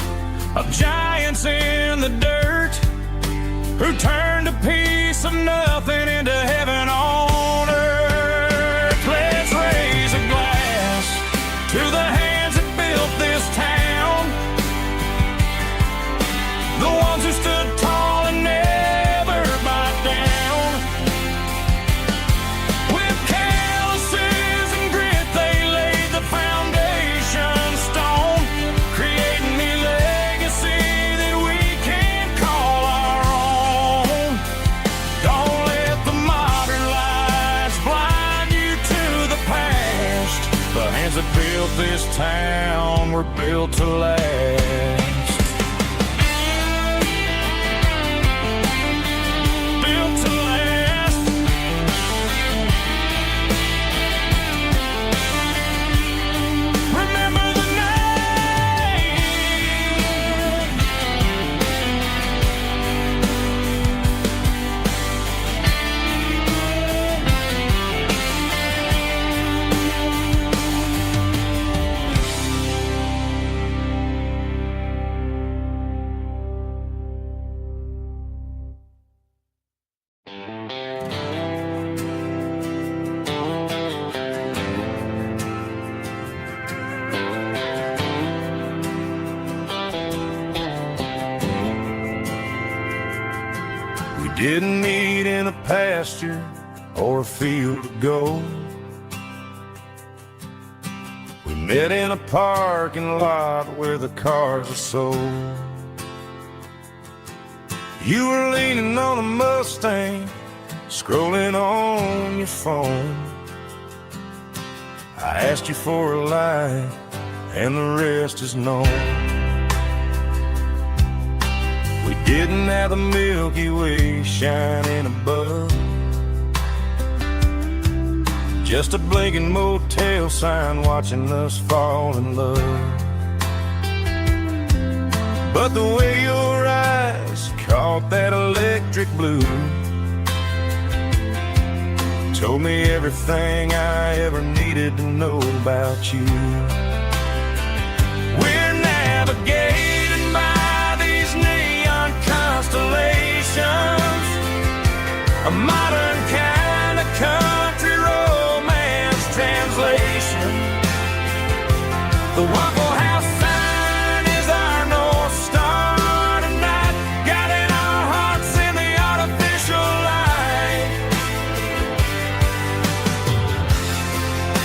S2: of giants in the dirt, who turned a piece of nothing into heaven on earth. Let's raise a glass to the hands that built this town, the ones who stood tall and never bowed down. With calluses and grit they laid the foundation stone, creating the legacy that we can call our own. Don't let the modern lights blind you to the past. The hands that built this town were built to last. Didn't meet in a pasture or a field of gold. We met in a parking lot where the cars are sold. You were leaning on a Mustang, scrolling on your phone. I asked you for a light, and the rest is known. We didn't have the Milky Way shining above, just a blinking motel sign watching us fall in love. But the way your eyes caught that electric blue told me everything I ever needed to know about you. We're navigating by these neon constellations, a modern kind of country romance translation. The Waffle House sign is our North Star tonight, guiding our hearts in the artificial light.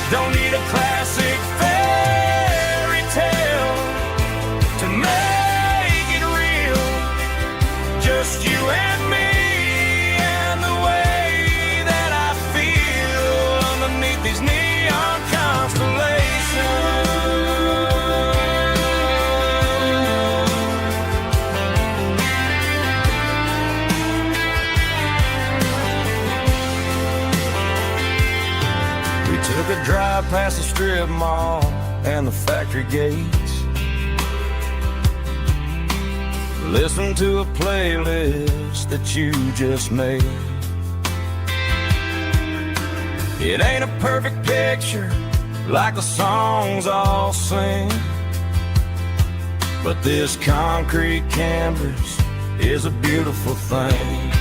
S2: Don't need a classic fairy tale to make it real, just you and me Took a drive past the strip mall and the factory gates. Listen to a playlist that you just made. It ain't a perfect picture like the songs all sing, but this concrete canvas is a beautiful thing.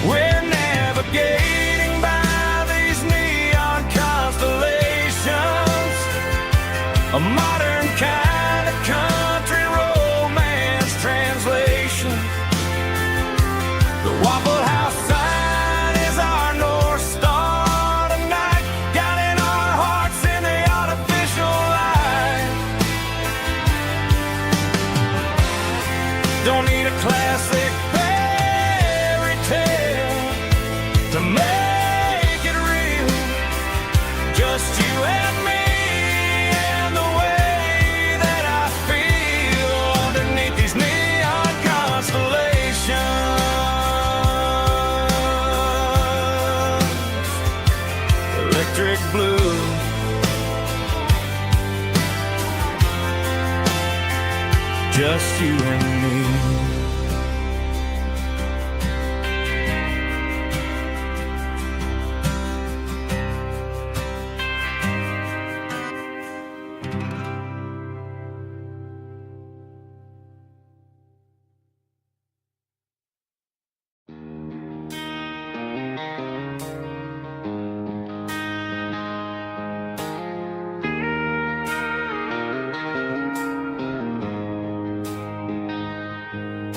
S2: We're navigating by these neon constellations, a modern kind of country romance translation. The Waffle House sign is our North Star tonight, guiding our hearts in the artificial light. Don't need a classic fairy tale to make it real, just you and me and the way that I feel underneath these neon constellations. Electric blue, just you and me.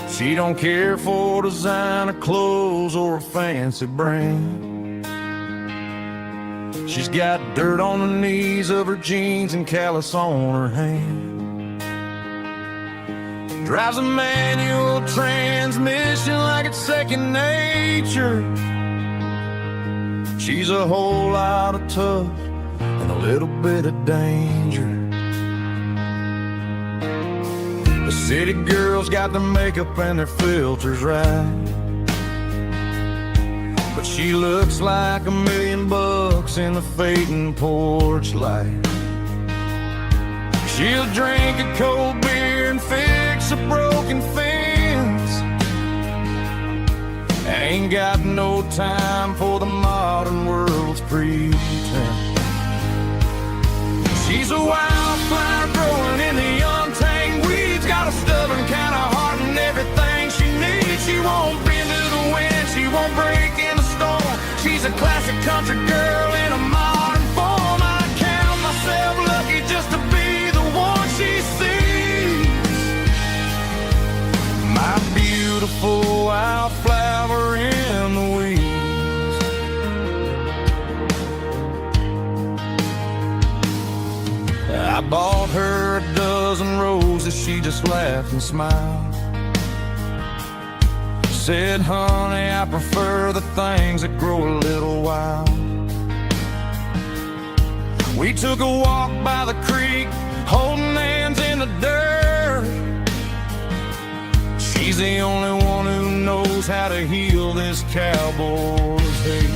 S2: She don't care for designer clothes or a fancy brand. She's got dirt on the knees of her jeans and callus on her hand. Drives a manual transmission like it's second nature. She's a whole lot of tough and a little bit of danger. The city girls got their makeup and their filters right, but she looks like $1 million in the fading porch light. She'll drink a cold beer and fix a broken fence. Ain't got no time for the modern world's pretense. She's a wildflower growing in the untamed weeds, got a stubborn kind of heart and everything she needs. She won't bend to the wind, she won't break in the storm. She's a classic country girl in a modern form. I count myself lucky just to be the one she sees. My beautiful wildflower in the weeds. I bought her a dozen roses, she just laughed and smiled. Said, honey, I prefer the things that grow a little wild. We took a walk by the creek, holding hands in the dirt. She's the only one who knows how to heal this cowboy's hate.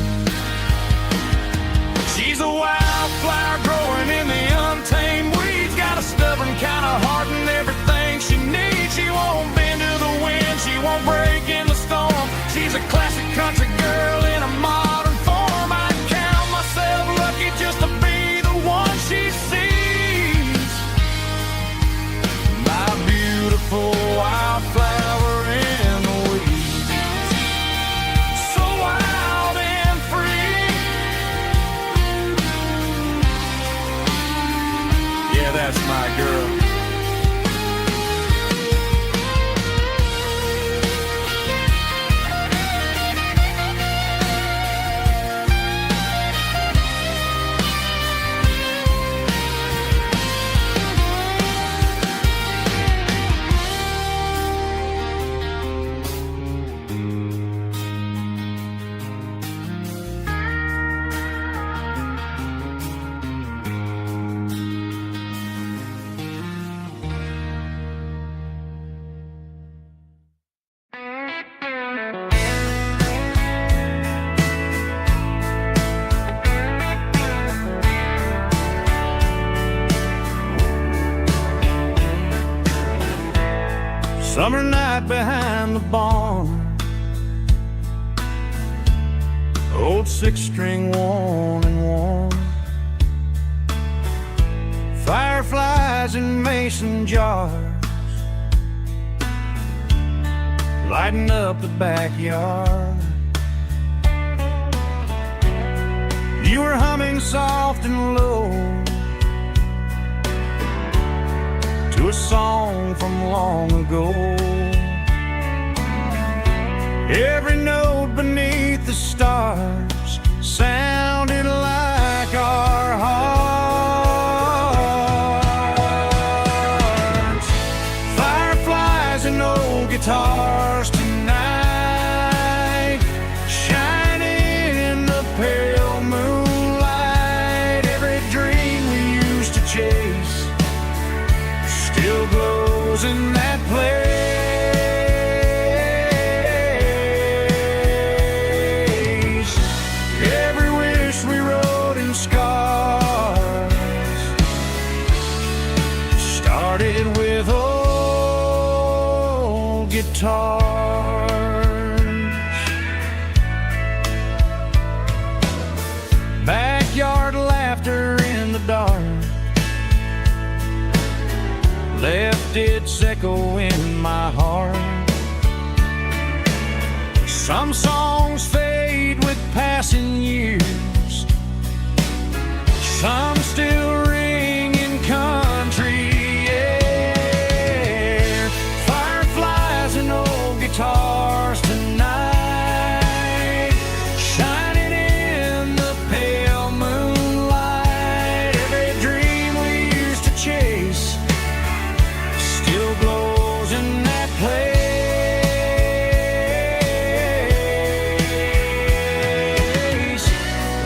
S2: She's a wildflower growing in the untamed weeds, got a stubborn kind of heart and everything she needs. She won't bend to the wind, she won't break in the storm. She's a classic country girl in a modern form. I count myself lucky just to be the one she sees. My beautiful wildflower in the weeds, so wild and free. Yeah, that's my girl. Summer night behind the barn, old six-string worn and worn, fireflies in mason jars, lighting up the backyard. You were humming soft and low to a song from long ago. Every note beneath the stars sounded like our hearts. Fireflies and old guitars tonight, shining in the pale moonlight. Every dream we used to chase still glows in that place. Every wish we wrote in scars started with old guitars. Backyard laughter in the dark left its echo in my heart. Some songs fade with passing years, some still ring in country air. Fireflies and old guitars tonight, shining in the pale moonlight. Every dream we used to chase still glows in that place.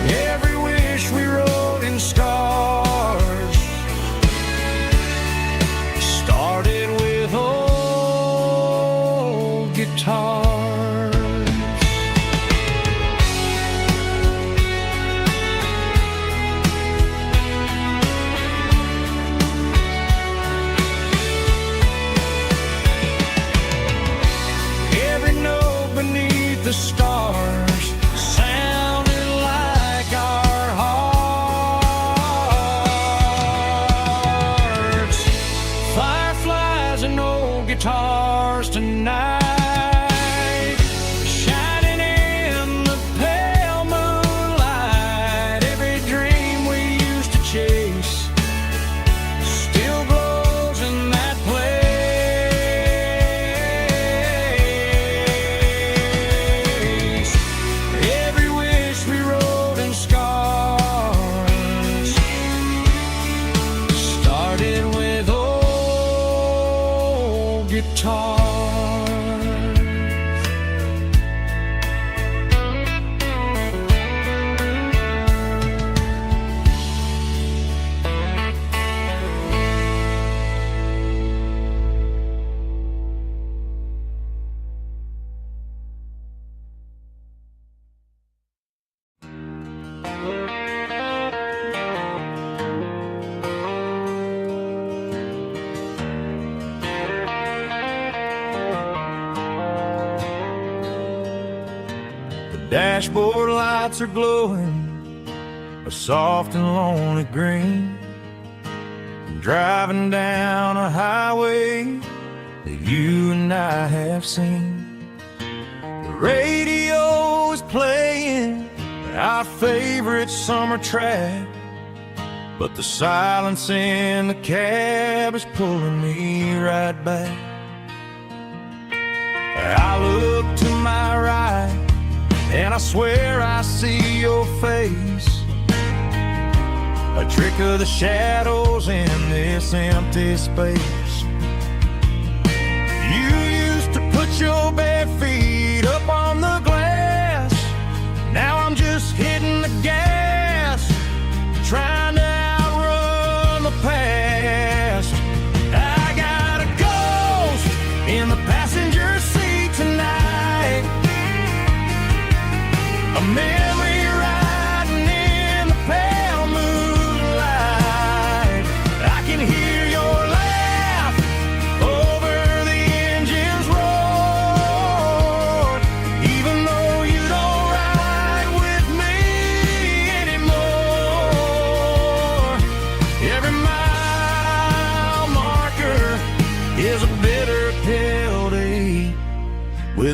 S2: Every wish we wrote in stars started with old guitars. Every note beneath the stars sounded like our hearts. Fireflies and old guitars tonight, shining in the pale moonlight. Every dream we used to chase still glows in that place. Every wish we wrote in scars started with old guitars. The dashboard lights are glowing a soft and lonely green. I'm driving down a highway that you and I have seen. The radio is playing our favorite summer track, but the silence in the cab is pulling me right back. I look to my right and I swear I see your face, a trick of the shadows in this empty space. You used to put your bare feet up on the glass. Now I'm just hitting the gas, trying to outrun the past. I got a ghost in the passenger seat tonight, a memory riding in the pale moonlight. I can hear your laugh over the engine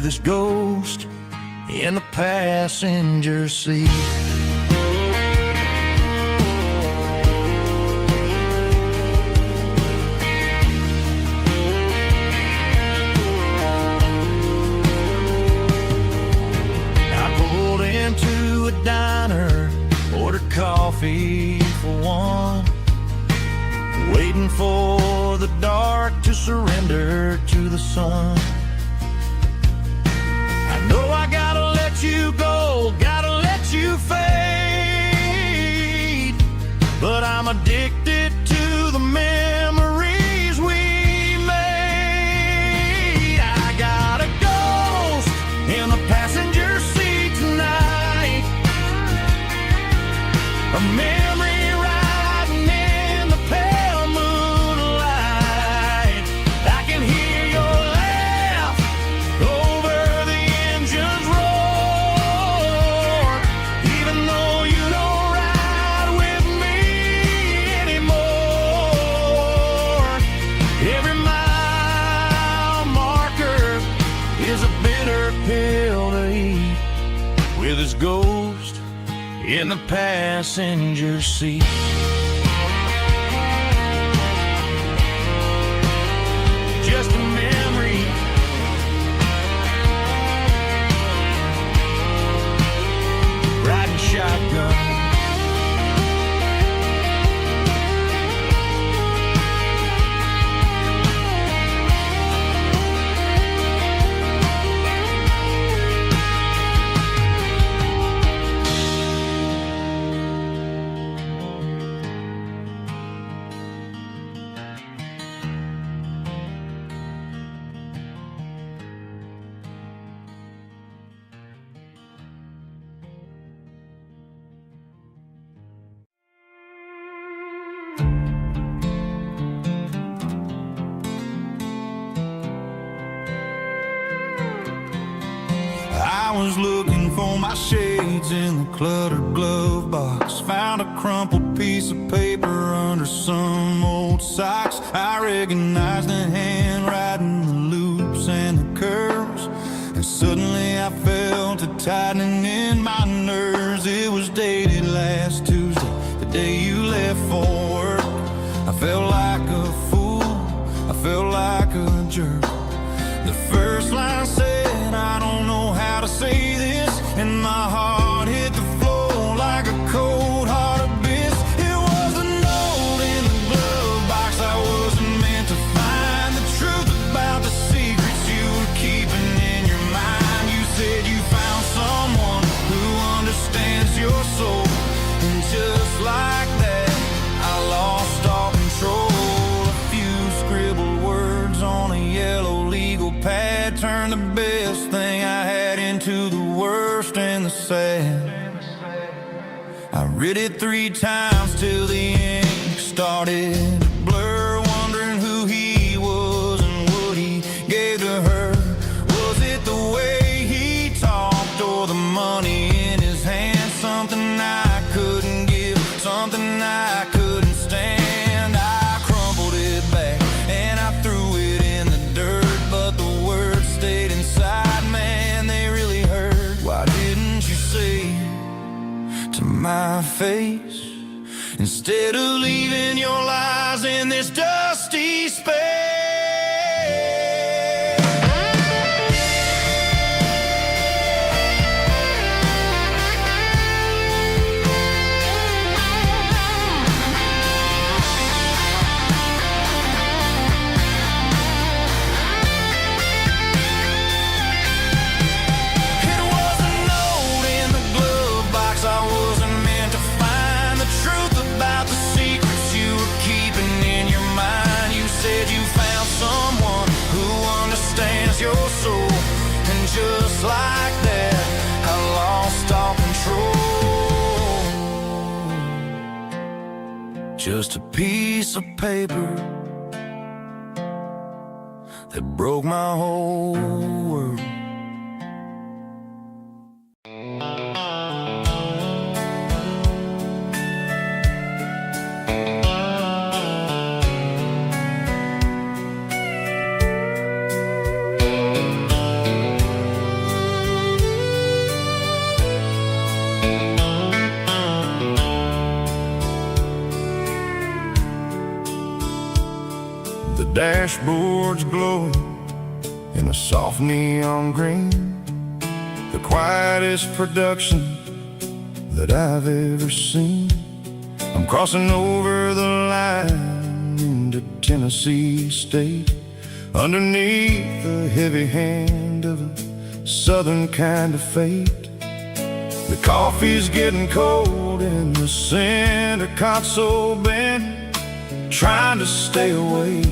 S2: with his ghost in the passenger seat. I pulled into a diner, ordered coffee for one, waiting for the dark to surrender to the sun. I know I gotta let you go, gotta let you fade, but I'm addicted to the memories we made. I got a ghost in the passenger seat tonight, a memory riding in the pale moonlight. I can hear your laugh over the engine's roar, even though you don't ride with me anymore. Every mile marker is a bitter pill to eat, with his ghost in the passenger seat. Just a memory, riding shotgun.
S1: I was looking for my shades in the cluttered glove box. Found a crumpled piece of paper under some old socks. I recognized the handwriting, the loops and the curves, and suddenly I felt a tightening in my nerves. It was dated last Tuesday, the day you left for work. I felt like a fool, I felt like a jerk. The first line said, I don't know how to say this, and my heart hit the floor like a cold heart abyss. It was a note in the glove box I wasn't meant to find, the truth about the secrets you were keeping in your mind. You said you found someone who understands your soul, and just like that I lost all control. A few scribbled words on a yellow legal pad turned the best thing I had into the worst and the sad. I read it 3 times till the ink started to blur, wondering who he was and what he gave to her. Was it the way he talked or the money in his hand? Something I couldn't give, something I couldn't stand. I crumpled it back and I threw it in the dirt, but the words stayed inside, man, they really hurt. Why didn't you say to my face, instead of leaving your lies in this dusty space? It was a note in the glove box I wasn't meant to find, the truth about the secrets you were keeping in your mind. You said you found someone who understands your soul, and just like that I lost all control. Just a piece of paper that broke my whole world. the dashboard's glowing in a soft neon green. The quietest production that I've ever seen. I'm crossing over the line into Tennessee State, underneath the heavy hand of a southern kind of fate. The coffee's getting cold in the center console bin, trying to stay awake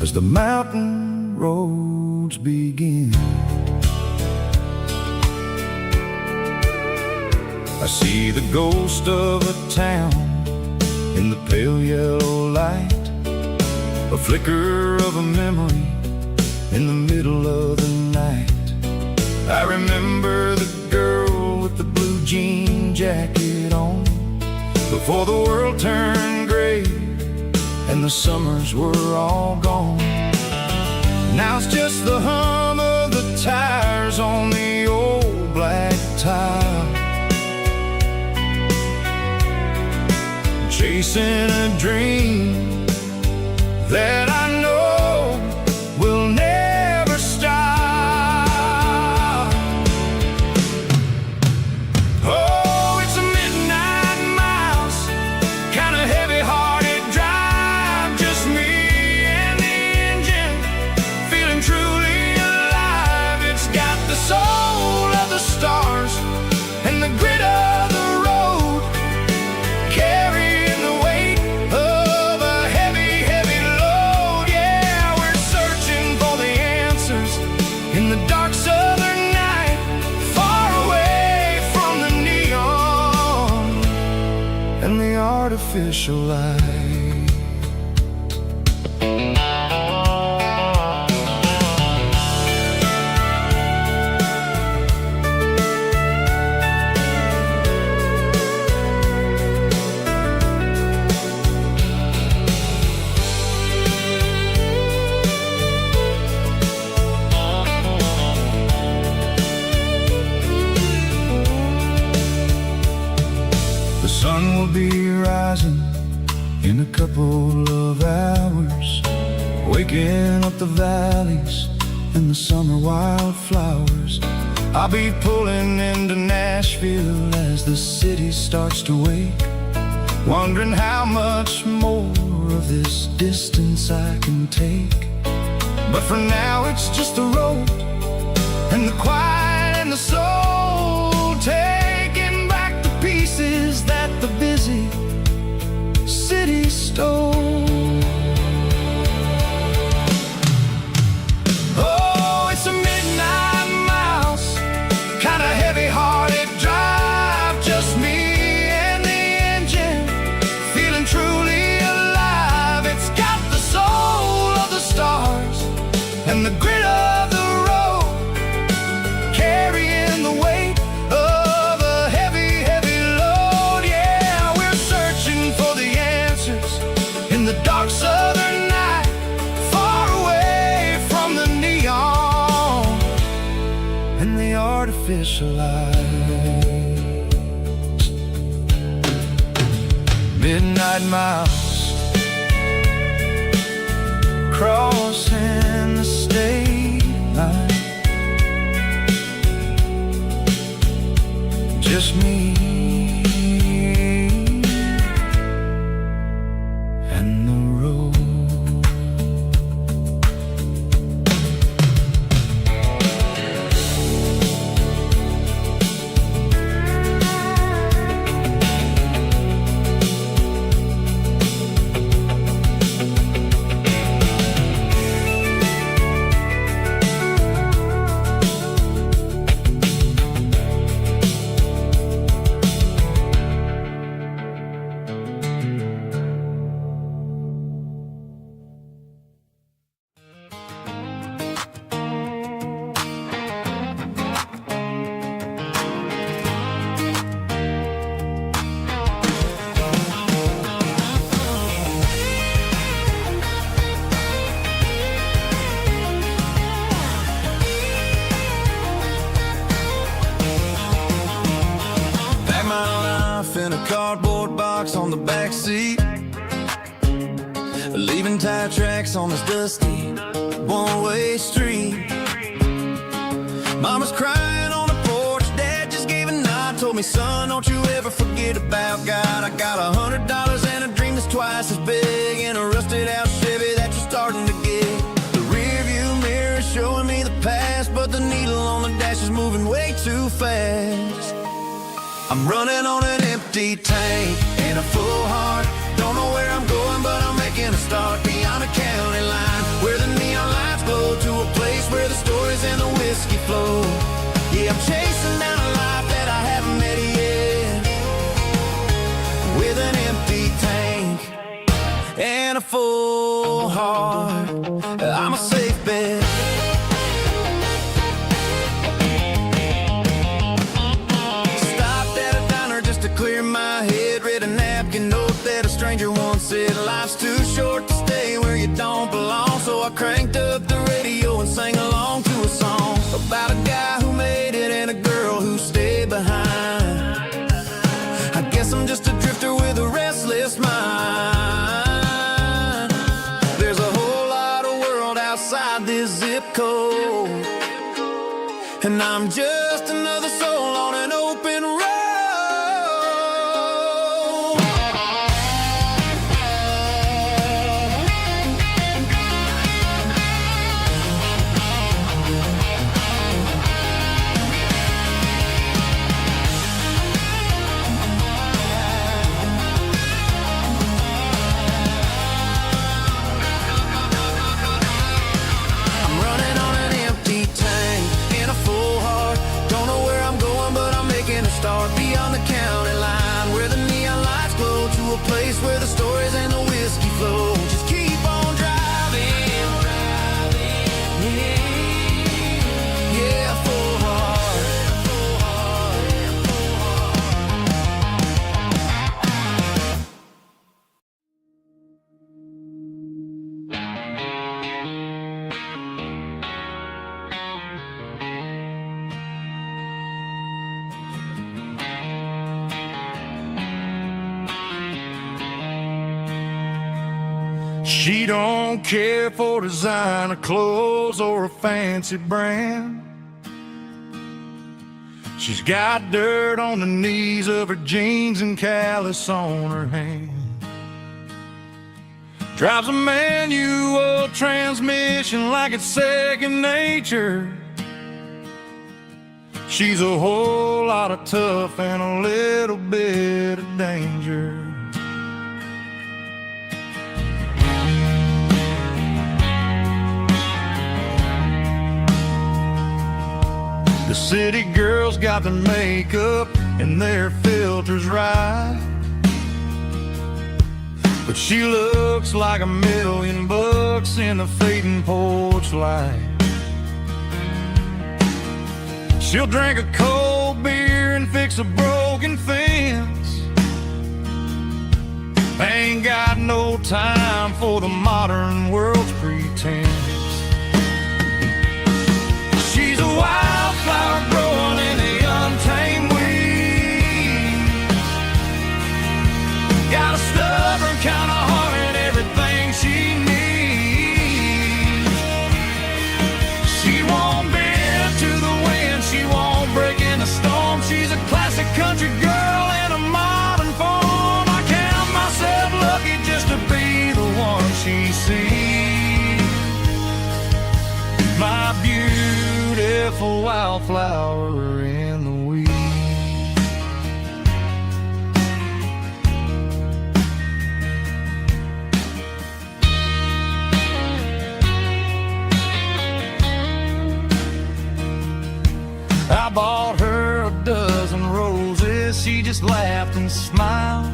S1: as the mountain roads begin. I see the ghost of a town in the pale yellow light, a flicker of a memory in the middle of the night. I remember the girl with the blue jean jacket on, before the world turned gray and the summers were all gone. Now it's just the hum of the tires on the old black tile, chasing a dream that I know will never stop. Oh, it's a midnight miles, kind of heavy-hearted drive, just me and the engine, feeling truly alive. It's got the soul of the stars and the grit of the road, carrying the weight of a heavy, heavy load. Yeah, we're searching for the answers in the dark southern night, far away from the neon and the artificial light. The sun will be rising in a couple of hours, waking up the valleys and the summer wildflowers. I'll be pulling into Nashville as the city starts to wake, wondering how much more of this distance I can take. But for now it's just the road and the quiet and the soul, taking back the pieces that the busy city stole. Oh, it's a midnight miles, kind of heavy-hearted drive, just me and the engine, feeling truly alive. It's got the soul of the stars and the grit of the road, carrying the weight of a heavy, heavy load. Yeah, we're searching for the answers in the dark southern night, far away from the neon and the artificial lights. Midnight miles, crossing the state line, just me and the road. In a cardboard box on the back seat, leaving tire tracks on this dusty one-way street. Mama's crying on the porch, Dad just gave a nod, told me, son, don't you ever forget about God. I got $100 and a dream that's twice as big, and a rusted out Chevy that you're starting to get. The rear view mirror is showing me the past, but the needle on the dash is moving way too fast. I'm running on an empty tank and a full heart. Don't know where I'm going, but I'm making a start beyond the county line, where the neon lights glow, to a place where the stories and the whiskey flow. Yeah, I'm chasing down a life that I haven't met yet, with an empty tank and a full heart. I'm a safe bet. Clear my head, read a napkin note that a stranger once said, life's too short to stay where you don't belong. So I cranked up the radio and sang along to a song about a guy who made it and a girl who stayed behind. I guess I'm just a drifter with a restless mind. There's a whole lot of world outside this zip code, and I'm just another soul on an open road. Start beyond the county line, where the neon lights glow, to a place where the stories and the whiskey flow. Just keep on driving, yeah, full heart.
S2: She don't care for designer clothes or a fancy brand. She's got dirt on the knees of her jeans and callus on her hand. Drives a manual transmission like it's second nature. She's a whole lot of tough and a little bit of danger. The city girls got their makeup and their filters right, but she looks like $1,000,000 in the fading porch light. She'll drink a cold beer and fix a broken fence. Ain't got no time for the modern world's pretense. She's a wildflower growing in the untamed weeds. Got a stubborn kind of heart and everything she needs. She won't bend to the wind, she won't break in the storm. She's a classic country girl in a modern form. I count myself lucky just to be the one she sees. My beautiful wildflower in the weeds. I bought her a dozen roses, she just laughed and smiled.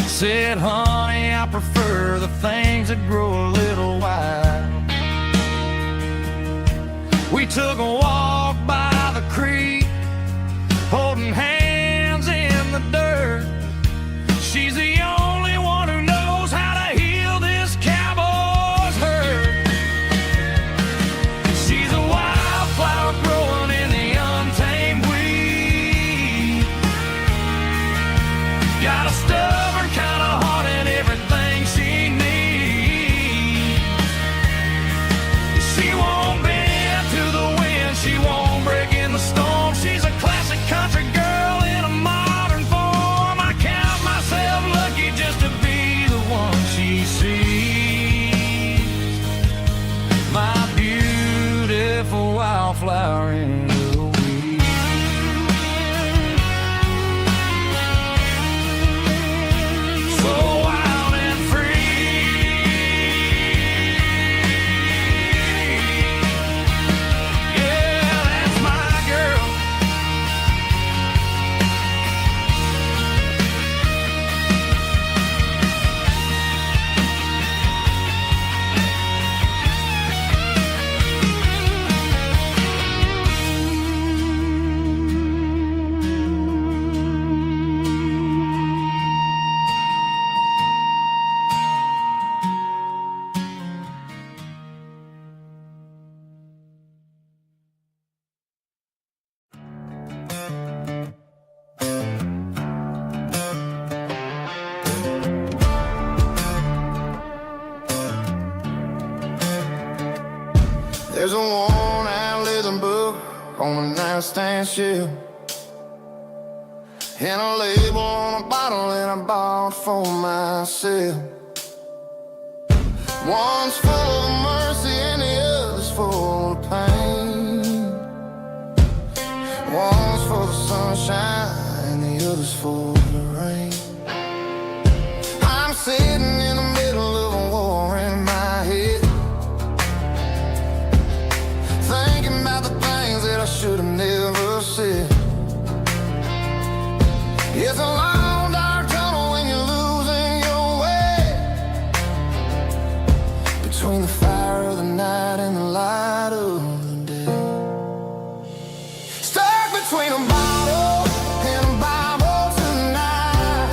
S2: Said, honey, I prefer the things that grow a little wild. We took a walk by the creek, holding hands in the dirt. She's the only one who knows how to heal this cowboy's hurt. She's a wildflower growing in the untamed weed. Got a stubborn kind of heart and everything
S1: There's a worn-out leather book on the nightstand shelf, and a label on a bottle that I bought for myself. One's full of mercy and the other's full of pain. One's full of sunshine and the other's full of rain. I'm sitting in the middle of a war in my head, thinking about the things that I should have never said. It's a long dark tunnel when you're losing your way, between the fire of the night and the light of the day. Stuck between a bottle and a Bible tonight,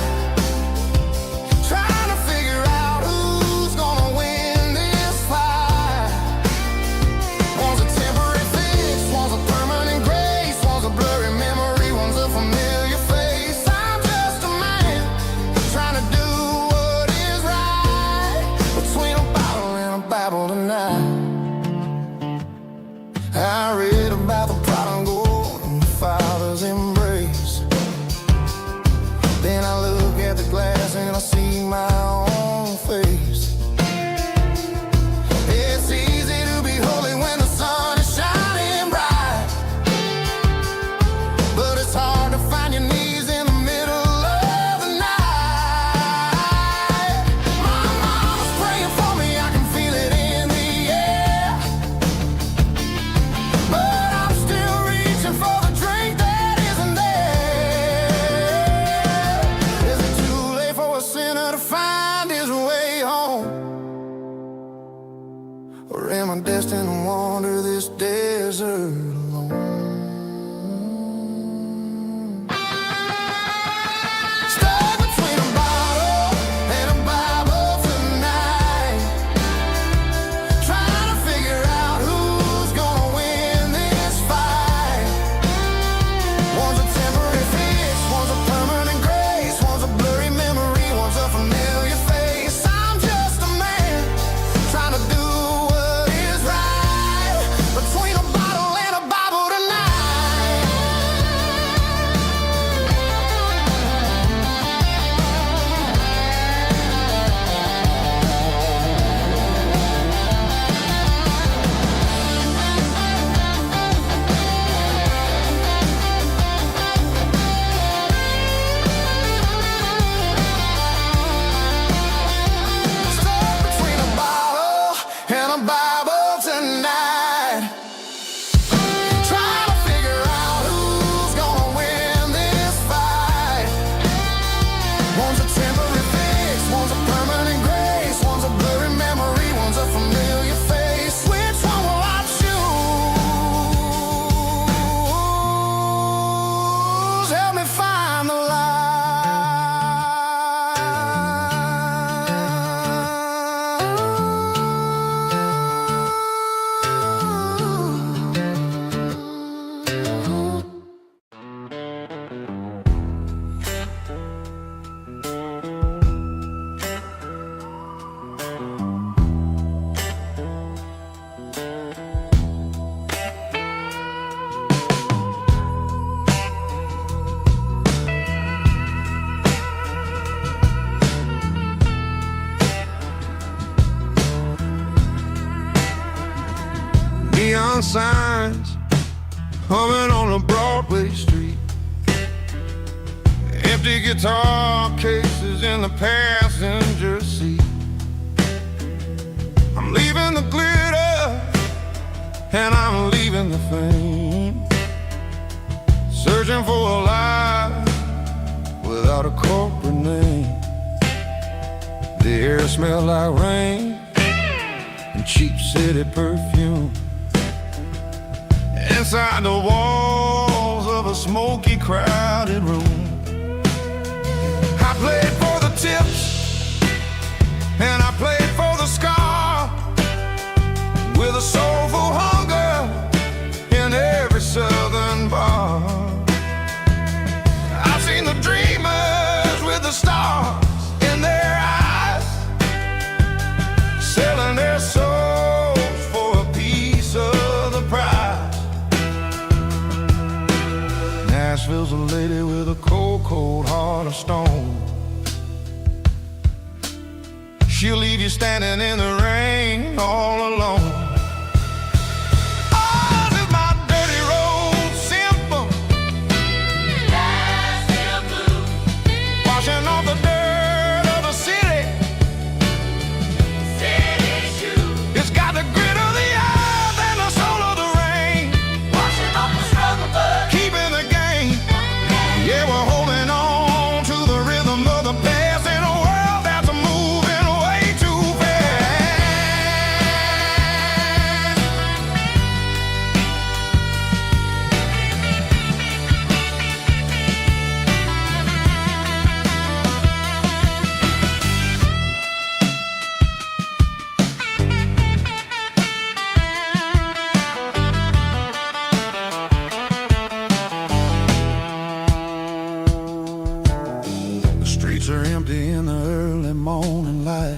S1: trying to figure out who's gonna win this fight. One's a temporary fix, one's a permanent grace, one's a blurry memory, one's a familiar face. I'm just a man trying to do what is right, between a bottle and a Bible tonight. I read about the prodigal and the father's embrace. Then I look at the glass and I see my own face. It's easy to be holy when the sun is shining bright, but it's hard to find your knees in the middle of the night. My mama's praying for me, I can feel it in the air, but I'm still reaching for the drink that isn't there. Is it too late for a sinner to find his way home? Or am I destined to wander this desert alone? Stuck between a bottle and a Bible tonight, trying to figure out who's gonna win this fight. One's a temporary fix, one's a permanent grace, one's a blurry memory, one's a familiar face. I'm just a man trying to do what is right, between a bottle and a Bible tonight. Stuck between a bottle and a Bible tonight, trying to figure out who's gonna win this fight. One's a temporary fix, one's a permanent grace, one's a blurry memory, one's a familiar face. Which one will I choose? Help me find the light. Neon signs humming on a Broadway street, empty guitar cases in the passenger seat. I'm leaving the glitter and I'm leaving the fame, searching for a life without a corporate name. The air smelled like rain and cheap city perfume. Inside the walls of a smoky, crowded room, I played for the tips and I played for the scar, with a soulful hunger in every southern bar. I've seen the dreamers with the stars in their eyes, selling their souls for a piece of cornerstone. She'll leave you standing in the rain all alone. Oh, this is my dirty road symphony. Nashville blues. Washing off the dirt of the city. City shoes. It's got the grit of the earth and the soul of the rain. Washing off the struggle, but keeping the game. Yeah, we're holding on to the rhythm of the past in a world that's moving way too fast. The streets are empty in the early morning light.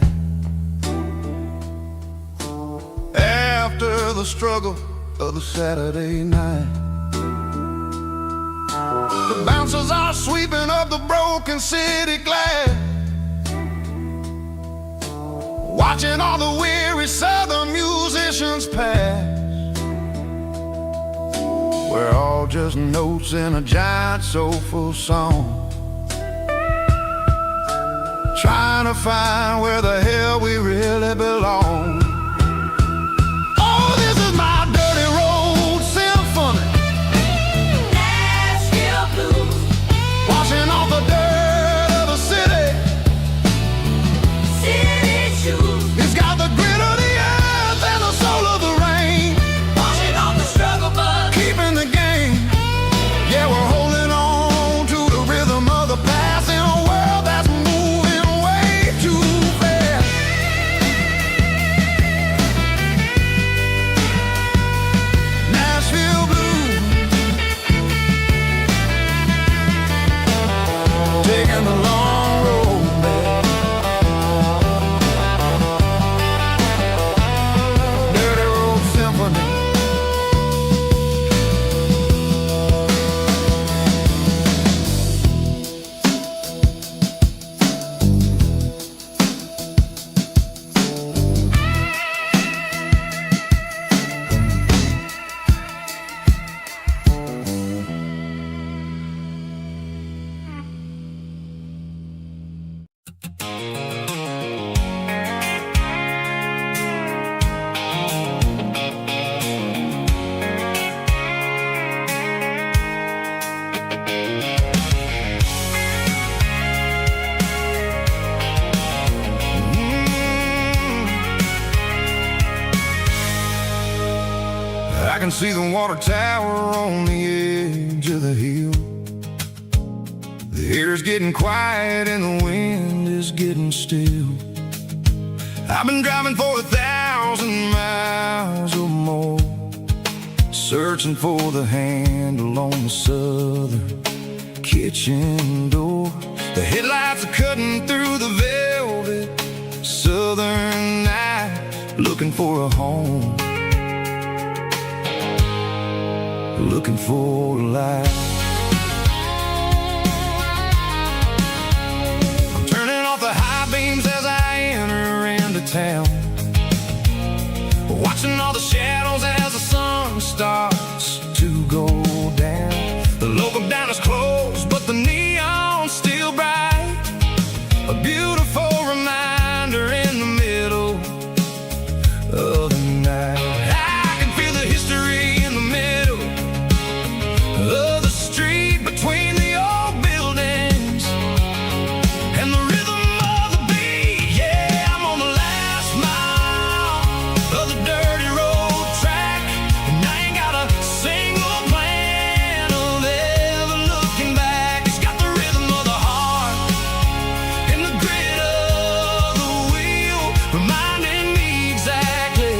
S1: After the struggle of the Saturday night, the bouncers are sweeping up the broken city glass, watching all the weary southern musicians pass. We're all just notes in a giant soulful song, trying to find where the hell we really belong. Oh, this is my dirty road symphony. Nashville blues. Washing off the dirt of the city. City shoes. It's got the grit of the earth and the soul of the rain. Washing off the struggle, but keeping the game. Yeah, we're holding on to the rhythm of the past in a world that's moving way too fast. Nashville blues, taking the long road back. Dirty road symphony. I can see the water tower on the edge of the hill. The air's getting quiet and the wind is getting still. I've been driving for 1,000 miles or more, searching for the handle on the southern kitchen door. The headlights are cutting through the velvet southern night, looking for a home, looking for a life. I'm turning off the high beams as I enter into town, watching all the shadows as the sun starts to go down. The local diner's closed, but the neon's still bright, a beautiful reminder in the middle of the night. I can feel the history in the middle of the street between the old buildings and the rhythm of the beat. Yeah, I'm on the last mile of the dirty road track, and I ain't got a single plan of ever looking back. It's got the rhythm of the heart and the grit of the wheel, reminding me exactly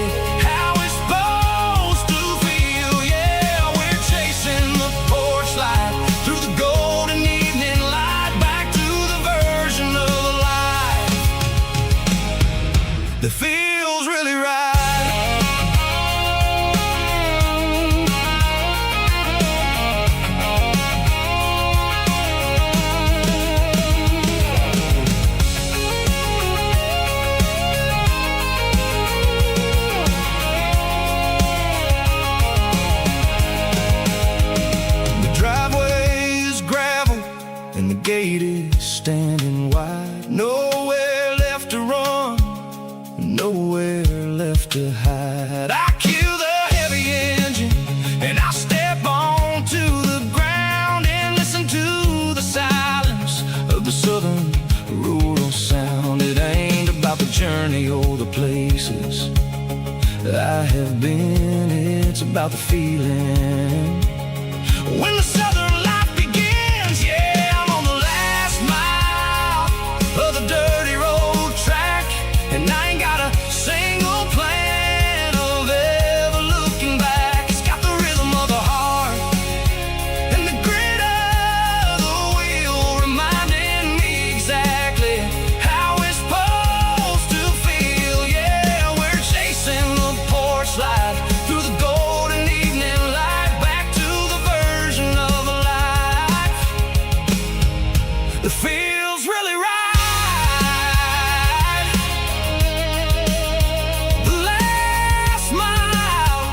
S1: how it's supposed to feel. Yeah, we're chasing the porch light through the golden evening light, back to the version of life that feels really right. to hide. I kill the heavy engine and I step onto the ground and listen to the silence of the southern rural sound. It ain't about the journey or the places I have been, it's about the feeling when the southern life begins. Yeah, I'm on the last mile of the dirty road track, and I ain't got a single plan of ever looking back. It's got the rhythm of the heart and the grit of the wheel, reminding me exactly how it's supposed to feel. Yeah, we're chasing the porch light through the golden evening light, back to the version of a life that feels really right. The last mile,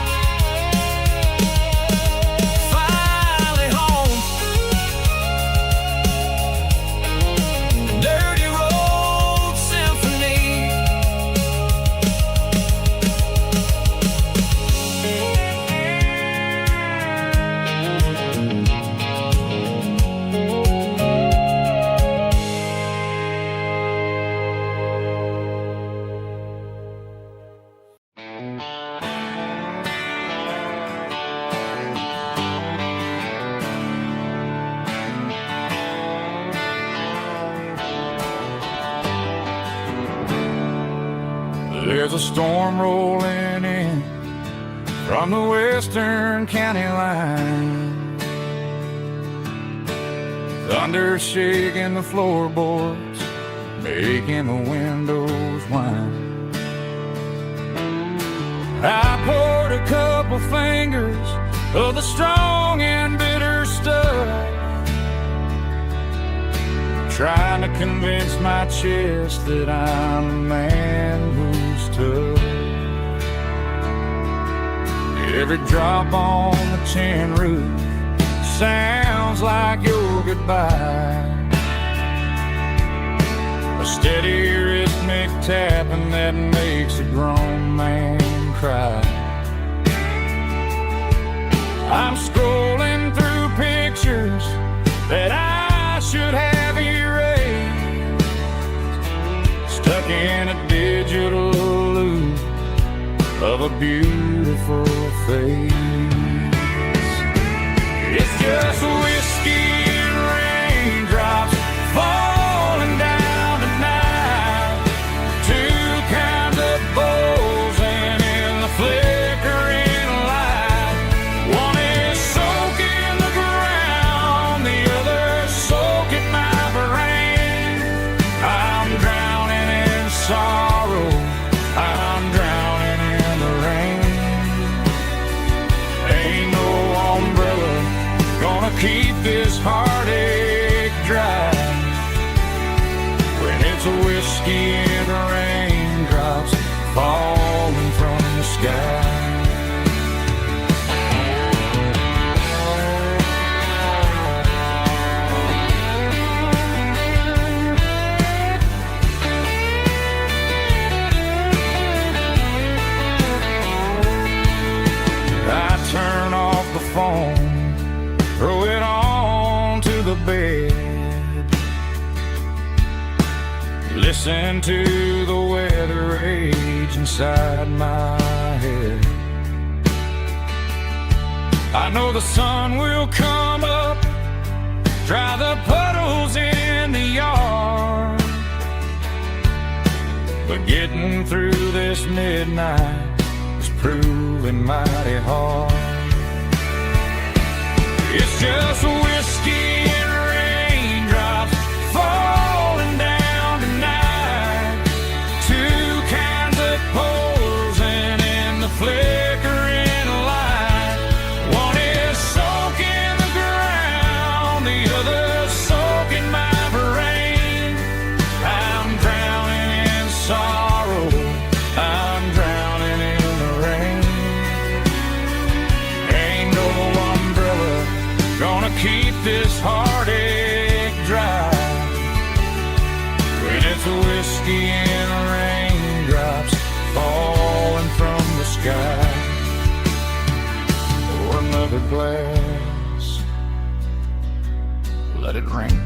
S1: finally home. Dirty road symphony.
S3: There's a storm rolling in from the western county line. Thunder shaking the floorboards, making the windows whine. I poured a couple fingers of the strong and bitter stuff, trying to convince my chest that I'm a man who's tough. Every drop on the tin roof sounds like your goodbye, a steady rhythmic tapping that makes a grown man cry. I'm scrolling through pictures that I should have erased, stuck in a digital loop of a beautiful face. It's just whiskey and raindrops falling down tonight, two kinds of bulging in the flickering light. One is soaking the ground, the other soaking my brain. I'm drowning in sorrow, I'm drowning in the rain. Ain't no umbrella gonna keep this heartache dry when it's a whiskey and raindrops falling from the sky. I turn off the phone, throw it on to the bed, listen to the weather rage inside my head. I know the sun will come up, dry the puddles in the yard, but getting through this midnight is proving mighty hard. It's just whiskey and raindrops falling down tonight, two kinds of posing in the flickering light. One is soaking the ground, the other soaking my brain. I'm drowning in sorrow, I'm drowning in the rain. Ain't no umbrella gonna keep this heartache dry when it's a whiskey and raindrops falling from glass. Let it rain.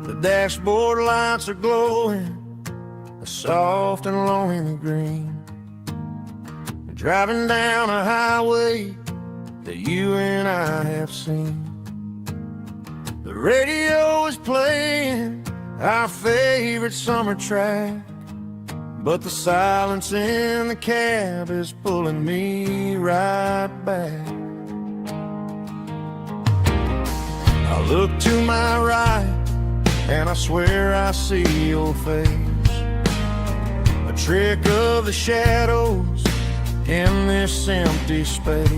S2: The dashboard lights are glowing, a soft and lonely green. Driving down a highway that you and I have seen. The radio is playing our favorite summer track, but the silence in the cab is pulling me right back. I look to my right and I swear I see your face, a trick of the shadows in this empty space.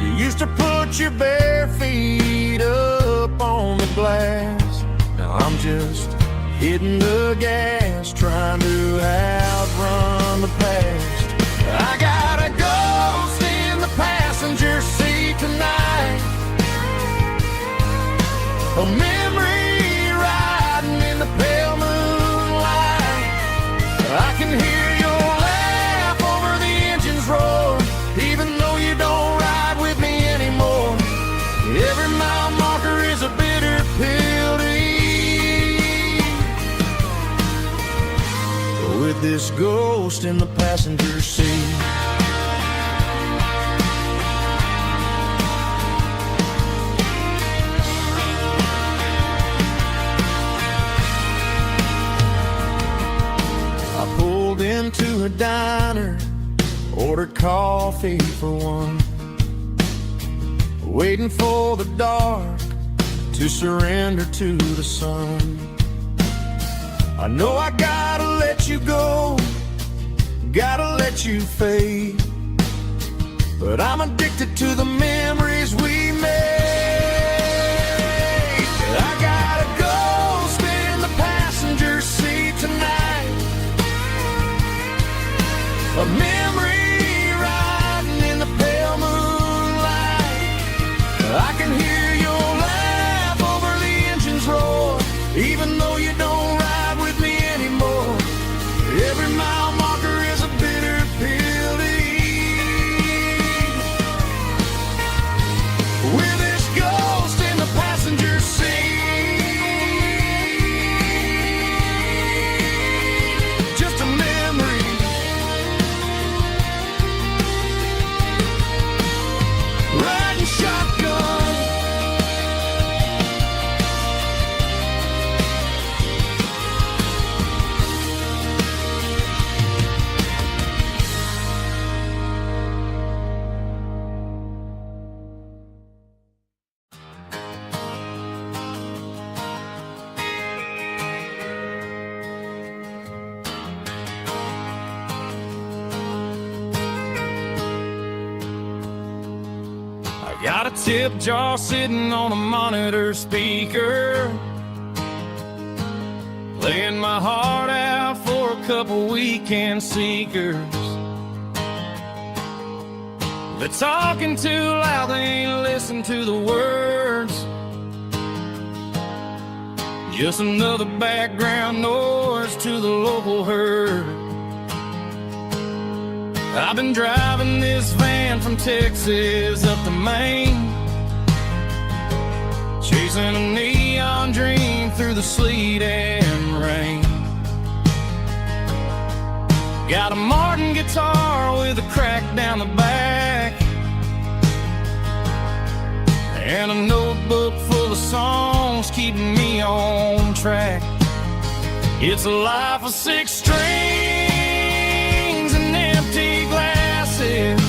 S2: You used to put your bare feet up on the glass. Now I'm just hitting the gas, trying to outrun the past. I got a ghost in the passenger seat tonight, a memory riding in the pale moonlight. I can hear your laugh over the engine's roar, even though you don't ride with me anymore. Every mile marker is a bitter pill to eat, with this ghost in the passenger seat. Into a diner, ordered coffee for one, waiting for the dark to surrender to the sun. I know I gotta let you go, gotta let you fade, but I'm addicted to the memories we made. I got a ghost in the passenger seat tonight, a memory riding in the pale moonlight. I can hear your laugh over the engine's roar, even though you don't ride with me anymore. Every mile marker is a bitter pill to eat, with this ghost in the passenger seat. Just a memory, riding shotgun. Got a tip jar sitting on a monitor speaker, playing my heart out for a couple weekend seekers. They're talking too loud, they ain't listen to the words. Just another background noise to the local herd. I've been driving this van from Texas up to Maine, chasing a neon dream through the sleet and rain. Got a Martin guitar with a crack down the back, and a notebook full of songs keeping me on track. It's a life of 6 strings and empty glasses,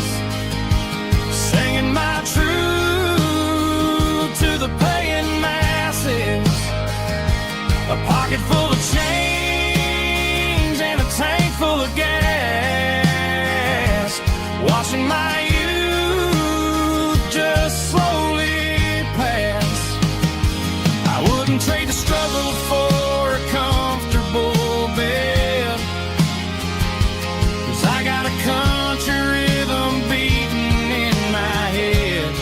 S2: singing my truth to the paying masses. A pocket full of change and a tank full of gas, watching my youth just slowly pass. I wouldn't trade the struggle for a comfortable bed, 'cause I got a country rhythm beating in my head.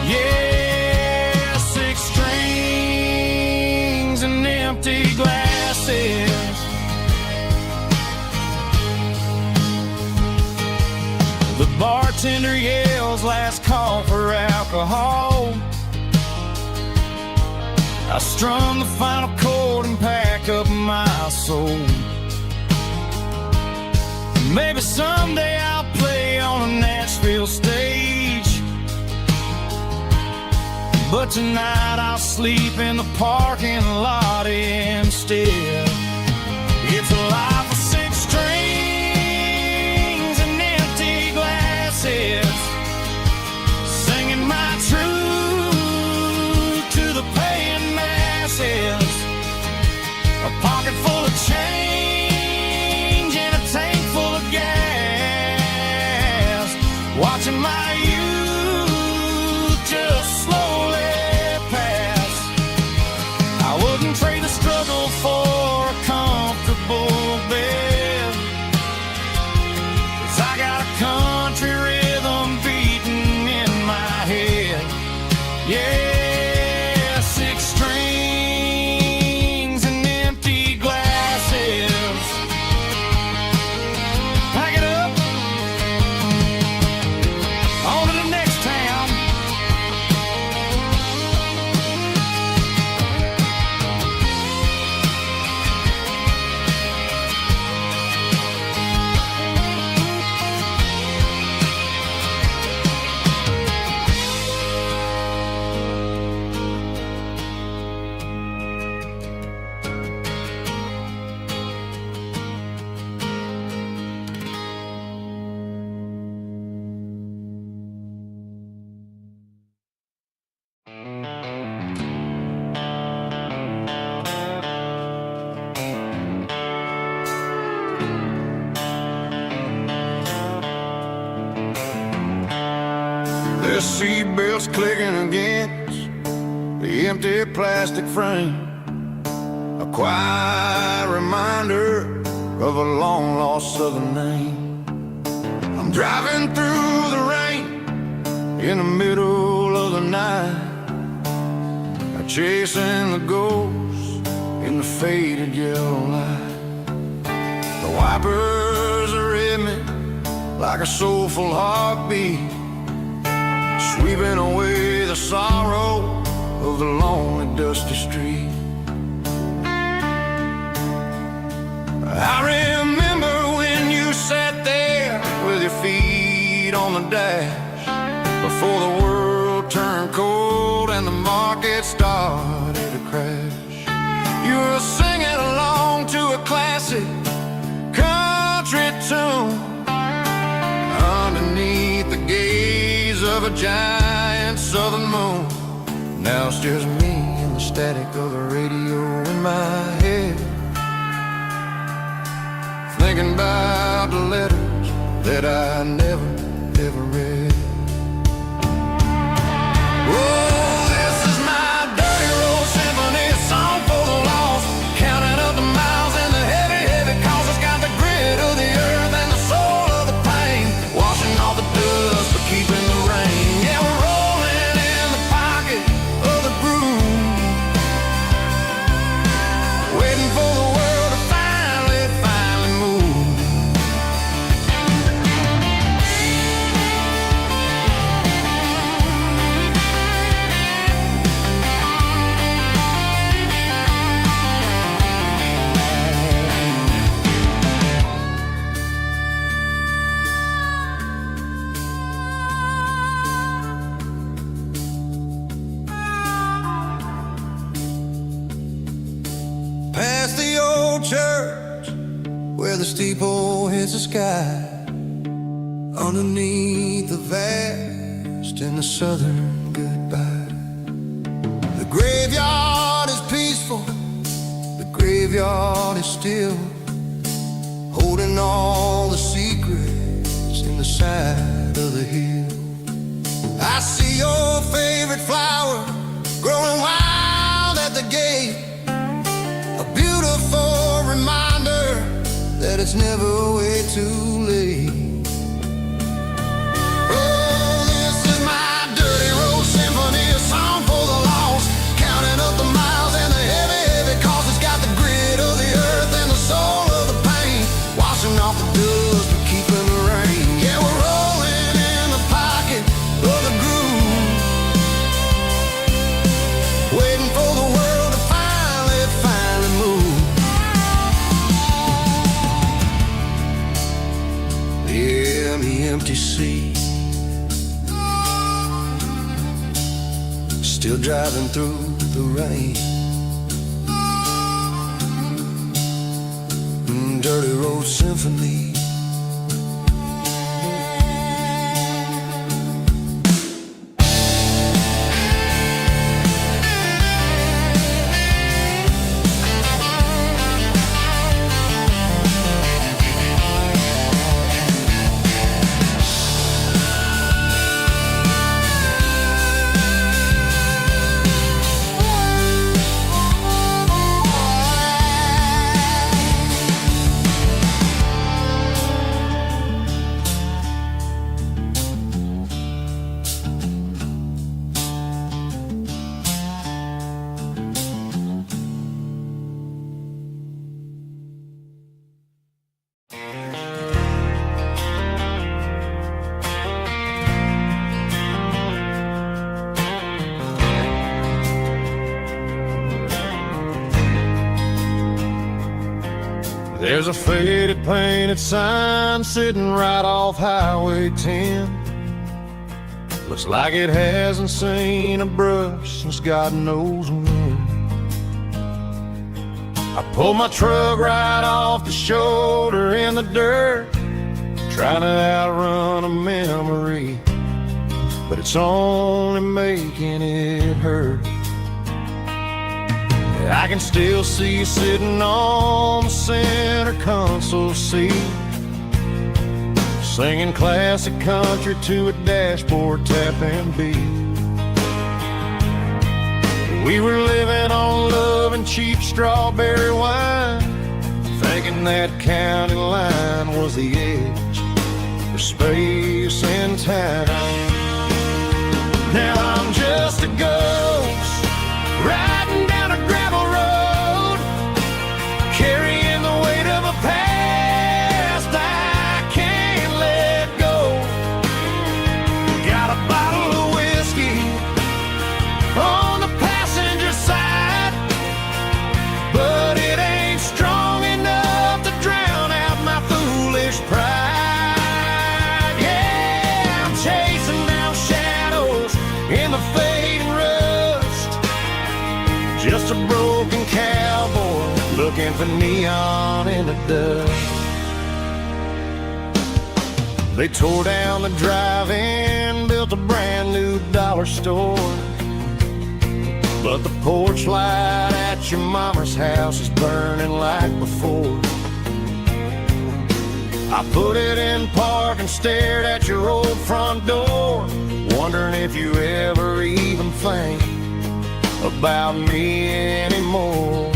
S2: Yeah, 6 strings and empty glasses. The bartender yells last call for alcohol. I strum the final chord and pack up my soul. Maybe someday I'll play on a Nashville stage, but tonight I'll sleep in the parking lot instead. It's a life of 6 strings and empty glasses, singing my truth to the paying masses. A pocket full of change and a tank full of gas, watching my youth just slowly pass. I wouldn't trade the struggle for a comfortable bed, 'cause I got a country rhythm beating in my head. Yeah, 6 strings and empty glasses. Pack it up, on to the next town.
S1: The seatbelts clicking against the empty plastic frame, a quiet reminder of a long-lost southern name. I'm driving through the rain in the middle of the night, chasing the ghosts in the faded yellow light. The wipers are in me like a soulful heartbeat, sweeping away the sorrow of the lonely, dusty street. I remember when you sat there with your feet on the dash, before the world turned cold and the market started to crash. You were singing along to a classic country tune underneath the gaze of a giant southern moon. Now it's just me and the static of the radio in my head, thinking about the letters that I never, ever read. Oh, this is my dirty road symphony, a song for the lost, counting up the miles and the heavy, heavy calls. It's got the grit of the earth and the soul of the pain, washing off the dust but keeping the rain. Yeah, we're rolling in the pocket of the groove, waiting for the world to finally move. old church where the steeple hits the sky, underneath the vast and the southern goodbye. The graveyard is peaceful, the graveyard is still, holding all the secrets in the side of the hill. I see your favorite flower growing wild at the gate, a beautiful reminder that it's never way too late. Oh, this is my dirty road symphony, a song for the lost, counting up the miles and the heavy cost. It's got the grit of the earth and the soul of the pain, washing off the dust but keeping the rain. Yeah, we're rolling in the pocket of the groove, waiting for the world to finally move. Yeah, the empty sea, still driving through the rain. Dirty road symphony.
S2: There's a faded painted sign sitting right off Highway 10. Looks like it hasn't seen a brush since God knows when. I pulled my truck right off the shoulder in the dirt, trying to outrun a memory, but it's only making it hurt. I can still see you sitting on the center console seat, singing classic country to a dashboard tapping beat. We were living on love and cheap strawberry wine, thinking that county line was the edge for space and time. Now I'm just a ghost riding down a gravel road, carrying the weight of a past I can't let go. Got a bottle of whiskey on the passenger side, but it ain't strong enough to drown out my foolish pride. Yeah, I'm chasing down shadows in the fading rust, just a broken cowboy looking for neon in the dust. They tore down the drive-in, built a brand new dollar store, but the porch light at your mama's house is burning like before. I put it in park and stared at your old front door, wondering if you ever even think about me anymore.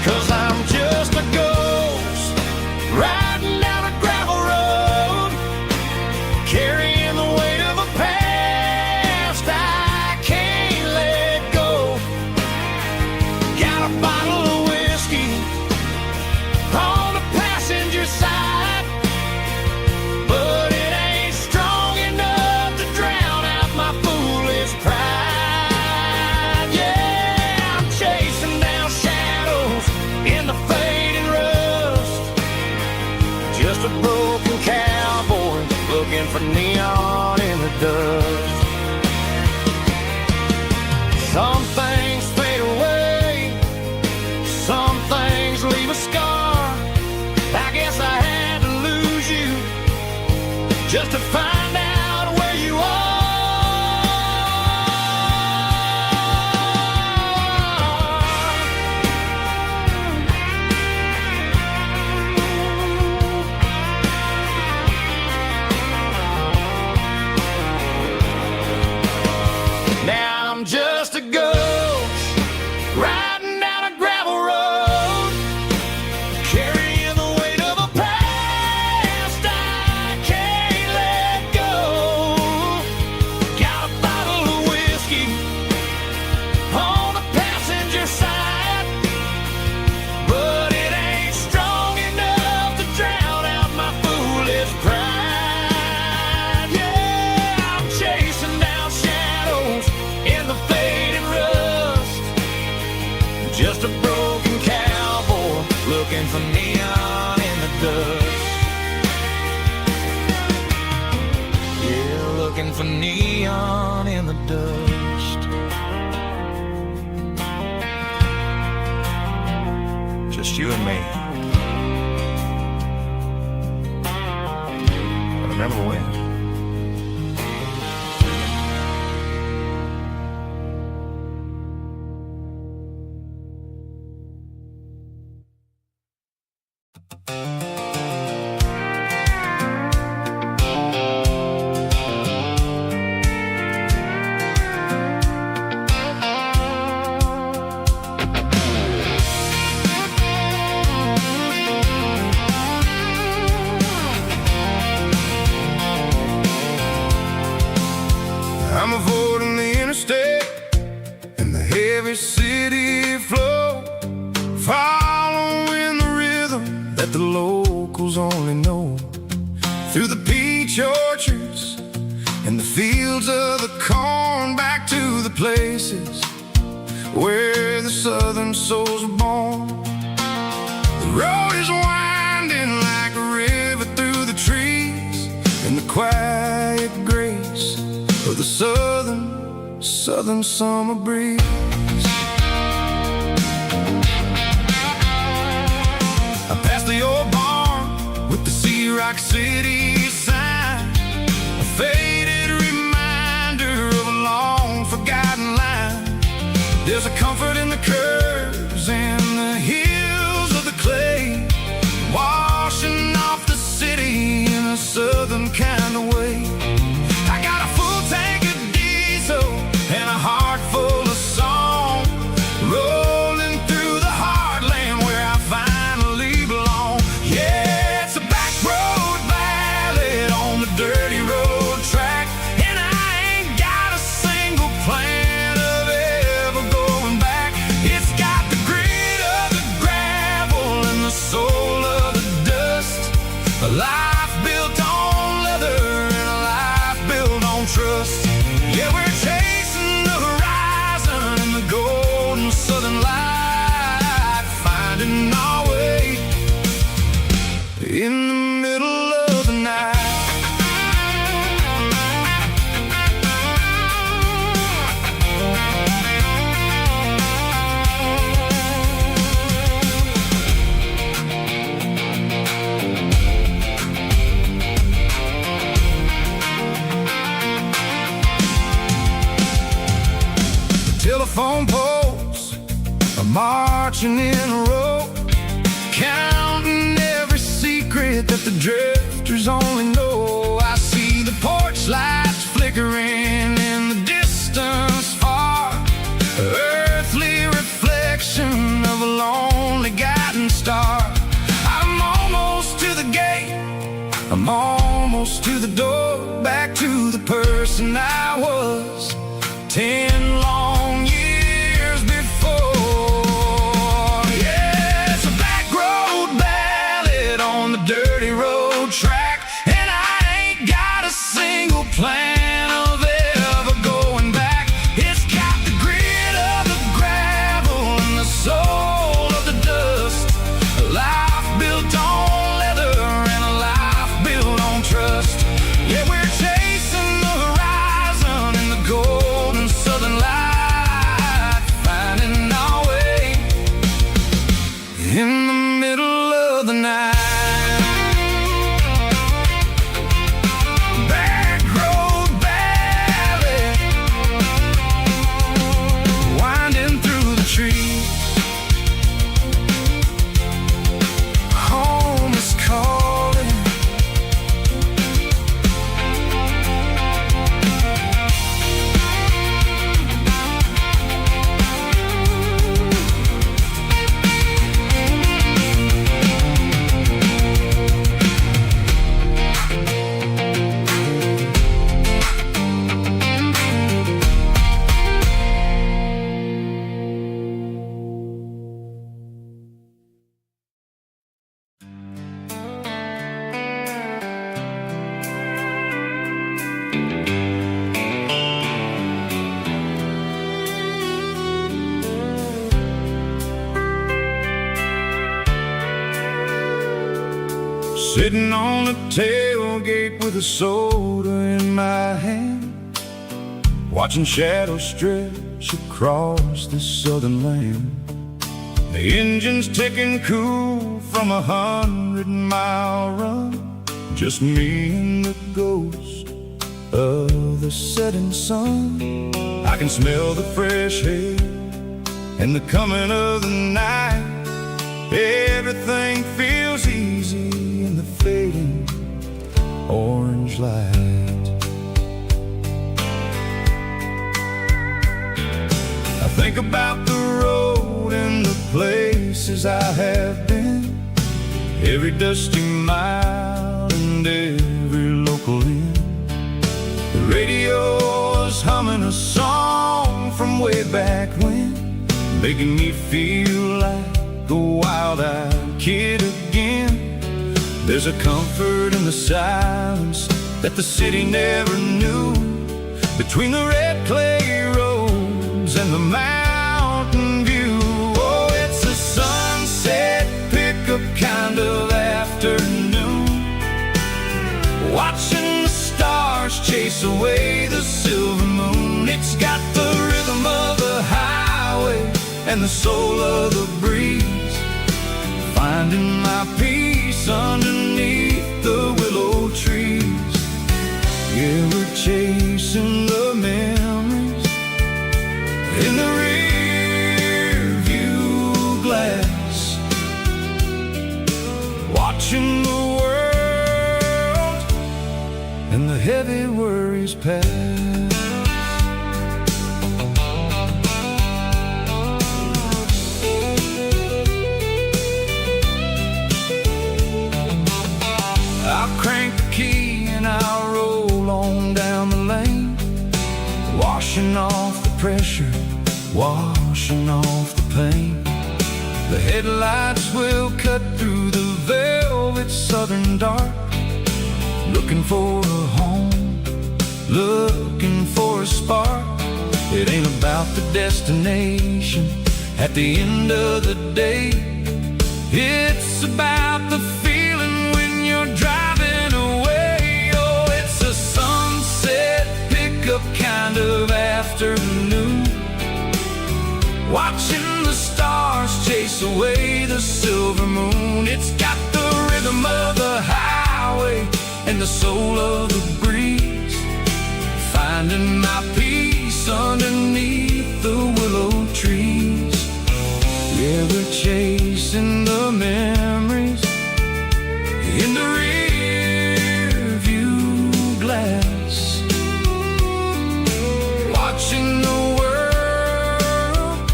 S2: 'Cause I'm just a ghost riding down a gravel road, carrying the weight of a past I can't let go. Got a bottle of whiskey on the passenger side, but it ain't strong enough to drown out my foolish pride. Yeah, I'm chasing down shadows in the fading rust, just a broken cowboy looking for neon in the dust. Some things fade away, some things Now I'm just a ghost riding down a gravel road, carrying the weight of a past I can't let go. Got a bottle of whiskey on the passenger side, but it ain't strong enough to drown out my foolish pride. Yeah, I'm chasing down shadows in the faded rust, just a broken cowboy looking for neon in the dust. Yeah, looking for neon in the dust. Just you and me. I remember when.
S1: I'm avoiding the interstate and the heavy city flow, following the rhythm that the locals only know. Through the peach orchards and the fields of the corn, back to the places where the southern souls were born. The road is winding like a river through the trees, and the quiet grace of the southern summer breeze. I passed the old barn with the Sea Rock City sign, a faded reminder of a long forgotten line. There's a comfort in the curves and the hills of the clay, washing off the city in a southern kind of way. I got a full tank of diesel and a heart full of song, rolling through the heartland where I finally belong. Yeah, it's a back road ballad on the dirty road track, and I ain't got a single plan of ever going back. It's got the grit of the gravel and the soul of the dust, a life built on leather and a life built on trust. Yeah, we're chasing the horizon and the golden southern light, finding our way in the middle of the night. Telephone poles are marching in a row, counting every secret that the drifters only know. I see the porch lights flickering in the distance far, earthly reflection of a lonely guiding star. I'm almost to the gate, I'm almost to the door, back to the person I was 10 long years before. Yeah, it's a back road ballad on the dirty road track, and I ain't got a single plan of ever going back. Sitting on the tailgate with a soda in my hand, watching shadows stretch across this southern land. The engine's ticking cool from 100-mile run, just me and the ghost of the setting sun. I can smell the fresh air and the coming of the night. Everything feels easy in the fading orange light. I think about the road and the places I have been, every dusty mile and every local inn. The radio is humming a song from way back when, making me feel like a wild-eyed kid again. There's a comfort in the silence that the city never knew, between the red clay roads and the mountain view. Oh, it's a sunset pickup kind of afternoon, watching the stars chase away the silver moon. It's got the rhythm of the highway and the soul of the breeze, finding my peace underneath the willow trees. Yeah, we're chasing the memories in the rear view glass, watching the world and the heavy worries pass. I'll crank the key and I'll roll on down the lane, washing off the pressure, washing off the pain. The headlights will cut through the velvet southern dark, looking for a home, looking for a spark. It ain't about the destination at the end of the day, it's about the feeling when you're driving away. Oh, it's a sunset pickup kind of afternoon, watching the stars chase away the silver moon. It's got the rhythm of the highway and the soul of the breeze, finding my peace underneath the willow trees. Yeah, we're chasing the memories in the rear view glass, watching the world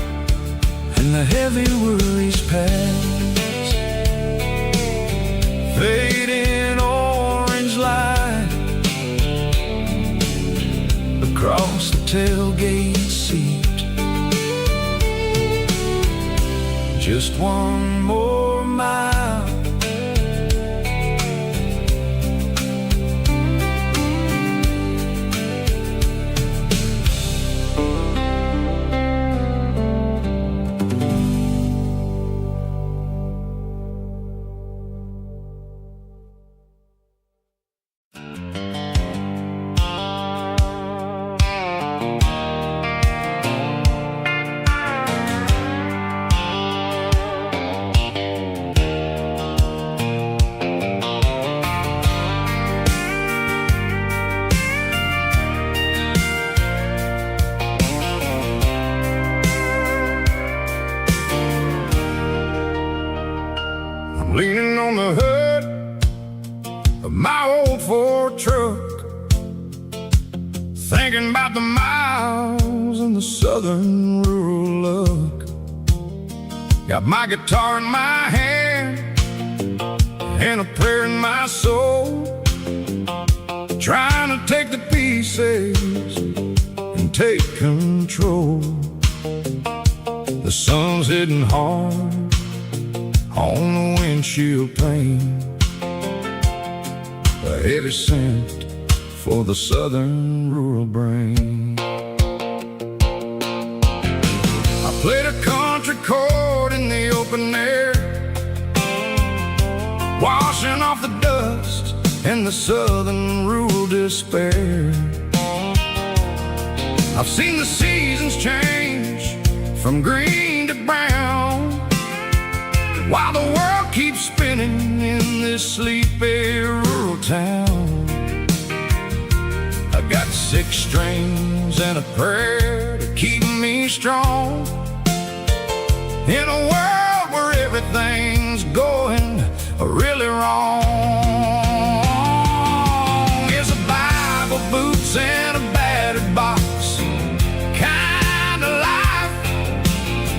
S1: and the heavy worries pass. Fading orange light across the tailgate seat, just one more mile. Leaning on the hood of my old Ford truck, thinking about the miles and the southern rural look. Got my guitar in my hand and a prayer in my soul, trying to take the pieces and take control. The sun's hitting hard on the windshield pane, a heavy scent for the southern rural brain. I played a country chord in the open air, washing off the dust and the southern rural despair. I've seen the seasons change from green to brown, while the world keeps spinning in this sleepy rural town. I got 6 strings and a prayer to keep me strong in a world where everything's going really wrong. It's a Bible, boots, and a battered box kind of life,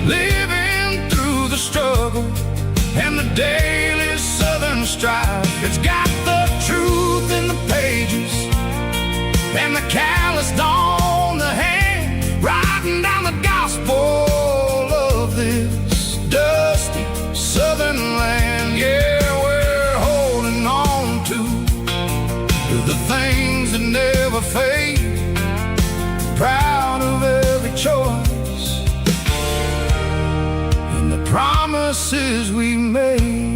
S1: living through the struggle and the daily southern strife. It's got the truth in the pages and the calloused on the hand, writing down the gospel of this dusty southern land. Yeah, we're holding on to the things that never fade, proud of every choice and the promises we made.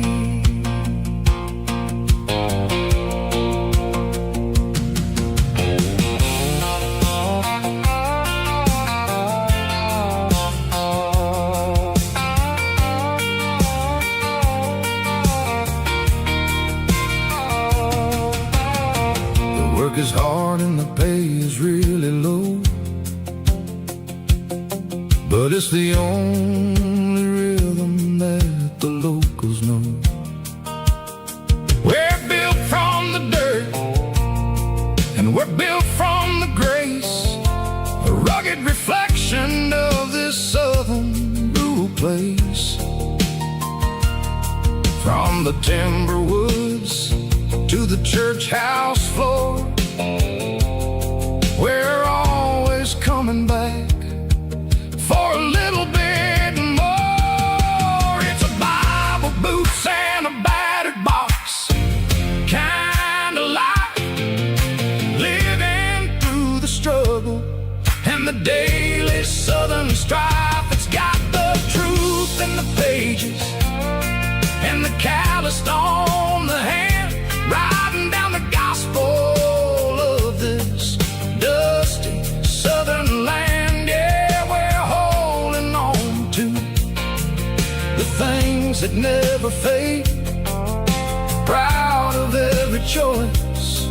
S1: Is hard and the pay is really low, but it's the only rhythm that the locals know. We're built from the dirt and we're built from the grace, a rugged reflection of this southern rural place. From the timber woods to the church house floor, we're always coming back for a little bit more. It's a Bible, boots, and a battered box kind of life, living through the struggle and the daily southern strife. It's got the truth in the pages and the calloused on the hand, writing down the gospel of this dusty southern land. Yeah, we're holding on to the things that never fade, proud of every choice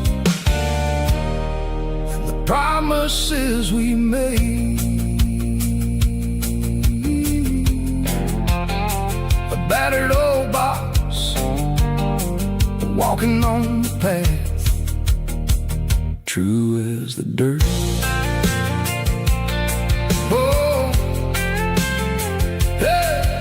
S1: and the promises we made. A battered old box, walking on the path, true as the dirt. Oh, hey.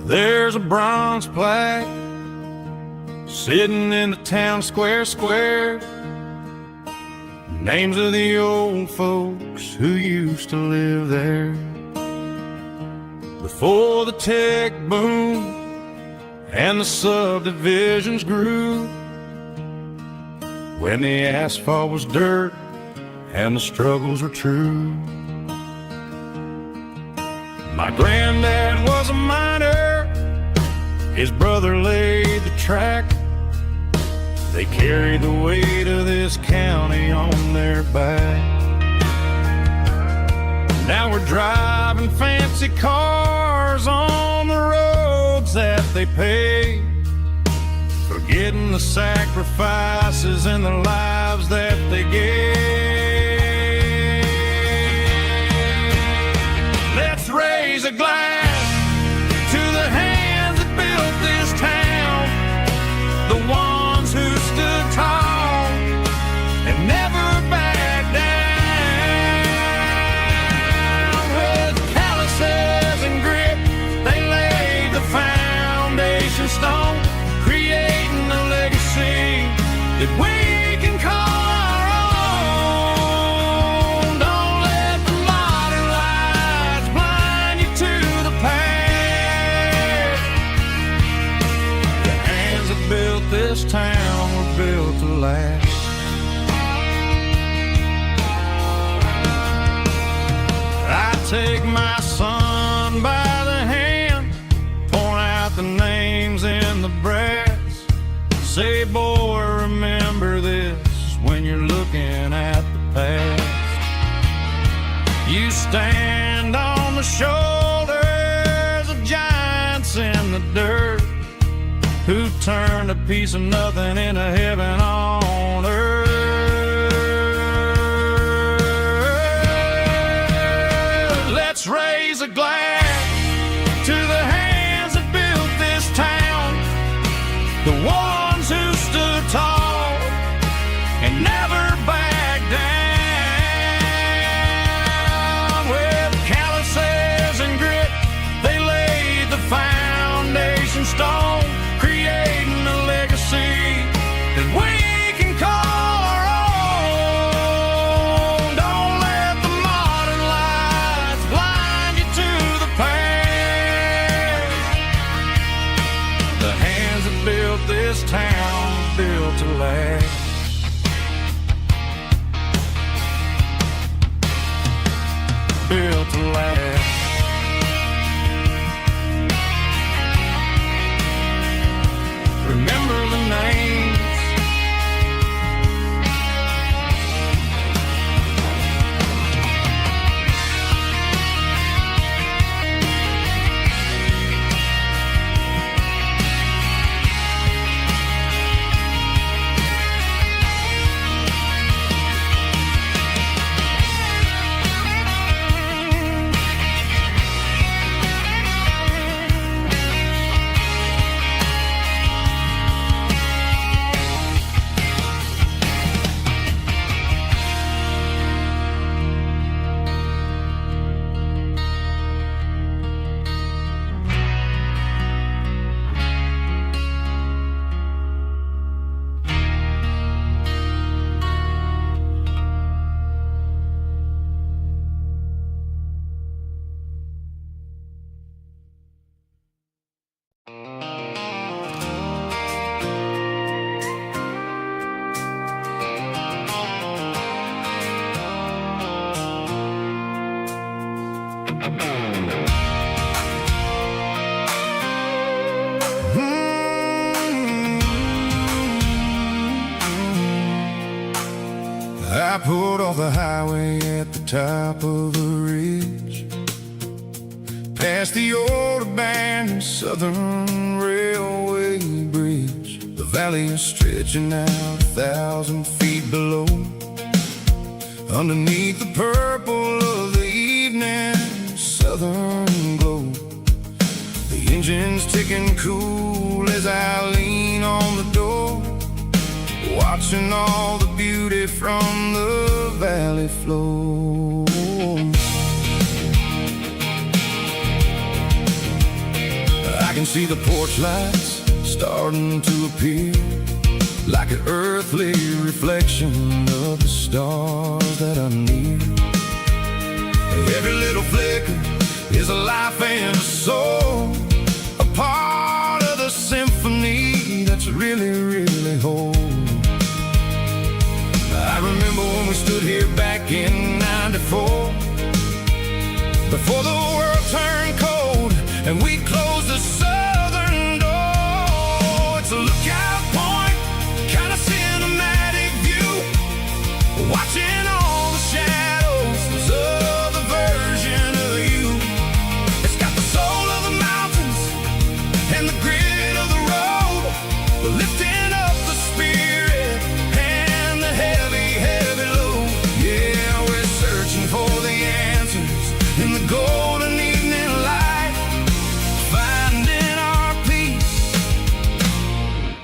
S3: There's a bronze plaque sitting in the town square. Names of the old folks who used to live there before the tech boom and the subdivisions grew, when the asphalt was dirt and the struggles were true. My granddad was a miner, his brother laid the track. They carried the weight of this county on their back. Now we're driving fancy cars on the roads that they paved, forgetting the sacrifices and the lives that they gave. Let's raise a glass to the hands that built this town, the ones who stood tall and never backed down. With calluses and grit, they laid the foundation stone take my son by the hand, point out the names in the brass, say, boy, remember this when you're looking at the past. You stand on the shoulders of giants in the dirt, who turned a piece of nothing into heaven on earth. Let's raise a glass to the hands that built this town, the ones who stood tall and never backed down. With calluses and grit, they laid the foundation stone, creating a legacy that we can call our own. Don't let the modern lights blind you to the past. The hands that built this town built to last. Built to last. Remember the names.
S1: I pulled off the highway at the top of a ridge, past the old abandoned Southern Railway bridge. The valley is stretching out 1,000 feet below, underneath the purple of the evening southern glow. The engine's ticking cool as I lean on the door, watching all the beauty from the valley flow. I can see the porch lights starting to appear, like an earthly reflection of the stars that are near. Every little flicker is a life and a soul, a part of the symphony that's really, really whole. I remember when we stood here back in '94, before the world turned cold and we closed the southern door. It's a lookout point, kind of cinematic view, watching all the shadows of the version of you. It's got the soul of the mountains and the grit of the road, lifting up the spirit and the heavy, heavy load. Yeah, we're searching for the answers in the golden evening light, finding our peace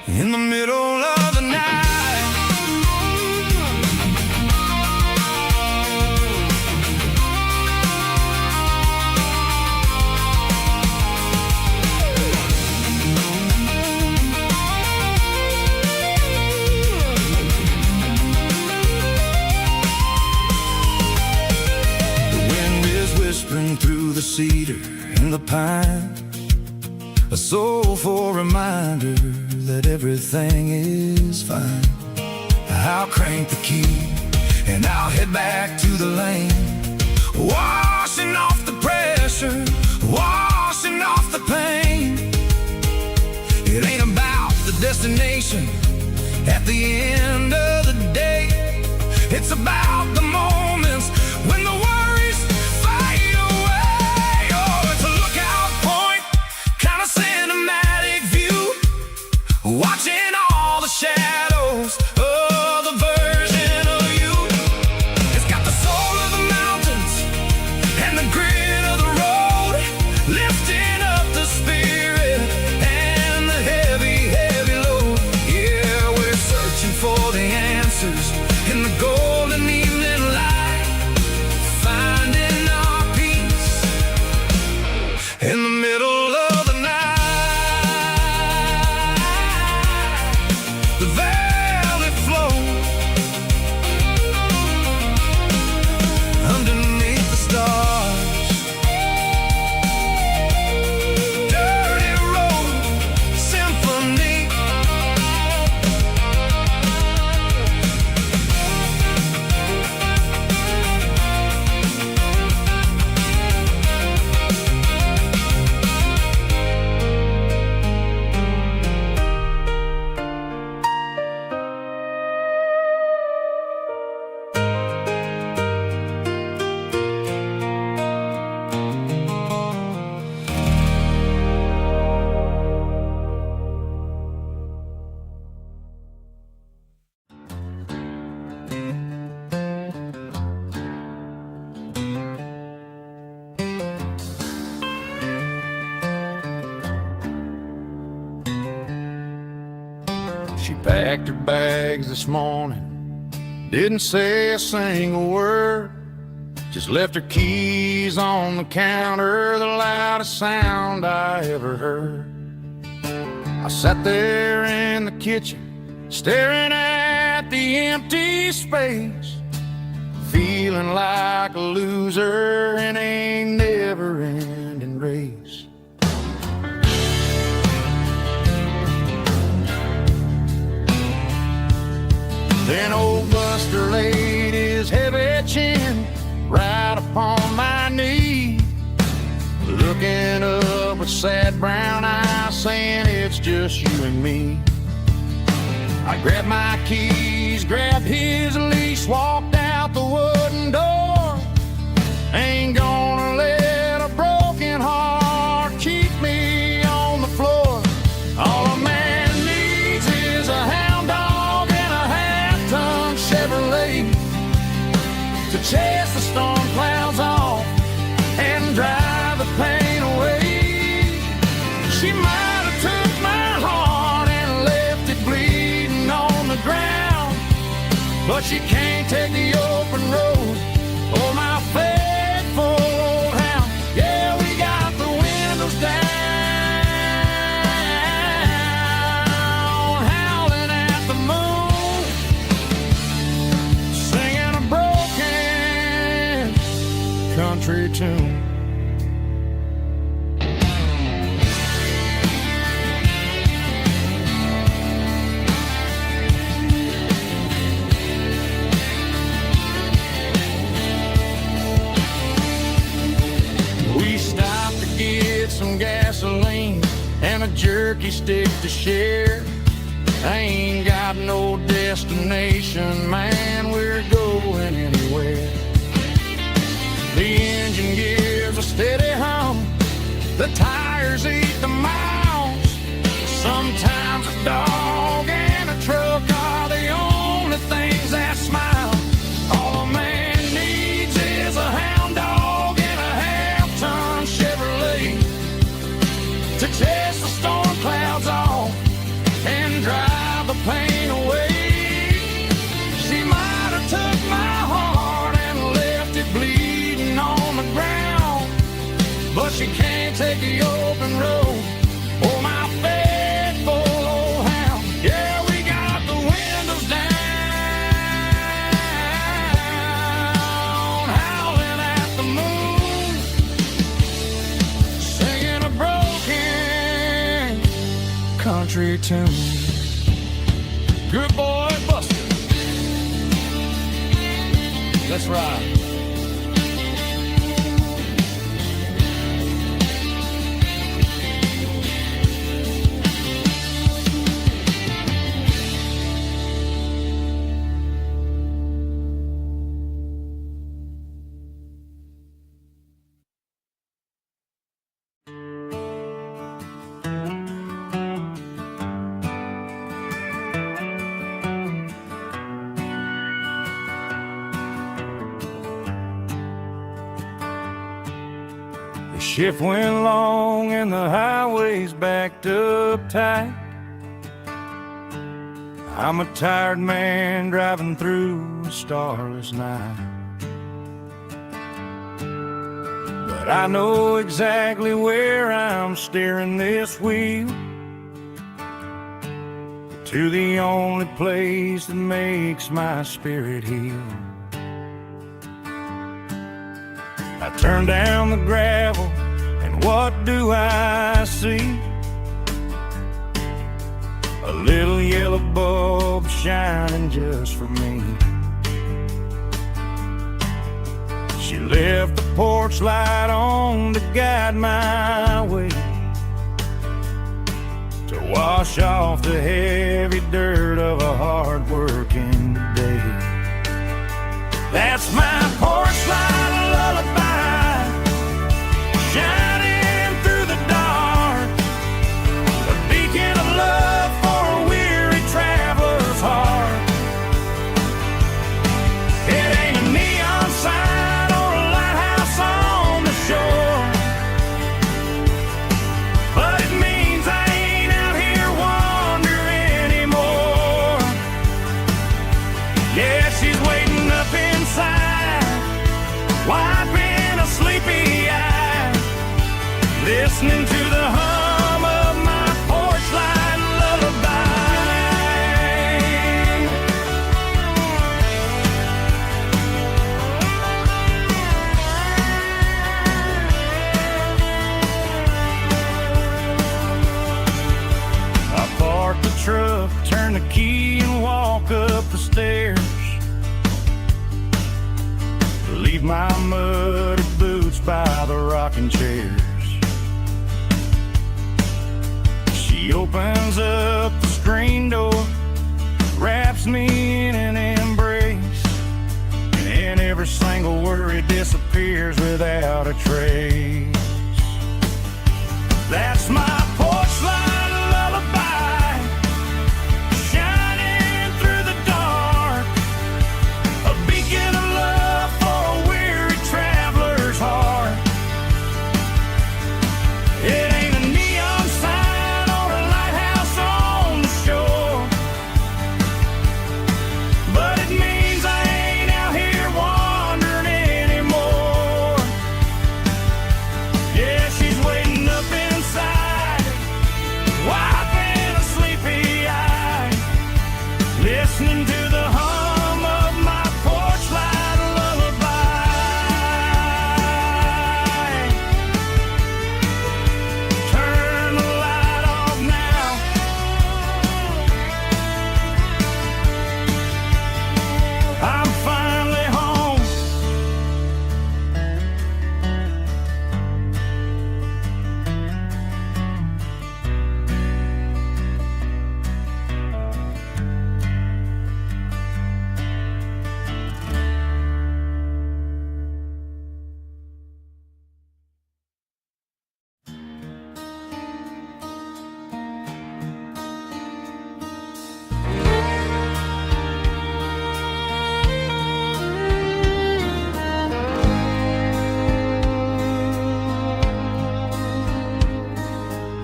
S1: in the middle of the night. Whispering through the cedar and the pine, a soulful reminder that everything is fine. I'll crank the key and I'll head back to the lane, washing off the end of the day, it's about the moments when the worries fade away. Oh, it's a lookout point, kind of cinematic view, watching all the shadows of the version of you. It's got the soul of the mountains and the grit of the road, lifting up the spirit and the heavy, heavy load. Yeah, we're searching for the answers in the golden evening light, finding our peace in the middle of the night. The valley flows underneath the stars. Dirty road symphony.
S3: She packed her bags this morning, didn't say a single word, just left her keys on the counter, the loudest sound I ever heard. I sat there in the kitchen, staring at the empty space, feeling like a loser in a never-ending race. Then old Buster laid his heavy chin right upon my knee, looking up with sad brown eyes, saying it's just you and me. I grabbed my keys, grabbed his leash, walked out the wooden door. Ain't gonna let a broken heart keep me on the floor. All a man needs is a hound dog and a half-ton Chevrolet to chase the storm clouds off and drive the pain away. She might have took my heart and left it bleeding on the ground, but she can't take the open road or my faithful old hound. Yeah, we got the windows down, howling at the moon, singing a broken country tune. We stopped to get some gasoline and a jerky stick to share. I ain't got no destination, man, we're going anywhere. The engine gives a steady hum, the tires eat the miles. Sometimes a dog and a truck are the only things that smile. All a man needs is a hound dog and a half-ton Chevrolet to chase the storm clouds off and drive the pain away. She might have took my heart and left it bleeding on the ground, but she can't take the open road or my faithful old hound. Yeah, we got the windows down, howling at the moon, singing a broken country tune. Good boy, Buster. Let's ride.
S2: The shift went long and the highway's backed up tight. I'm a tired man driving through a starless night. But I know exactly where I'm steering this wheel, to the only place that makes my spirit heal. I turn down the gravel, and what do I see? A little yellow bulb shining just for me. She left the porch light on to guide my way, to wash off the heavy dirt of a hard-working day. That's my porch light lullaby, shining through the dark, a beacon of love for a weary traveler's heart. It ain't a neon sign or a lighthouse on the shore, but it means I ain't out here wandering anymore. Yeah, she's waiting up inside, wiping a sleepy eye, listening to the hum of my porch light lullaby. I park the truck, turn the key and walk up the stairs, leave my muddy boots by the rocking chairs. She opens up the screen door, wraps me in an embrace, and every single worry disappears without a trace. That's my porch light lullaby, shining through the dark, a beacon of love for a weary traveler's heart. It ain't a neon sign or a lighthouse on the shore, but it means I ain't out here wandering anymore. Yeah, she's waiting up inside, wiping a sleepy eye, listening to the hum of my porch light lullaby. Turn the light off now, I'm finally home.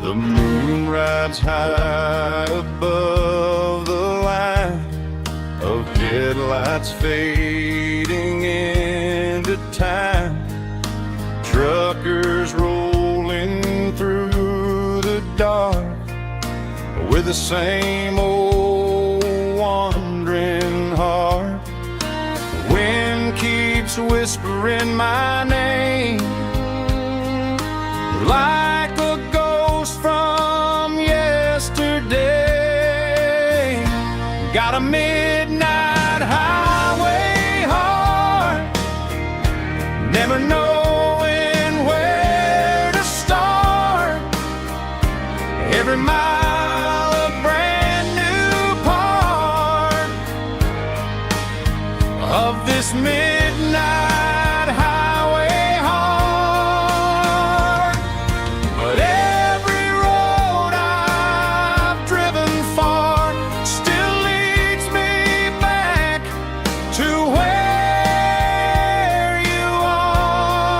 S1: The moon rides high above the line of headlights fading into time. Truckers rolling through the dark with the same old wandering heart. The wind keeps whispering my name like a ghost from yesterday. Got a midnight highway heart, never knowing where to start. Every mile a brand new part of this midnight highway heart. But every road I've driven far still leads me back to where you are.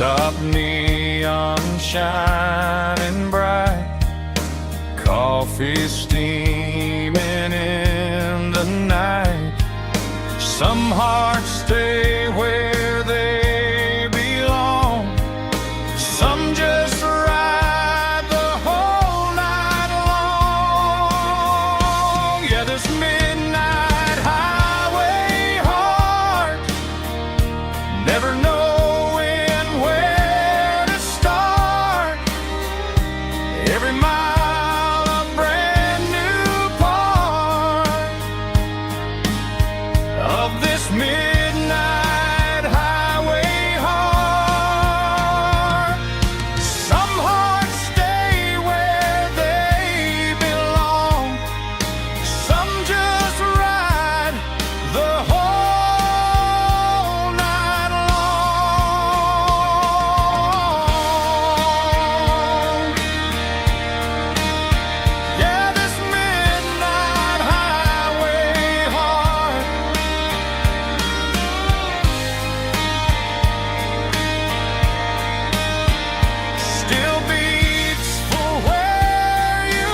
S3: Rooftop neon shining bright, coffee steaming in the night. Some hearts stay where they belong, some just ride the whole night long. Yeah, this midnight highway heart, never knowing where to start. Every mile a brand new part of this midnight highway heart. Some hearts stay where they belong, some just ride the whole night long. Yeah, this midnight highway heart still beats for where you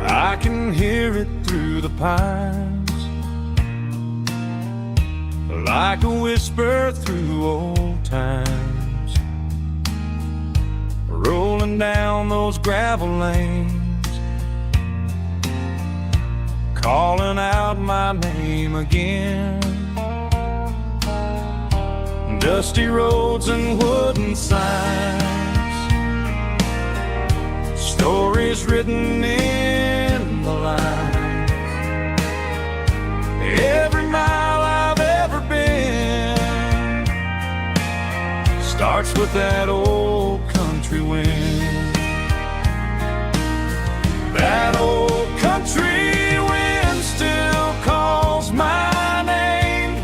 S3: I can hear it through the pines, like a whisper through old times, rolling down those gravel lanes, calling out my name again. Dusty roads and wooden signs, stories written in the lines. Every mile I've ever been starts with that old country wind. That old country wind still calls my name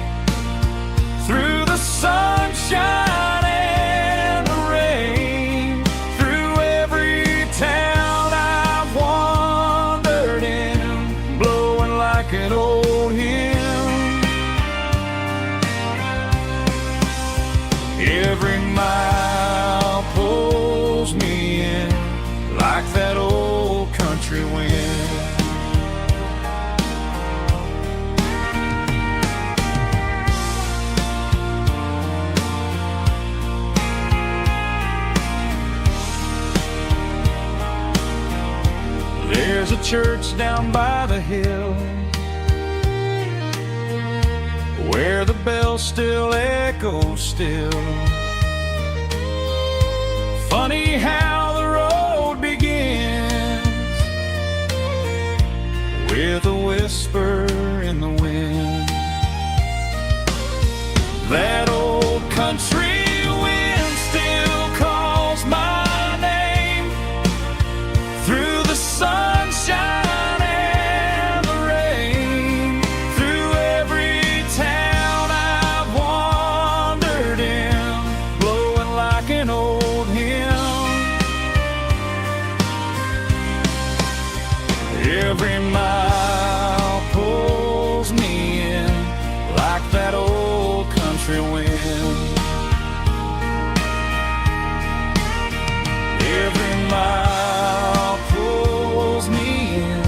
S3: through the sunshine and the rain, through every town I've wandered in, blowing like an old hymn. Every mile pulls me in like that old country wind. There's a church down by the hill where the bells still echo still. Funny how the road begins with a whisper in the wind. That old country wind still calls my name through the sunshine and the rain, through every town I've wandered in, blowing like an old hymn. Every mile pulls me in like that old country wind. Every mile pulls me in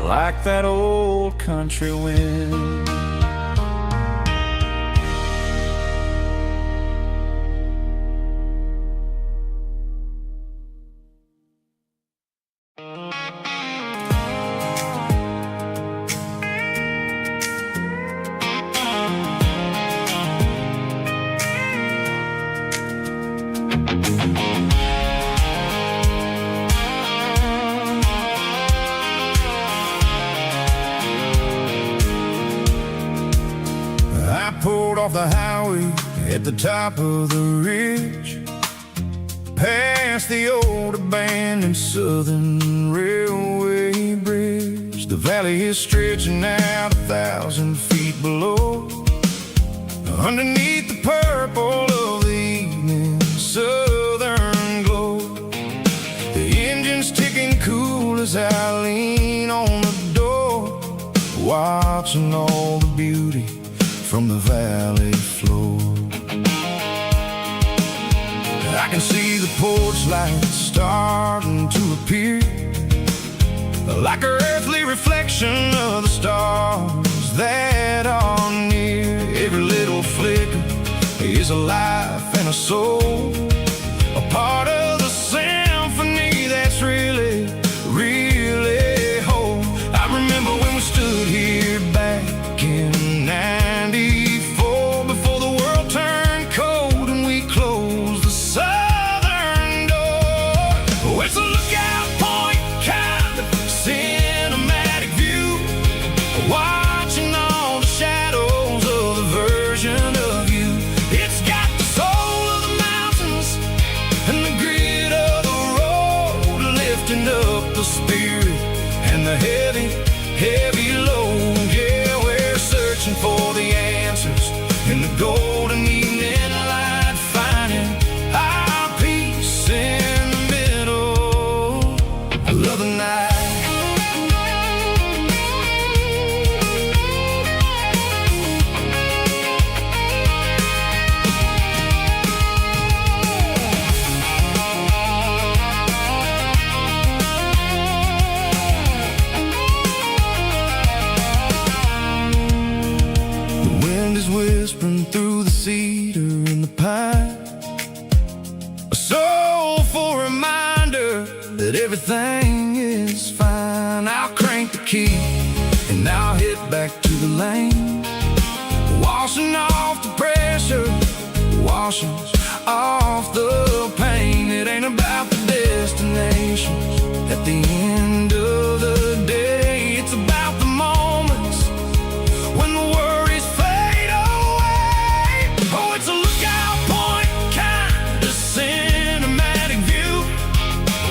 S3: like that old country wind.
S1: off the highway at the top of the ridge, past the old abandoned Southern Railway bridge. The valley is stretching out 1,000 feet below, underneath the purple of the evening southern glow. The engine's ticking cool as I lean on the door, watching all the beauty from the valley floor. I can see the porch lights starting to appear, like an earthly reflection of the stars that are near. Every little flicker is a life and a soul, a part of the symphony that's really, really whole. I remember when we stood here back in '94, before the world turned cold and we closed the southern door. Oh, it's a lookout point, kind of cinematic view, watching all the shadows of the version of you. It's got the soul of the mountains and the grit of the road, lifting up the spirit and the heavy, heavy load. Yeah, we're searching for the answers in the golden evening light, finding our peace in the middle of the night. Whispering through the cedar and the pine, a soulful reminder that everything is fine. I'll crank the key and I'll hit back to the lane, washing off the pressure, washing off the pain. It ain't about the destinations at the end of the day, it's about the moments when the worries fade away. Oh, it's a lookout point, kind of cinematic view,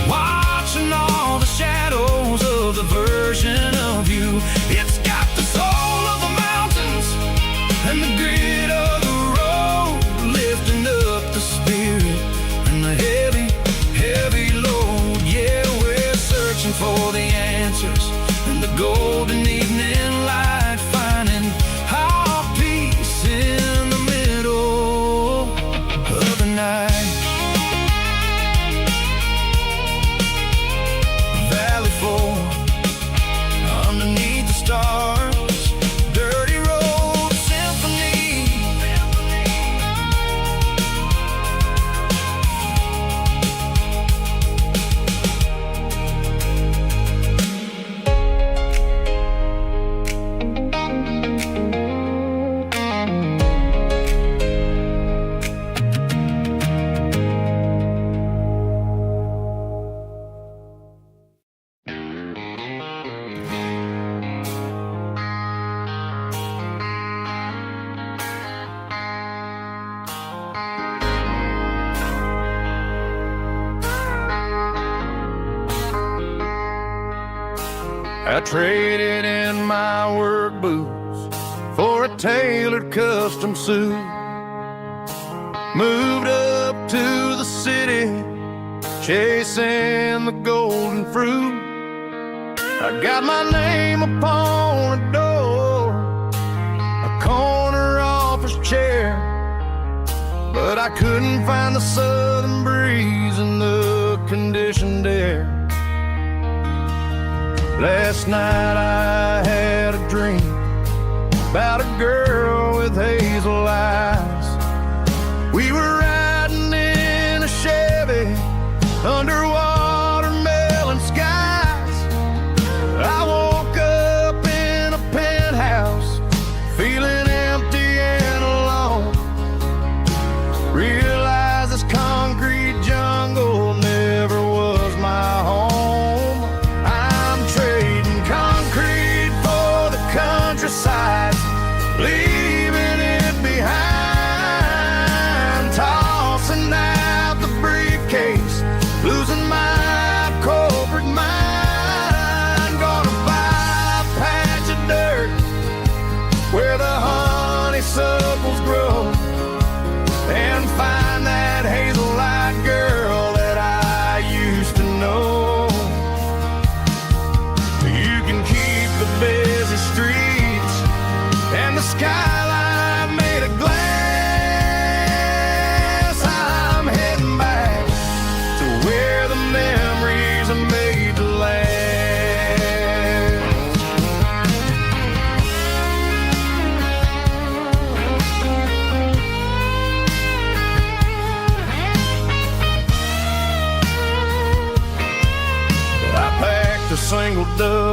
S1: watching all the shadows of the version of you. It's got the soul of the mountains and the grit of the road, lifting up the spirit and the heavy, heavy load. Yeah, we're searching for the answers in the golden evening light, finding our peace in the middle of the night. Valley floor, underneath the stars, dirty road symphony.
S3: I traded in my work boots for a tailored custom suit, moved up to the city, chasing the golden fruit. I got my name upon a door, a corner office chair, but I couldn't find the southern breeze in the conditioned air. Last night I had a dream about a girl with hazel eyes. We were riding in a Chevy under watermelon skies. I woke up in a penthouse, feeling empty and alone. Realized this concrete jungle never was my home. Countryside, leaving it behind.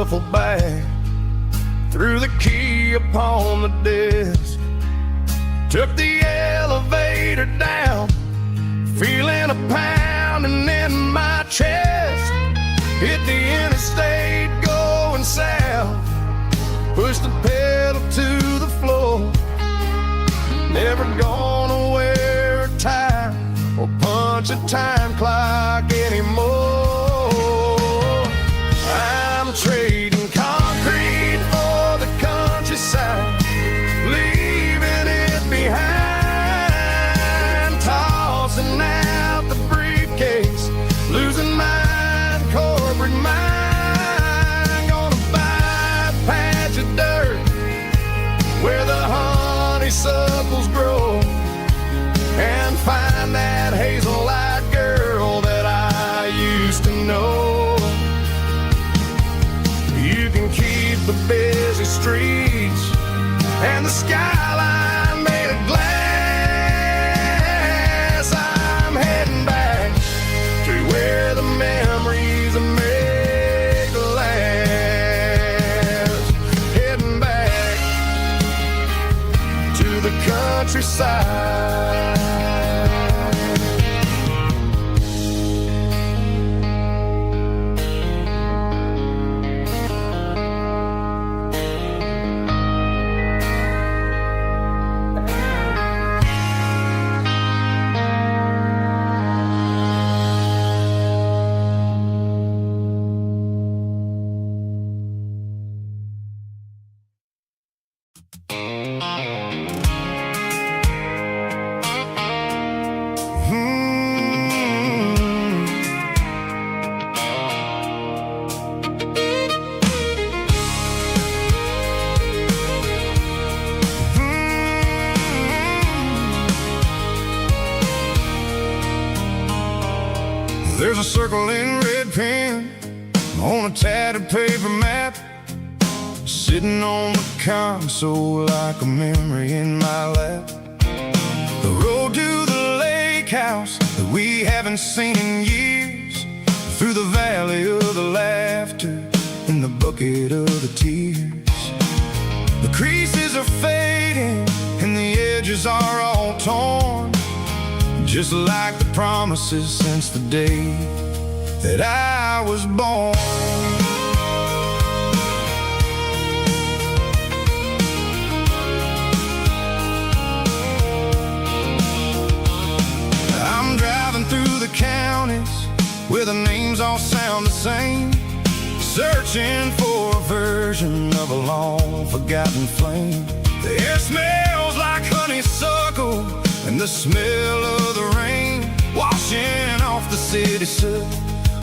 S1: duffel bag, threw the key upon the desk, took the elevator down, feeling a pounding in my chest. Hit the interstate going south, pushed the pedal to the floor. Never gonna wear a tie or punch a time clock anymore. I'm trading concrete for the countryside, leaving it behind, tossing out the briefcase, losing my corporate mind. Gonna buy a patch of dirt where the honeysuckles grow, and find that hazel-eyed girl that I used to know. You can keep the busy streets and the skyline made of glass. I'm heading back to where the memories are made to last. Heading back to the countryside. There's a circle in red pen on a tattered paper map, sitting on the console like a memory in my lap. The road to the lake house that we haven't seen in years, through the valley of the laughter and the bucket of the tears. The creases are fading and the edges are all torn, just like the promises since the day that I was born. I'm driving through the counties where the names all sound the same, searching for a version of a long forgotten flame. The air smells like honeysuckle and the smell of the rain, washing off the city soot,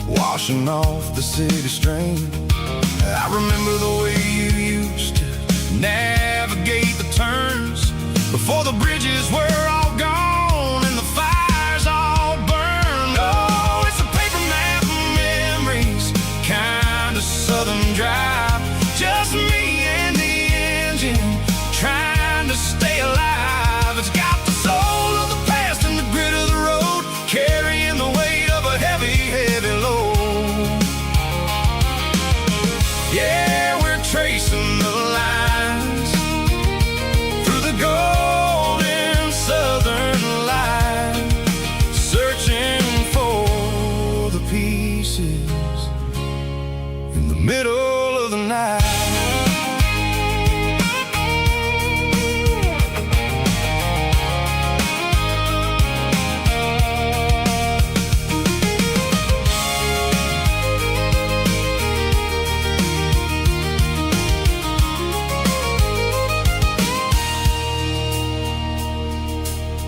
S1: washing off the city strain. I remember the way you used to navigate the turns before the bridges were all gone and the fires all burned. Oh, it's a paper map of memories, kind of southern drive, just me and the engine trying to stay alive. It's got the soul of the past and the grit of the road, carrying the weight of a heavy, heavy load. Yeah, we're tracing the lines through the golden southern light, searching for the pieces in the middle of the night.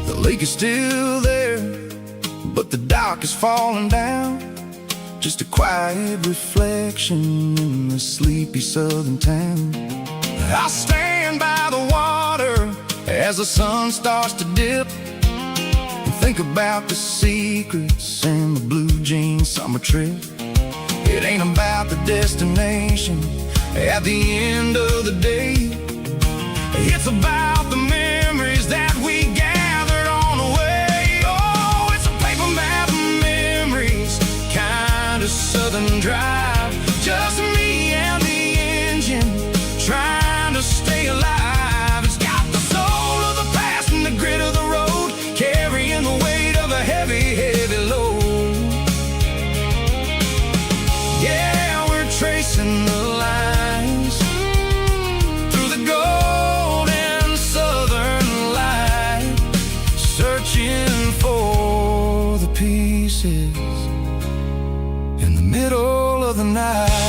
S1: The lake is still there, but the dock is falling down, just a quiet reflection in the sleepy southern town. I stand by the water as the sun starts to dip, and think about the secrets and the blue jean summer trip. It ain't about the destination at the end of the day, it's about the memories that we gathered on the way. Oh, it's a paper map of memories, kind of southern drive, just me and the the night.